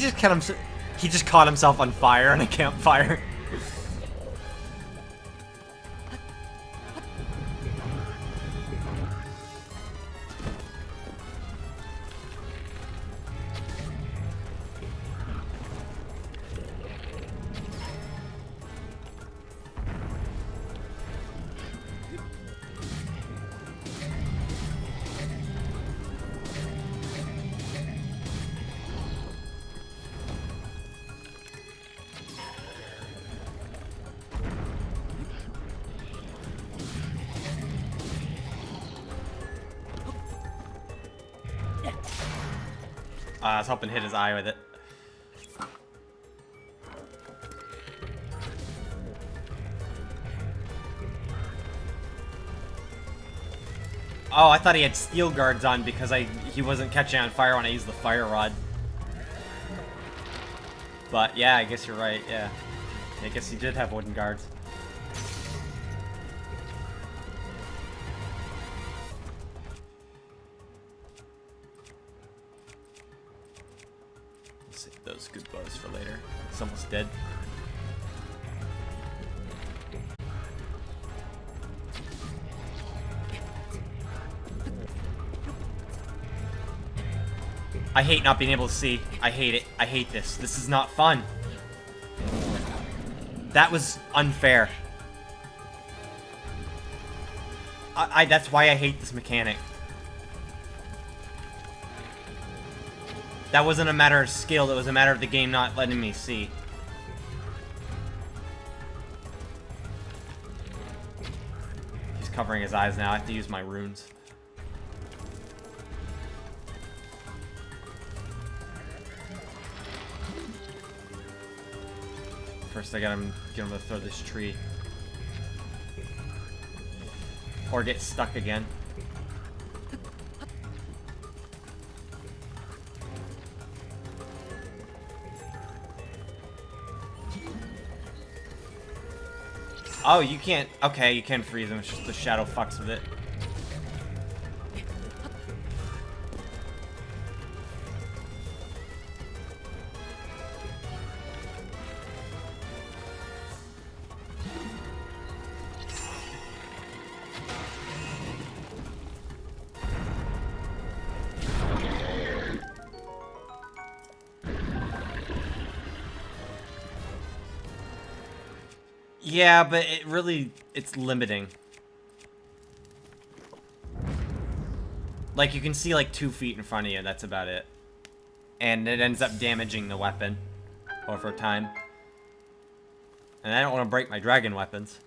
he just caught himself on fire in a campfire. I was hoping to hit his eye with it. Oh, I thought he had steel guards on because he wasn't catching on fire when I used the fire rod. But yeah, I guess you're right, yeah. I guess he did have wooden guards. Save those good bows for later. It's almost dead. I hate not being able to see. I hate it. I hate this. This is not fun. That was unfair. That's why I hate this mechanic. That wasn't a matter of skill, that was a matter of the game not letting me see. He's covering his eyes now, I have to use my runes. First I gotta get him to throw this tree. Or get stuck again. Oh, you can't. Okay, you can freeze him. It's just the shadow fucks with it. Yeah, but it's limiting. Like, you can see like 2 feet in front of you, that's about it. And it ends up damaging the weapon over time. And I don't want to break my dragon weapons.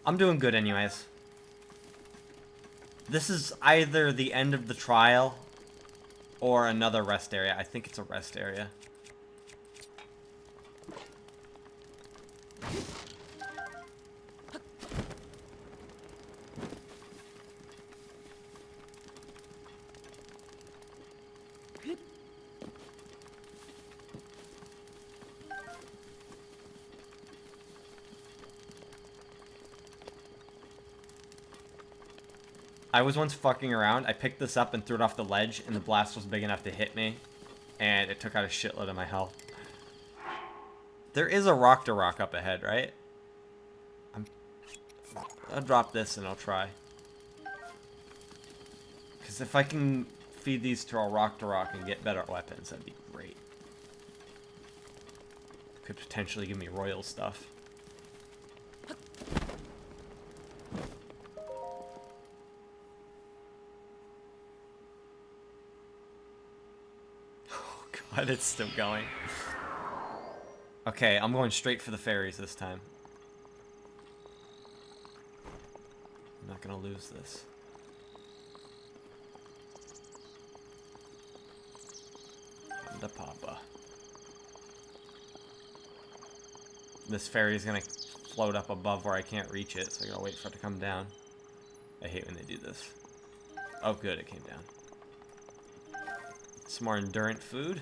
I'm doing good anyways. This is either the end of the trial or another rest area. I think it's a rest area. I was once fucking around. I picked this up and threw it off the ledge, and the blast was big enough to hit me, and it took out a shitload of my health. There is a rock to rock up ahead, right? I'll drop this and I'll try. Because if I can feed these to a rock to rock and get better weapons, that'd be great. Could potentially give me royal stuff. God, it's still going. Okay, I'm going straight for the fairies this time. I'm not gonna lose this. The papa. This fairy is gonna float up above where I can't reach it, so I gotta wait for it to come down. I hate when they do this. Oh good, it came down. Some more endurance food.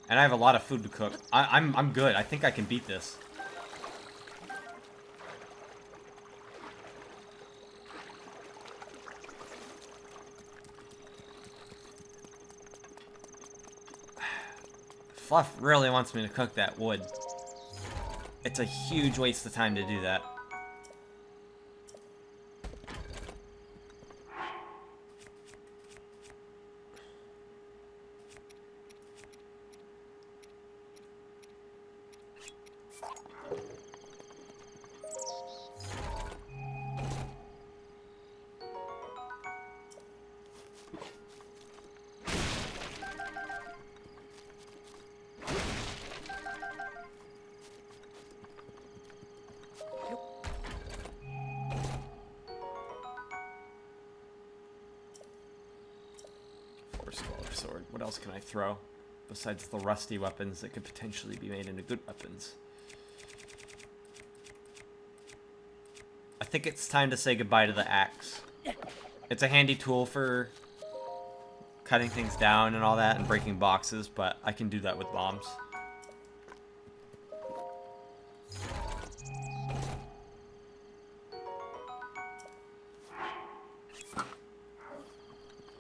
And I have a lot of food to cook. I'm good. I think I can beat this. Fluff really wants me to cook that wood. It's a huge waste of time to do that. Sword. What else can I throw besides the rusty weapons that could potentially be made into good weapons? I think it's time to say goodbye to the axe. It's a handy tool for cutting things down and all that and breaking boxes, but I can do that with bombs.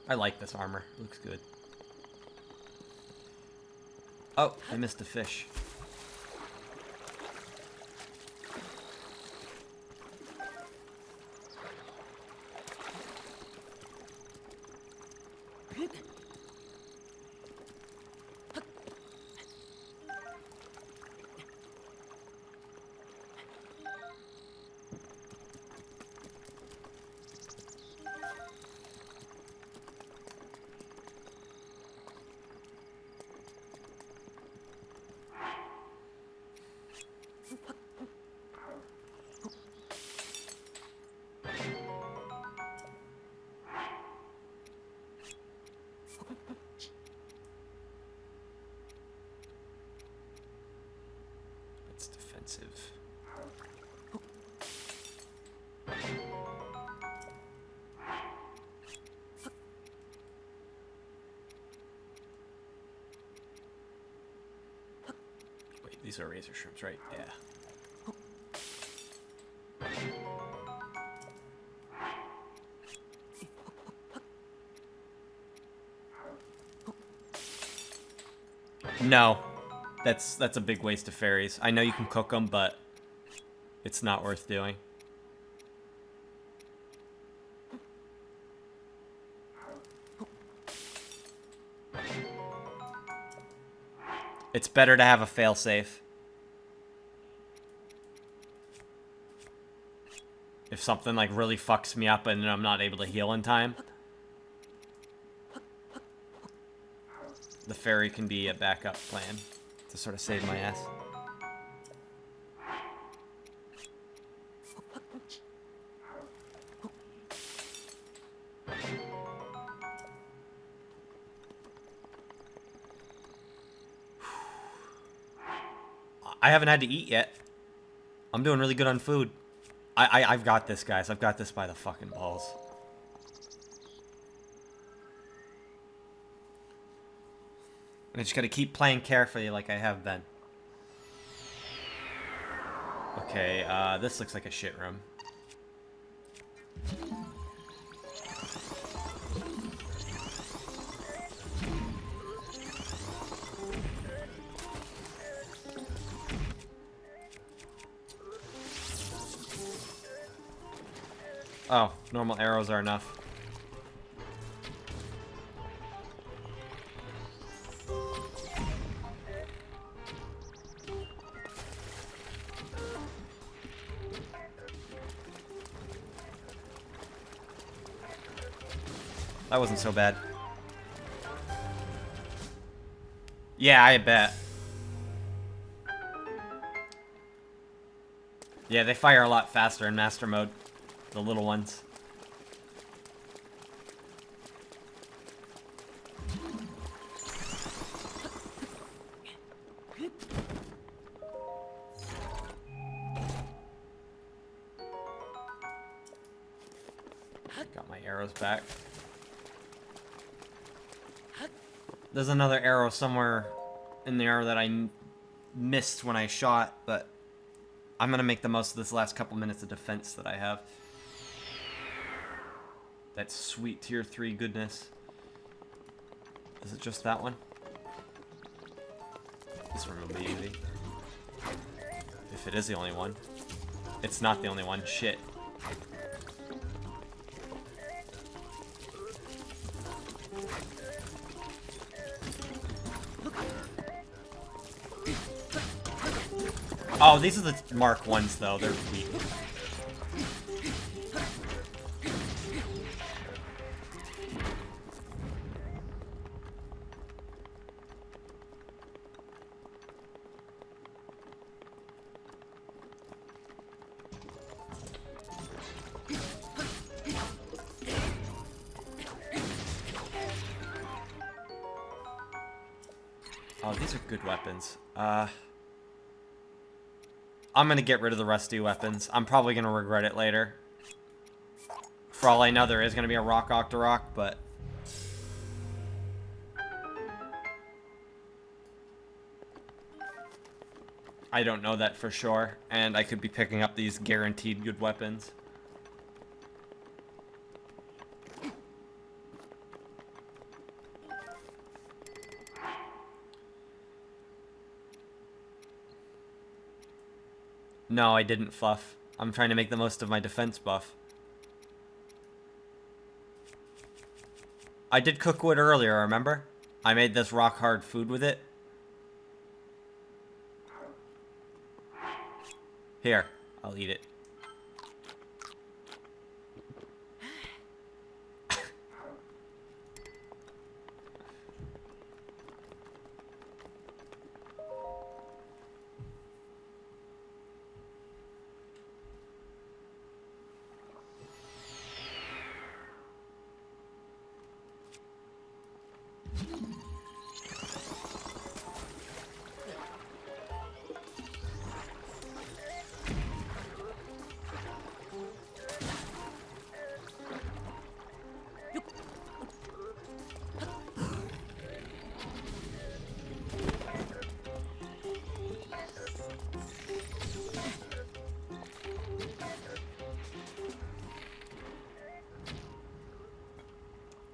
I like this armor. It looks good. Oh, I missed a fish. It's defensive. Wait, these are razor shrimps, right? Yeah. No. That's a big waste of fairies. I know you can cook them, but it's not worth doing. It's better to have a failsafe. If something like really fucks me up and I'm not able to heal in time, the fairy can be a backup plan to sort of save my ass. I haven't had to eat yet. I'm doing really good on food. I've got this, guys. I've got this by the fucking balls. I just gotta keep playing carefully like I have been. Okay, this looks like a shit room. Oh, normal arrows are enough. That wasn't so bad. Yeah, I bet. Yeah, they fire a lot faster in Master Mode. The little ones. Got my arrows back. There's another arrow somewhere in there that I missed when I shot, but I'm gonna make the most of this last couple minutes of defense that I have. That sweet tier 3 goodness. Is it just that one? This room will be easy. If it is the only one. It's not the only one. Shit. Oh, these are the Mark ones, though. They're weak. Oh, these are good weapons. I'm gonna get rid of the rusty weapons. I'm probably gonna regret it later. For all I know, there is gonna be a Rock Octorok, but... I don't know that for sure, and I could be picking up these guaranteed good weapons. No, I didn't, Fluff. I'm trying to make the most of my defense buff. I did cook wood earlier, remember? I made this rock-hard food with it. Here, I'll eat it.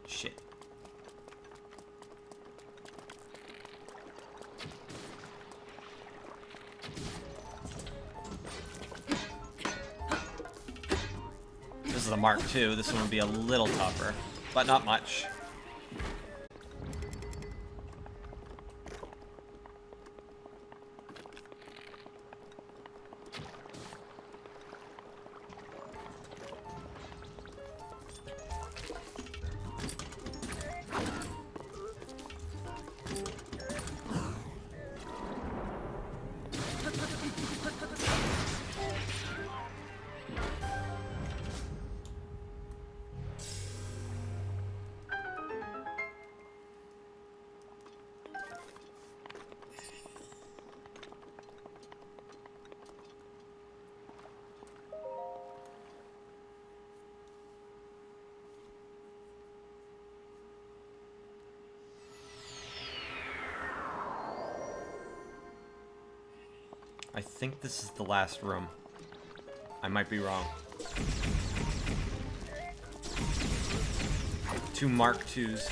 Shit. This is a Mark II. This one would be a little tougher, but not much. I think this is the last room. I might be wrong. 2 Mark IIs.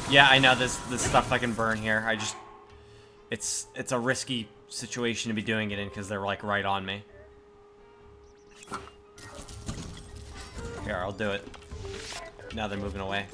Yeah, I know there's stuff I can burn here. I just... It's a risky situation to be doing it in because they're like right on me. Here, I'll do it. Now they're moving away.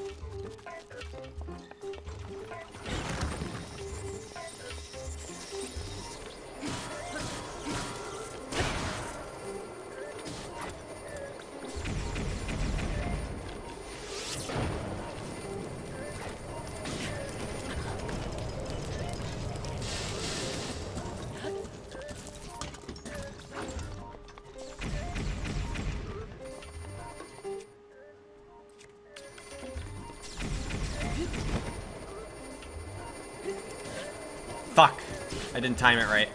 Fuck! I didn't time it right.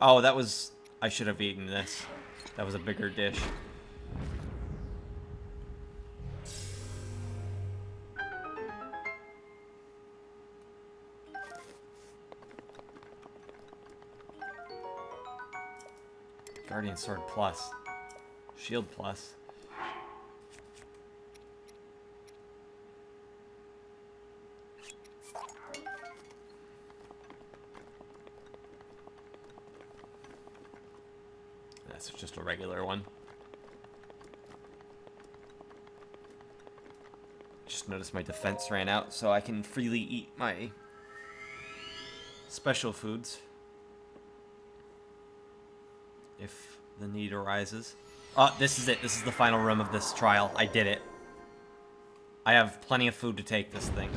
Oh, that was... I should have eaten this. That was a bigger dish. Guardian Sword Plus. Shield Plus. That's just a regular one. Just noticed my defense ran out, so I can freely eat my special foods if the need arises. Oh, this is it. This is the final room of this trial. I did it. I have plenty of food to take this thing.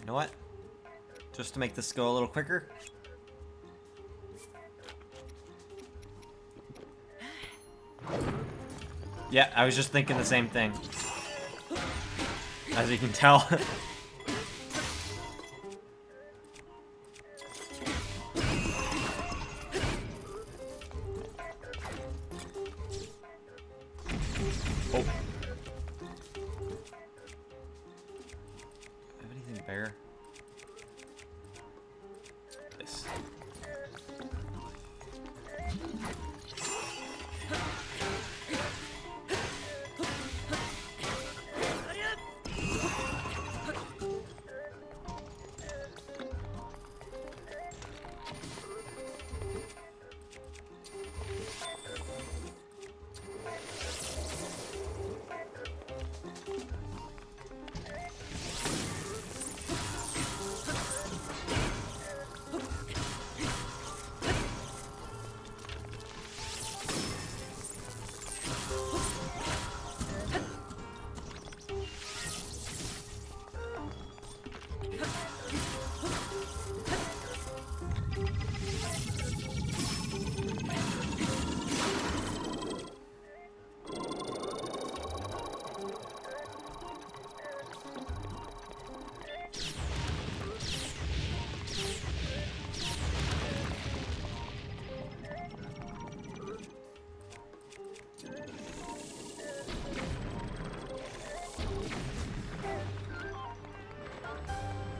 You know what? Just to make this go a little quicker. Yeah, I was just thinking the same thing. As you can tell. Oh. Have anything bigger? This.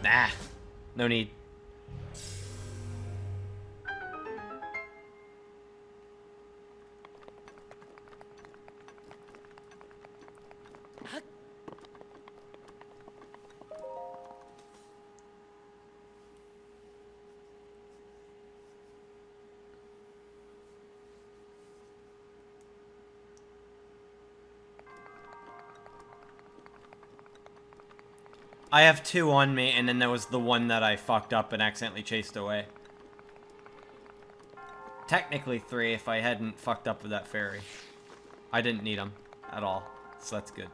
Nah, no need. I have 2 on me, and then there was the one that I fucked up and accidentally chased away. Technically 3 if I hadn't fucked up with that fairy. I didn't need them at all, so that's good.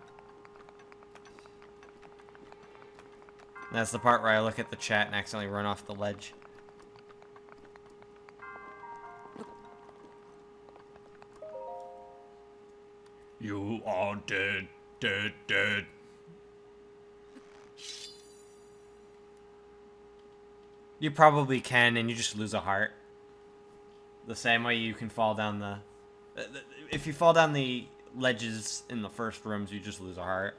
That's the part where I look at the chat and accidentally run off the ledge. You are dead, dead, dead. You probably can, and you just lose a heart. The same way you can fall down the... If you fall down the ledges in the first rooms, you just lose a heart.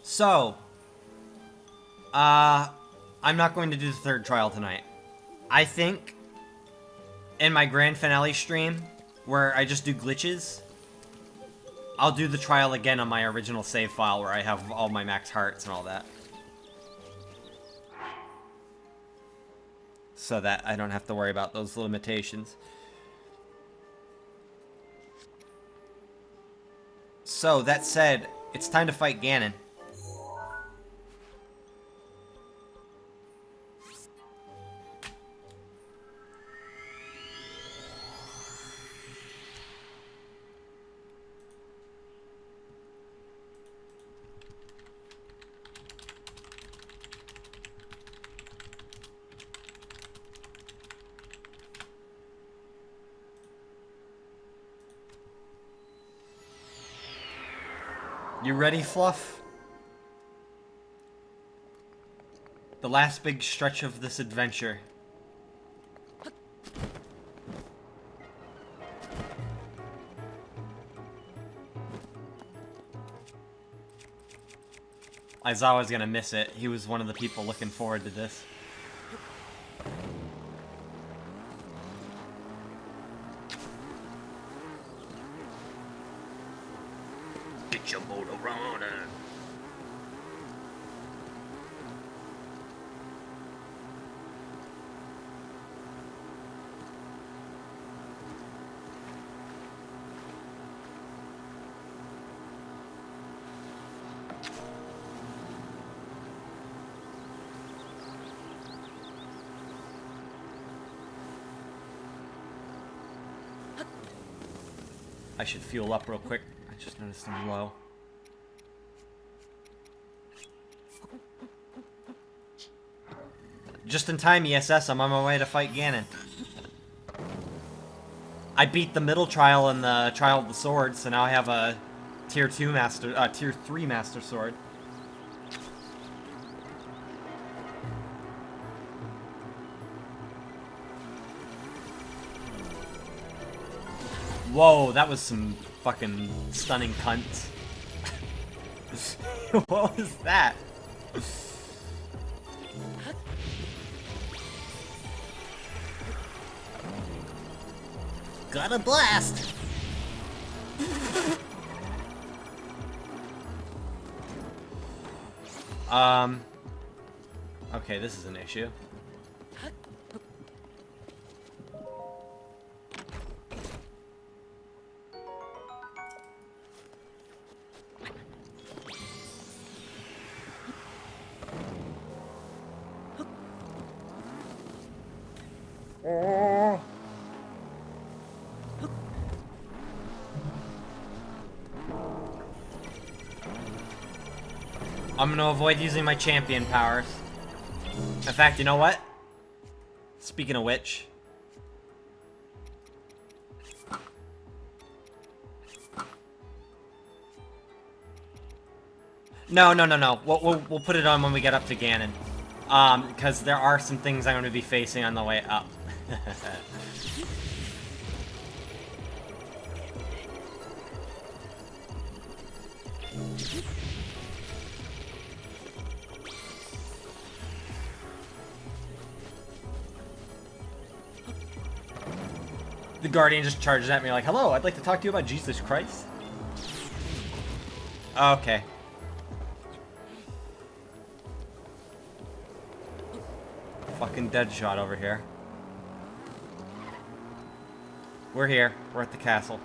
So, I'm not going to do the third trial tonight. I think in my grand finale stream, where I just do glitches, I'll do the trial again on my original save file where I have all my max hearts and all that. So that I don't have to worry about those limitations. So, that said, it's time to fight Ganon. You ready, Fluff? The last big stretch of this adventure. Aizawa's gonna miss it. He was one of the people looking forward to this. Get your motor running. I should fuel up real quick. I just noticed I'm low. Just in time, ESS. I'm on my way to fight Ganon. I beat the middle trial and the trial of the sword, so now I have a tier 3 master sword. Whoa, that was some fucking stunning cunts. What was that? Got a blast! Okay, this is an issue. I'm gonna avoid using my champion powers. In fact, you know what? Speaking of which... No. We'll put it on when we get up to Ganon. Because there are some things I'm gonna be facing on the way up. The Guardian just charges at me like, hello, I'd like to talk to you about Jesus Christ. Okay. Fucking Deadshot over here. We're here. We're at the castle.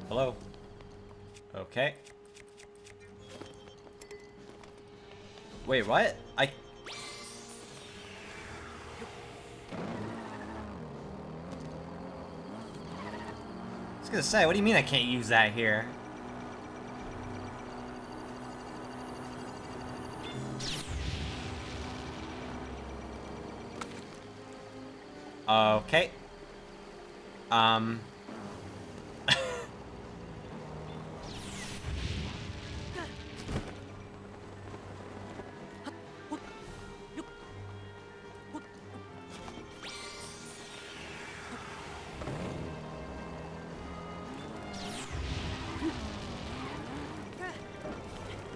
Hello? Okay. Wait, what? I was gonna say, what do you mean I can't use that here? Okay.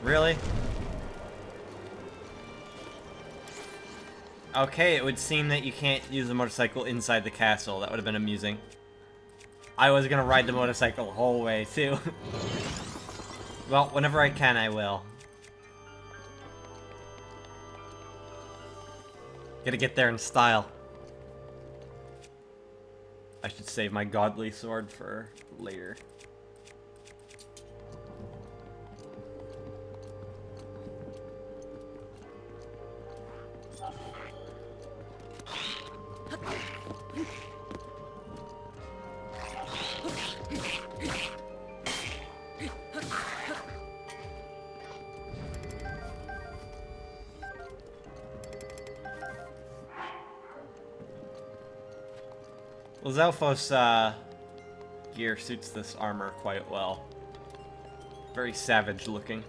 Really? Okay, it would seem that you can't use the motorcycle inside the castle. That would have been amusing. I was gonna ride the motorcycle the whole way, too. Well, whenever I can, I will. Gotta get there in style. I should save my godly sword for later. Well, Zelphos' gear suits this armor quite well. Very savage looking.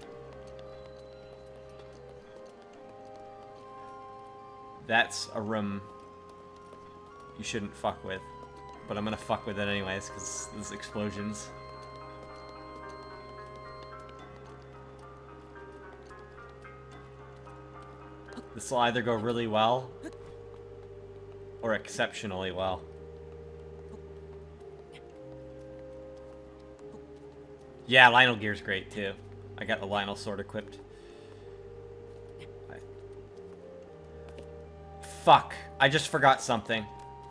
That's a room you shouldn't fuck with. But I'm gonna fuck with it anyways, because there's explosions. This will either go really well, or exceptionally well. Yeah, Lionel gear's great too. I got the Lionel sword equipped. Fuck, I just forgot something.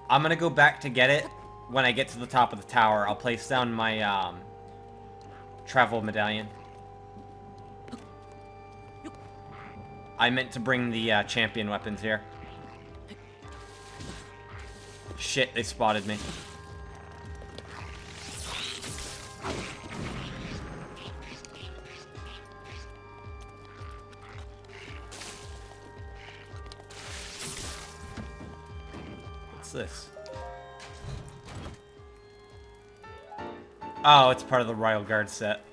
I'm gonna go back to get it when I get to the top of the tower. I'll place down my travel medallion. I meant to bring the champion weapons here. Shit, they spotted me. What's this? Oh, it's part of the Royal Guard set.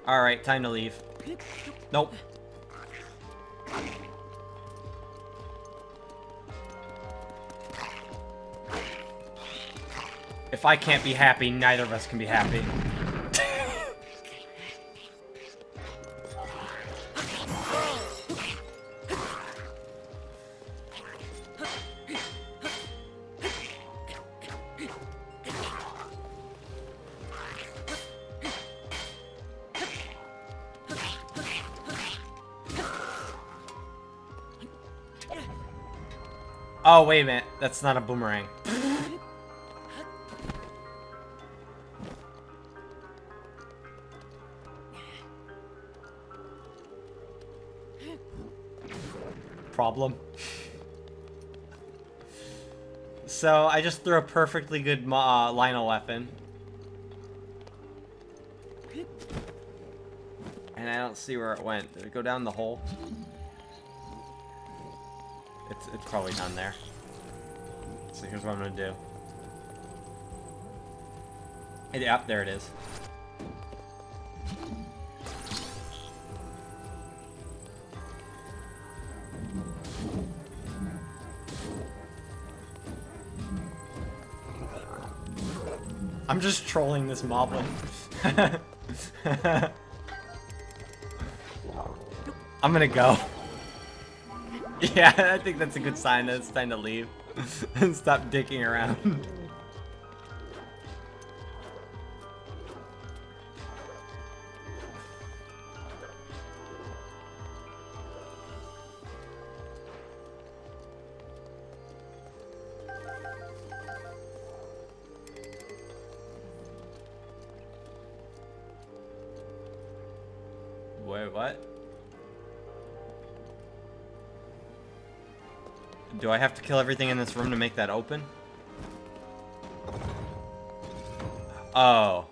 Alright, time to leave. Nope. If I can't be happy, neither of us can be happy. Oh, wait a minute. That's not a boomerang. Problem. So, I just threw a perfectly good Lionel weapon. And I don't see where it went. Did it go down the hole? It's probably down there. So here's what I'm gonna do. Yep, there it is. I'm just trolling this moblin. I'm gonna go. Yeah, I think that's a good sign that it's time to leave. And stop dicking around. Wait, what? Do I have to kill everything in this room to make that open? Oh.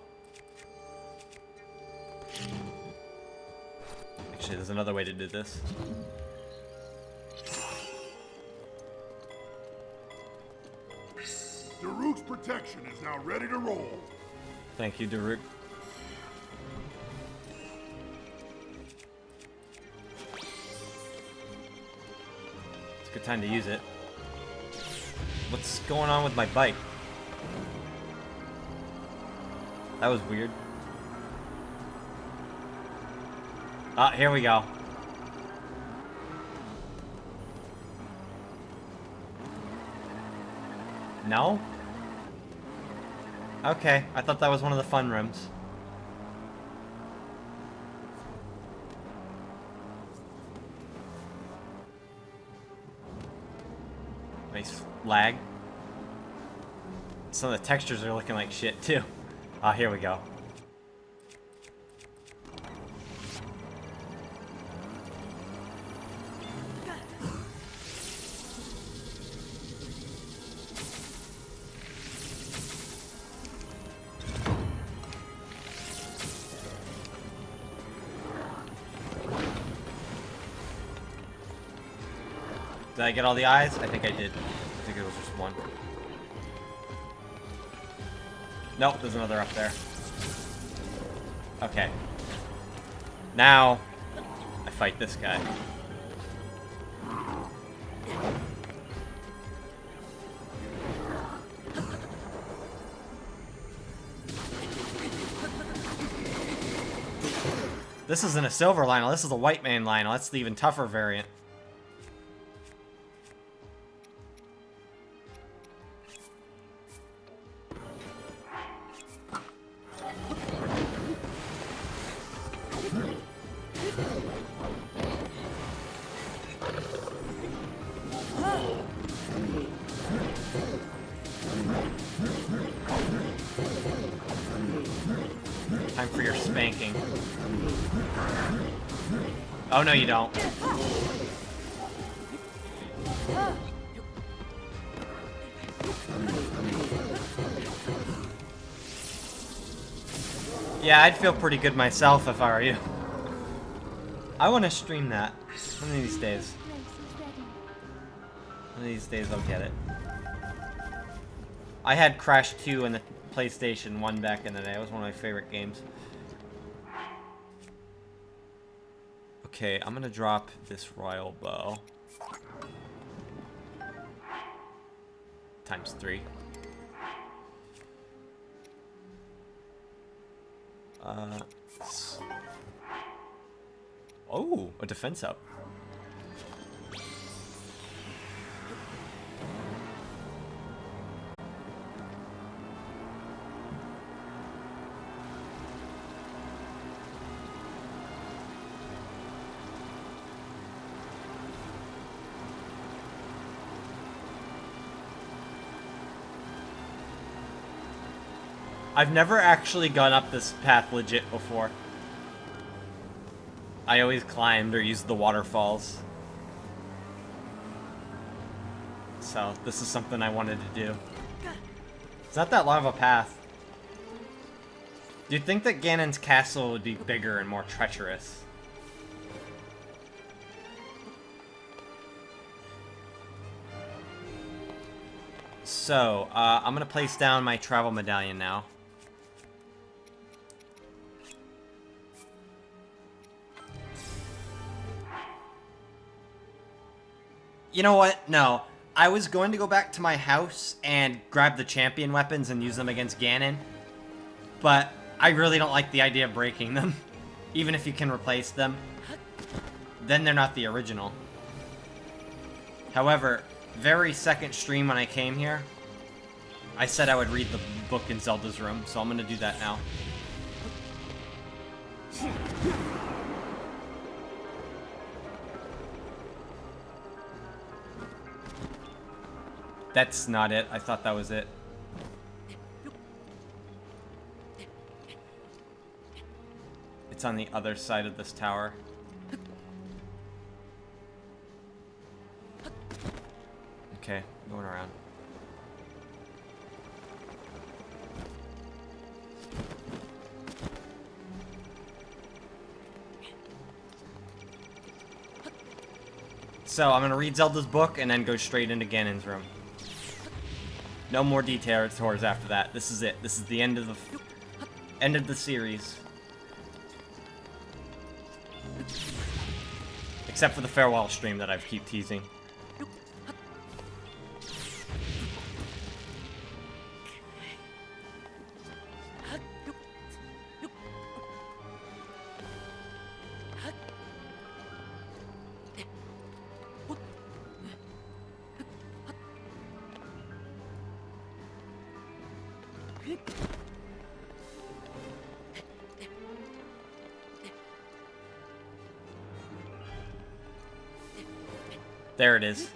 Actually, there's another way to do this. Daruk's protection is now ready to roll. Thank you, Daruk. It's a good time to use it. What's going on with my bike? That was weird. Ah, here we go. No? Okay, I thought that was one of the fun rooms. Nice lag. Some of the textures are looking like shit too. Ah, here we go. Did I get all the eyes? I think I did. I think it was just one. Nope, there's another up there. Okay. Now, I fight this guy. This isn't a silver Lionel, this is a white man Lionel. That's the even tougher variant. Time for your spanking. Oh, no, you don't. Yeah, I'd feel pretty good myself if I were you. I want to stream that. One of these days. One of these days I'll get it. I had Crash 2 in the PlayStation 1 back in the day. It was one of my favorite games. Okay, I'm gonna drop this royal bow. Times 3. Oh, a defense up. I've never actually gone up this path legit before. I always climbed or used the waterfalls. So, this is something I wanted to do. It's not that long of a path. You'd think that Ganon's castle would be bigger and more treacherous. So, I'm gonna place down my travel medallion now. You know what? No. I was going to go back to my house and grab the champion weapons and use them against Ganon. But I really don't like the idea of breaking them. Even if you can replace them. Then they're not the original. However, very second stream when I came here, I said I would read the book in Zelda's room, so I'm gonna do that now. That's not it. I thought that was it. It's on the other side of this tower. Okay, going around. So, I'm gonna read Zelda's book and then go straight into Ganon's room. No more detailed tours after that. This is it. This is the end of the series. Except for the farewell stream that I keep teasing. There it is.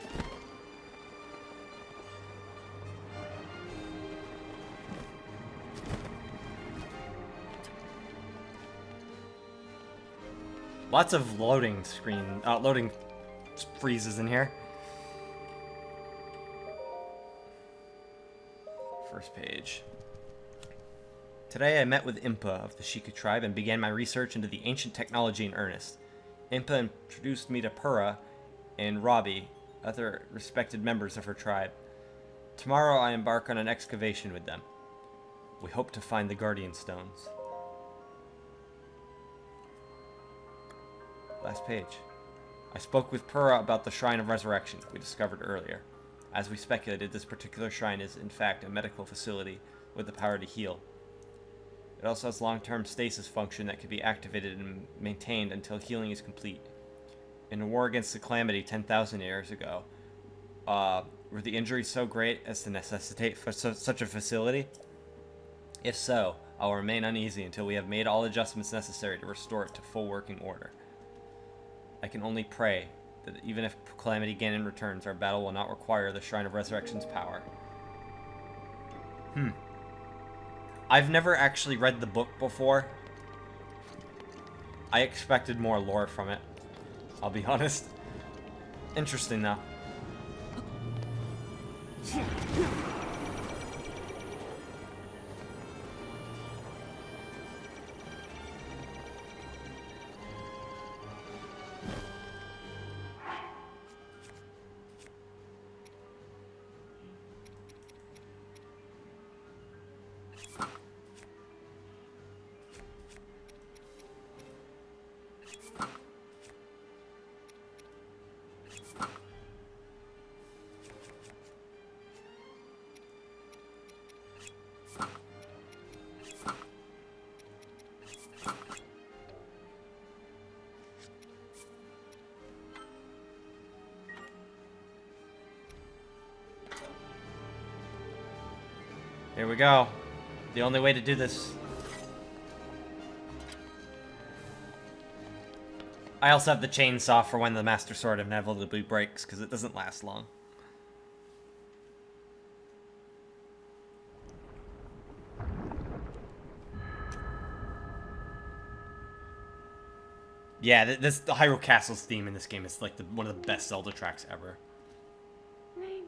Lots of loading freezes in here. First page. Today I met with Impa of the Sheikah tribe and began my research into the ancient technology in earnest. Impa introduced me to Purah and Robbie, other respected members of her tribe. Tomorrow I embark on an excavation with them. We hope to find the Guardian Stones. Last page. I spoke with Purah about the Shrine of Resurrection we discovered earlier. As we speculated, this particular shrine is in fact a medical facility with the power to heal. It also has long-term stasis function that can be activated and maintained until healing is complete. In a war against the Calamity 10,000 years ago, were the injuries so great as to necessitate such a facility? If so, I'll remain uneasy until we have made all adjustments necessary to restore it to full working order. I can only pray that even if Calamity Ganon returns, our battle will not require the Shrine of Resurrection's power. I've never actually read the book before. I expected more lore from it. I'll be honest. Interesting, though. Here we go. The only way to do this. I also have the chainsaw for when the Master Sword inevitably breaks, because it doesn't last long. Yeah, the Hyrule Castle's theme in this game is like one of the best Zelda tracks ever. Link.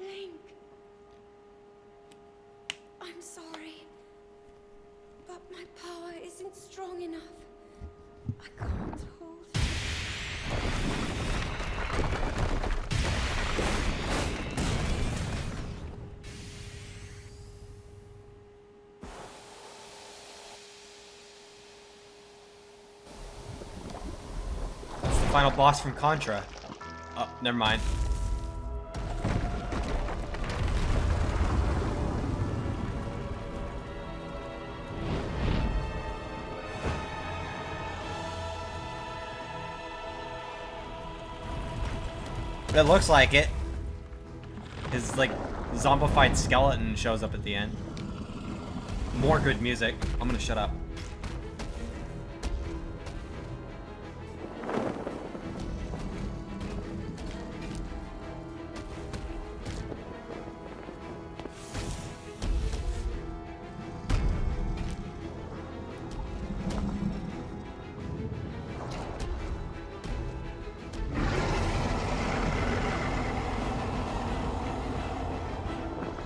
Link. I'm sorry, but my power isn't strong enough. I can't hold it. It's the final boss from Contra. Oh, never mind. It looks like it. His, like, zombified skeleton shows up at the end. More good music. I'm gonna shut up.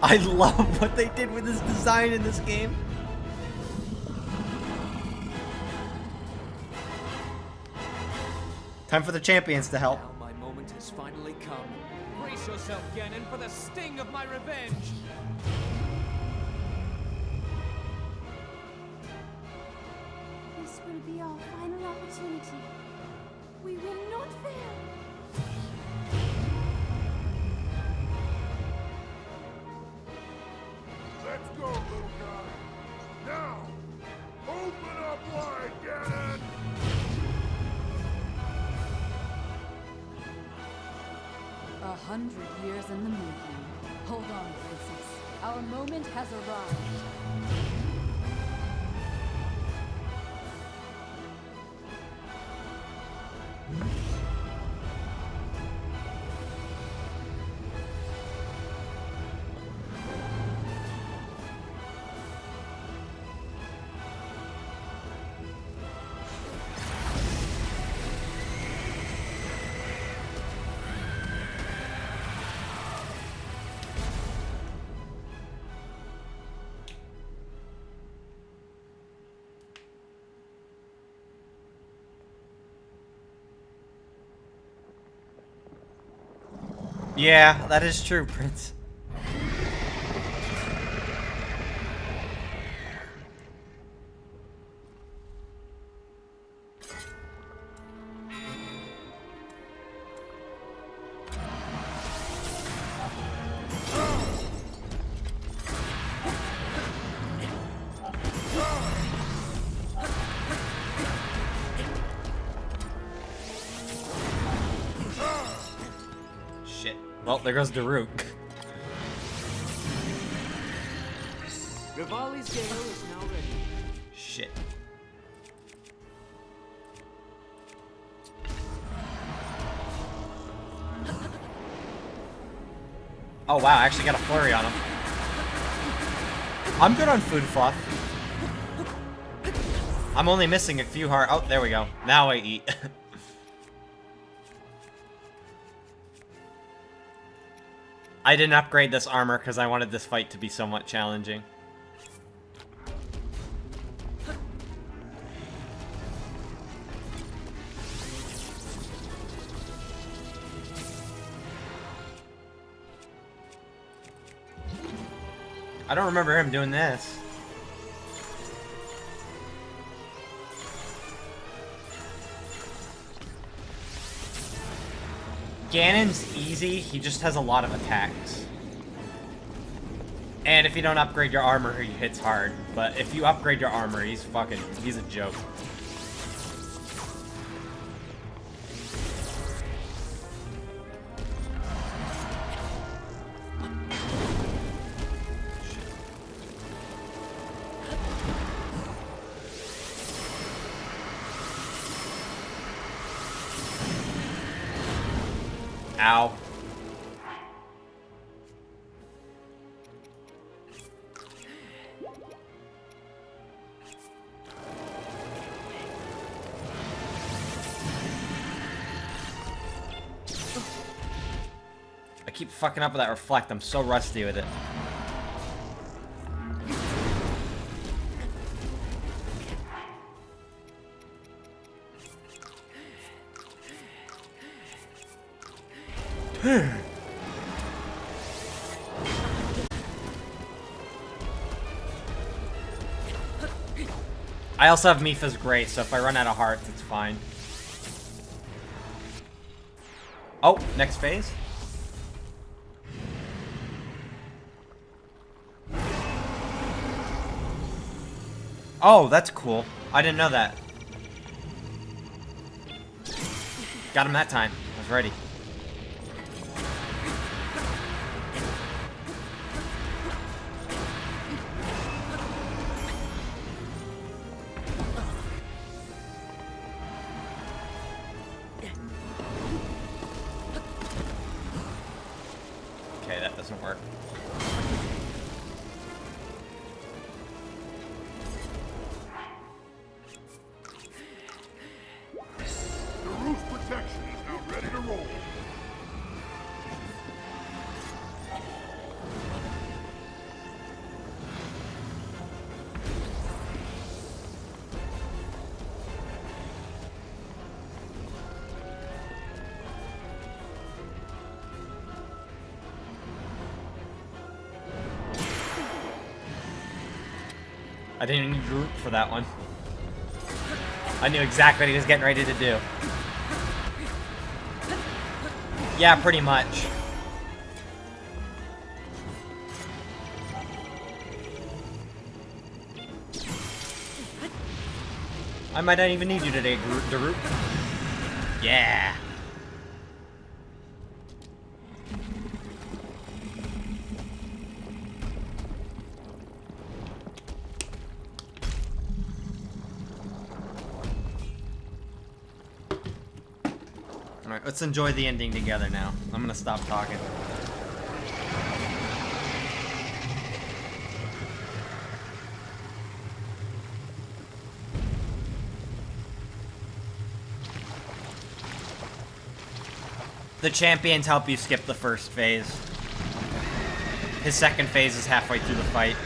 I love what they did with his design in this game. Time for the champions to help. Now my moment has finally come. Brace yourself, Ganon, for the sting of my revenge. This will be our final opportunity. We will not fail. Let's go, little guy. Now, open up wide, Ganon! 100 years in the making. Hold on, princess. Our moment has arrived. Yeah, that is true, Prince. Shit. Well, there goes Daruk. Rivali's gale is now ready. Shit. Oh wow, I actually got a flurry on him. I'm good on food fluff. I'm only missing a few heart. Oh, there we go. Now I eat. I didn't upgrade this armor because I wanted this fight to be somewhat challenging. I don't remember him doing this. Ganon's easy, he just has a lot of attacks. And if you don't upgrade your armor, he hits hard. But if you upgrade your armor, he's a joke. Ow. I keep fucking up with that reflect. I'm so rusty with it. I also have Mipha's Great, so if I run out of hearts, it's fine. Oh, next phase? Oh, that's cool. I didn't know that. Got him that time. I was ready. I didn't even need Groot for that one. I knew exactly what he was getting ready to do. Yeah, pretty much. I might not even need you today, Groot. Yeah. Alright, let's enjoy the ending together now. I'm gonna stop talking. The champions help you skip the first phase. His second phase is halfway through the fight.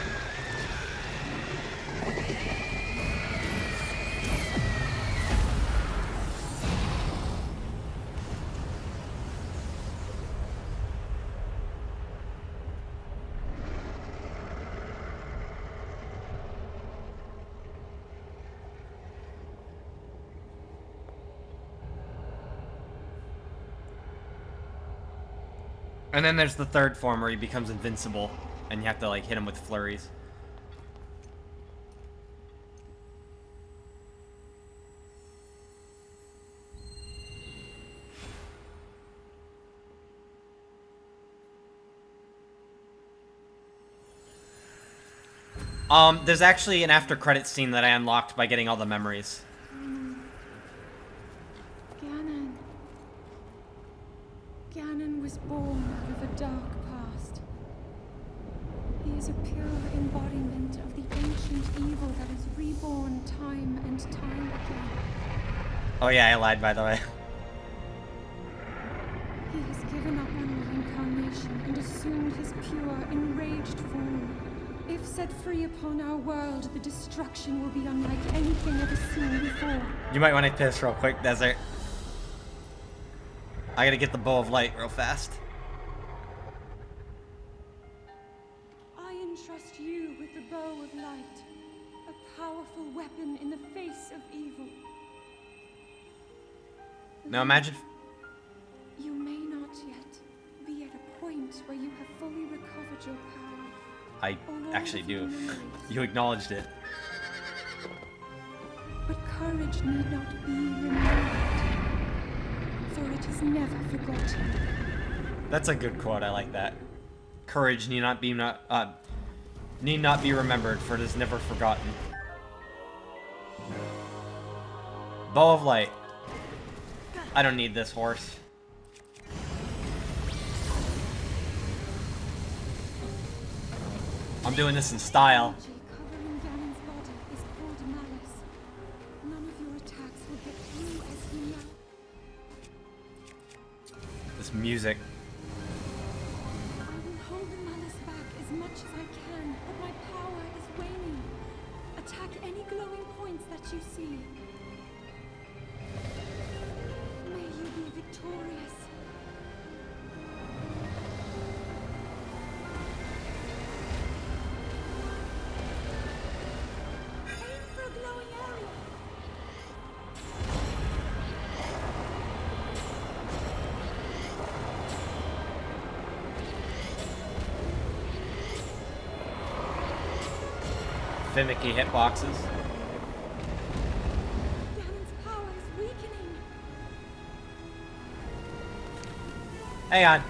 And then there's the third form where he becomes invincible, and you have to, like, hit him with flurries. There's actually an after-credits scene that I unlocked by getting all the memories. Ganon was born out of a dark past. He is a pure embodiment of the ancient evil that is reborn time and time again. Oh yeah, I lied, by the way. He has given up on reincarnation and assumed his pure, enraged form. If set free upon our world, the destruction will be unlike anything ever seen before. You might want to piss real quick, Desert. I gotta get the bow of light real fast. I entrust you with the bow of light, a powerful weapon in the face of evil. Now imagine... You may not yet be at a point where you have fully recovered your power. I actually do. You acknowledged it. But courage need not be remembered, for it is never forgotten. That's a good quote, I like that. Courage need not be remembered, for it is never forgotten. Bow of light. I don't need this horse. I'm doing this in style. Covering Ganon's body is called malice. None of your attacks will get through as you know. This music. I will hold the malice back as much as I can, but my power is waning. Attack any glowing points that you see. May you be victorious. Aim for a glowing area. Finicky hitboxes. Ganon's power is weakening. Hang on.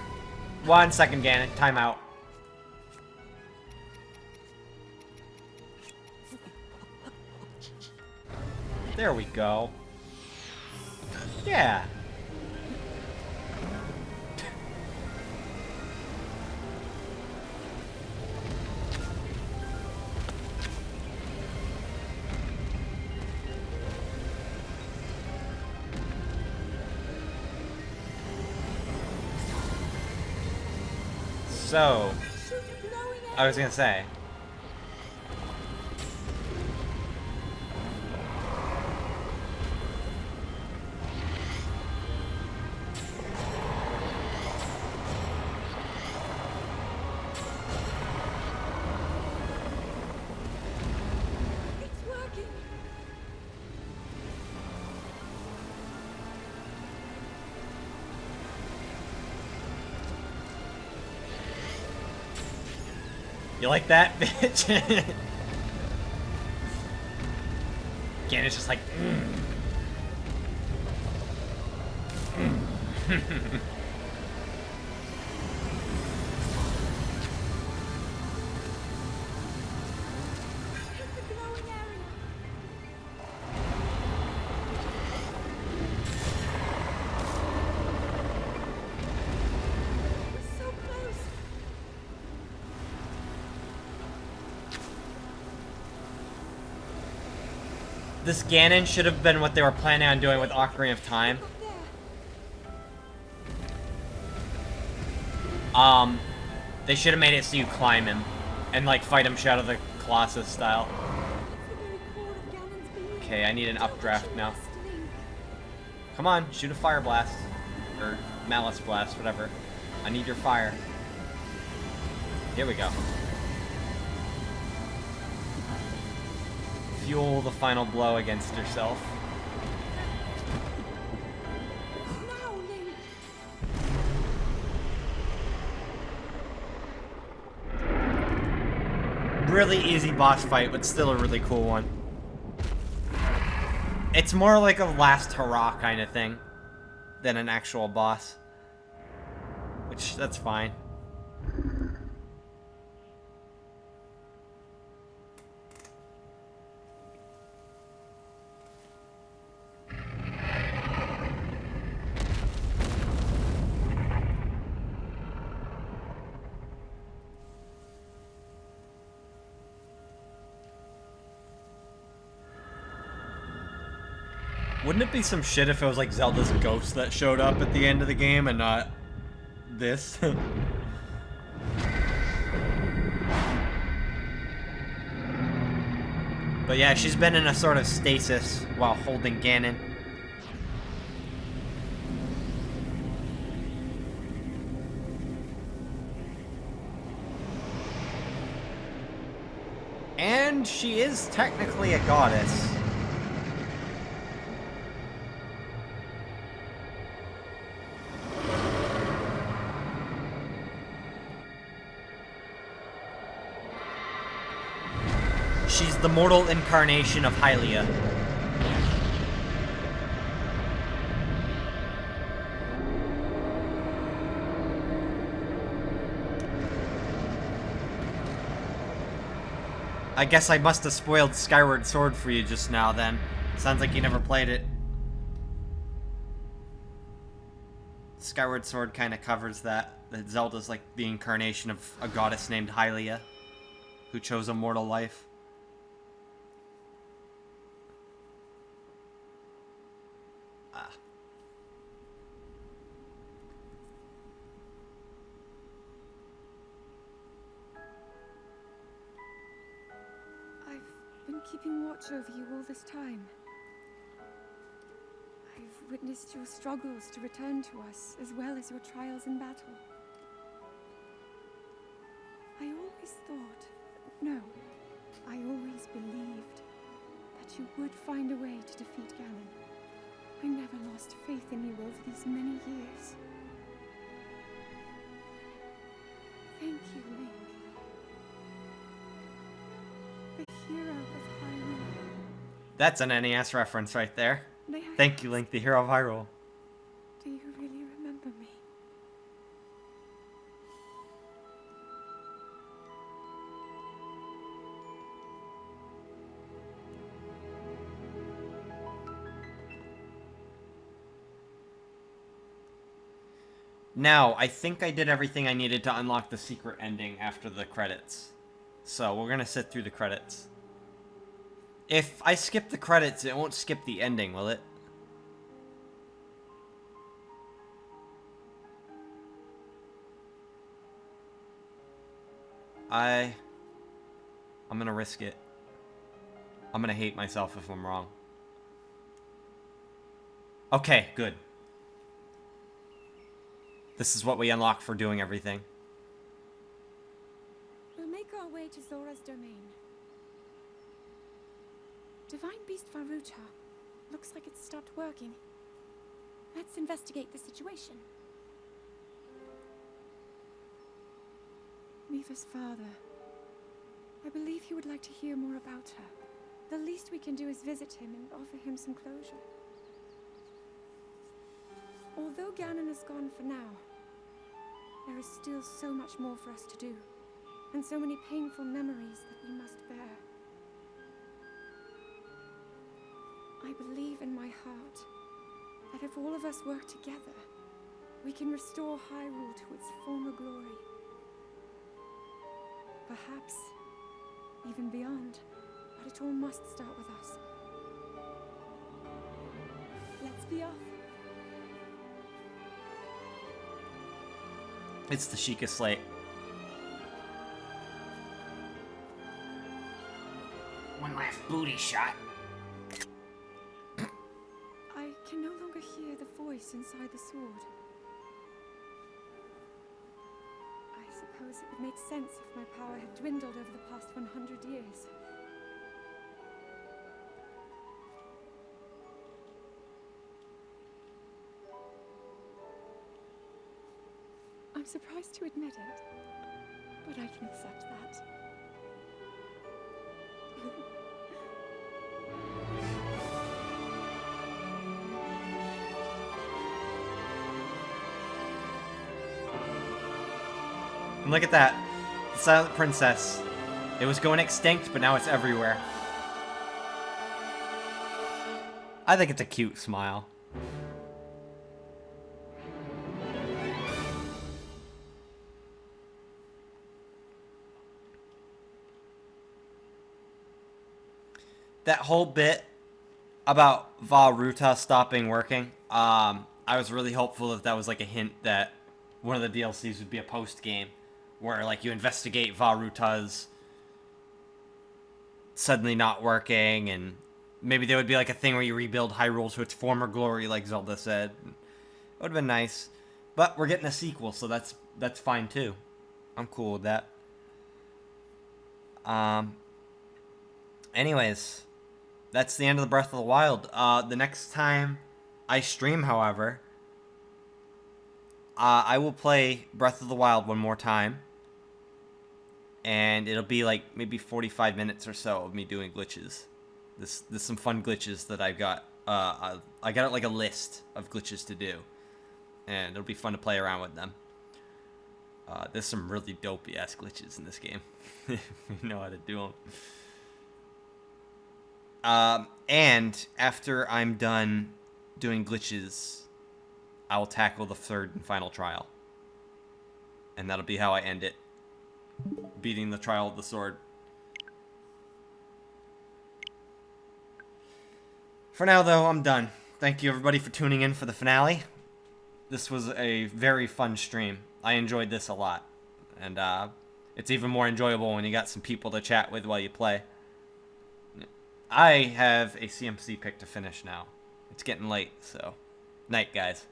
1 second, Ganon. Time out. There we go. Yeah. So, Shoot a glowing area. I was gonna say. You like that, bitch? Ganon's just like, This Ganon should have been what they were planning on doing with Ocarina of Time. They should have made it so you climb him and like fight him Shadow of the Colossus style. Okay, I need an updraft now. Come on, shoot a fire blast. Or malice blast, whatever. I need your fire. Here we go. Fuel the final blow against yourself. Really easy boss fight, but still a really cool one. It's more like a last hurrah kind of thing than an actual boss. Which, that's fine. Wouldn't it be some shit if it was like Zelda's ghost that showed up at the end of the game and not this? But yeah, she's been in a sort of stasis while holding Ganon. And she is technically a goddess. She's the mortal incarnation of Hylia. I guess I must have spoiled Skyward Sword for you just now then. Sounds like you never played it. Skyward Sword kind of covers that. That Zelda's like the incarnation of a goddess named Hylia, who chose a mortal life. I've been keeping watch over you all this time. I've witnessed your struggles to return to us, as well as your trials in battle. I always thought, no, I always believed that you would find a way to defeat Ganon. I never lost faith in you over these many years. Thank you, Link. The hero of Hyrule. That's an NES reference right there. Thank you, Link, the hero of Hyrule. Do you really remember me? Now, I think I did everything I needed to unlock the secret ending after the credits. So, we're gonna sit through the credits. If I skip the credits, it won't skip the ending, will it? I'm gonna risk it. I'm gonna hate myself if I'm wrong. Okay, good. This is what we unlock for doing everything. We'll make our way to Zora's domain. Divine Beast Faruta. Looks like it's stopped working. Let's investigate the situation. Miva's father. I believe he would like to hear more about her. The least we can do is visit him and offer him some closure. Although Ganon is gone for now, there is still so much more for us to do, and so many painful memories that we must bear. I believe in my heart that if all of us work together, we can restore Hyrule to its former glory. Perhaps even beyond, but it all must start with us. Let's be off. It's the Sheikah Slate. One last booty shot. I can no longer hear the voice inside the sword. I suppose it would make sense if my power had dwindled over the past 100 years. I'm surprised to admit it, but I can accept that. And look at that. The Silent Princess. It was going extinct, but now it's everywhere. I think it's a cute smile. That whole bit about Vah Ruta stopping working, I was really hopeful that that was like a hint that one of the DLCs would be a post game where like you investigate Vah Ruta's suddenly not working, and maybe there would be like a thing where you rebuild Hyrule to its former glory, like Zelda said. It would have been nice, but we're getting a sequel, so that's fine too. I'm cool with that. Anyways, that's the end of the Breath of the Wild. The next time I stream, however, I will play Breath of the Wild one more time. And it'll be like maybe 45 minutes or so of me doing glitches. There's some fun glitches that I've got. I got like a list of glitches to do. And it'll be fun to play around with them. There's some really dopey-ass glitches in this game. If you know how to do them. And after I'm done doing glitches, I'll tackle the third and final trial. And that'll be how I end it. Beating the Trial of the Sword. For now, though, I'm done. Thank you, everybody, for tuning in for the finale. This was a very fun stream. I enjoyed this a lot. And it's even more enjoyable when you got some people to chat with while you play. I have a CMC pick to finish now. It's getting late, so night, guys.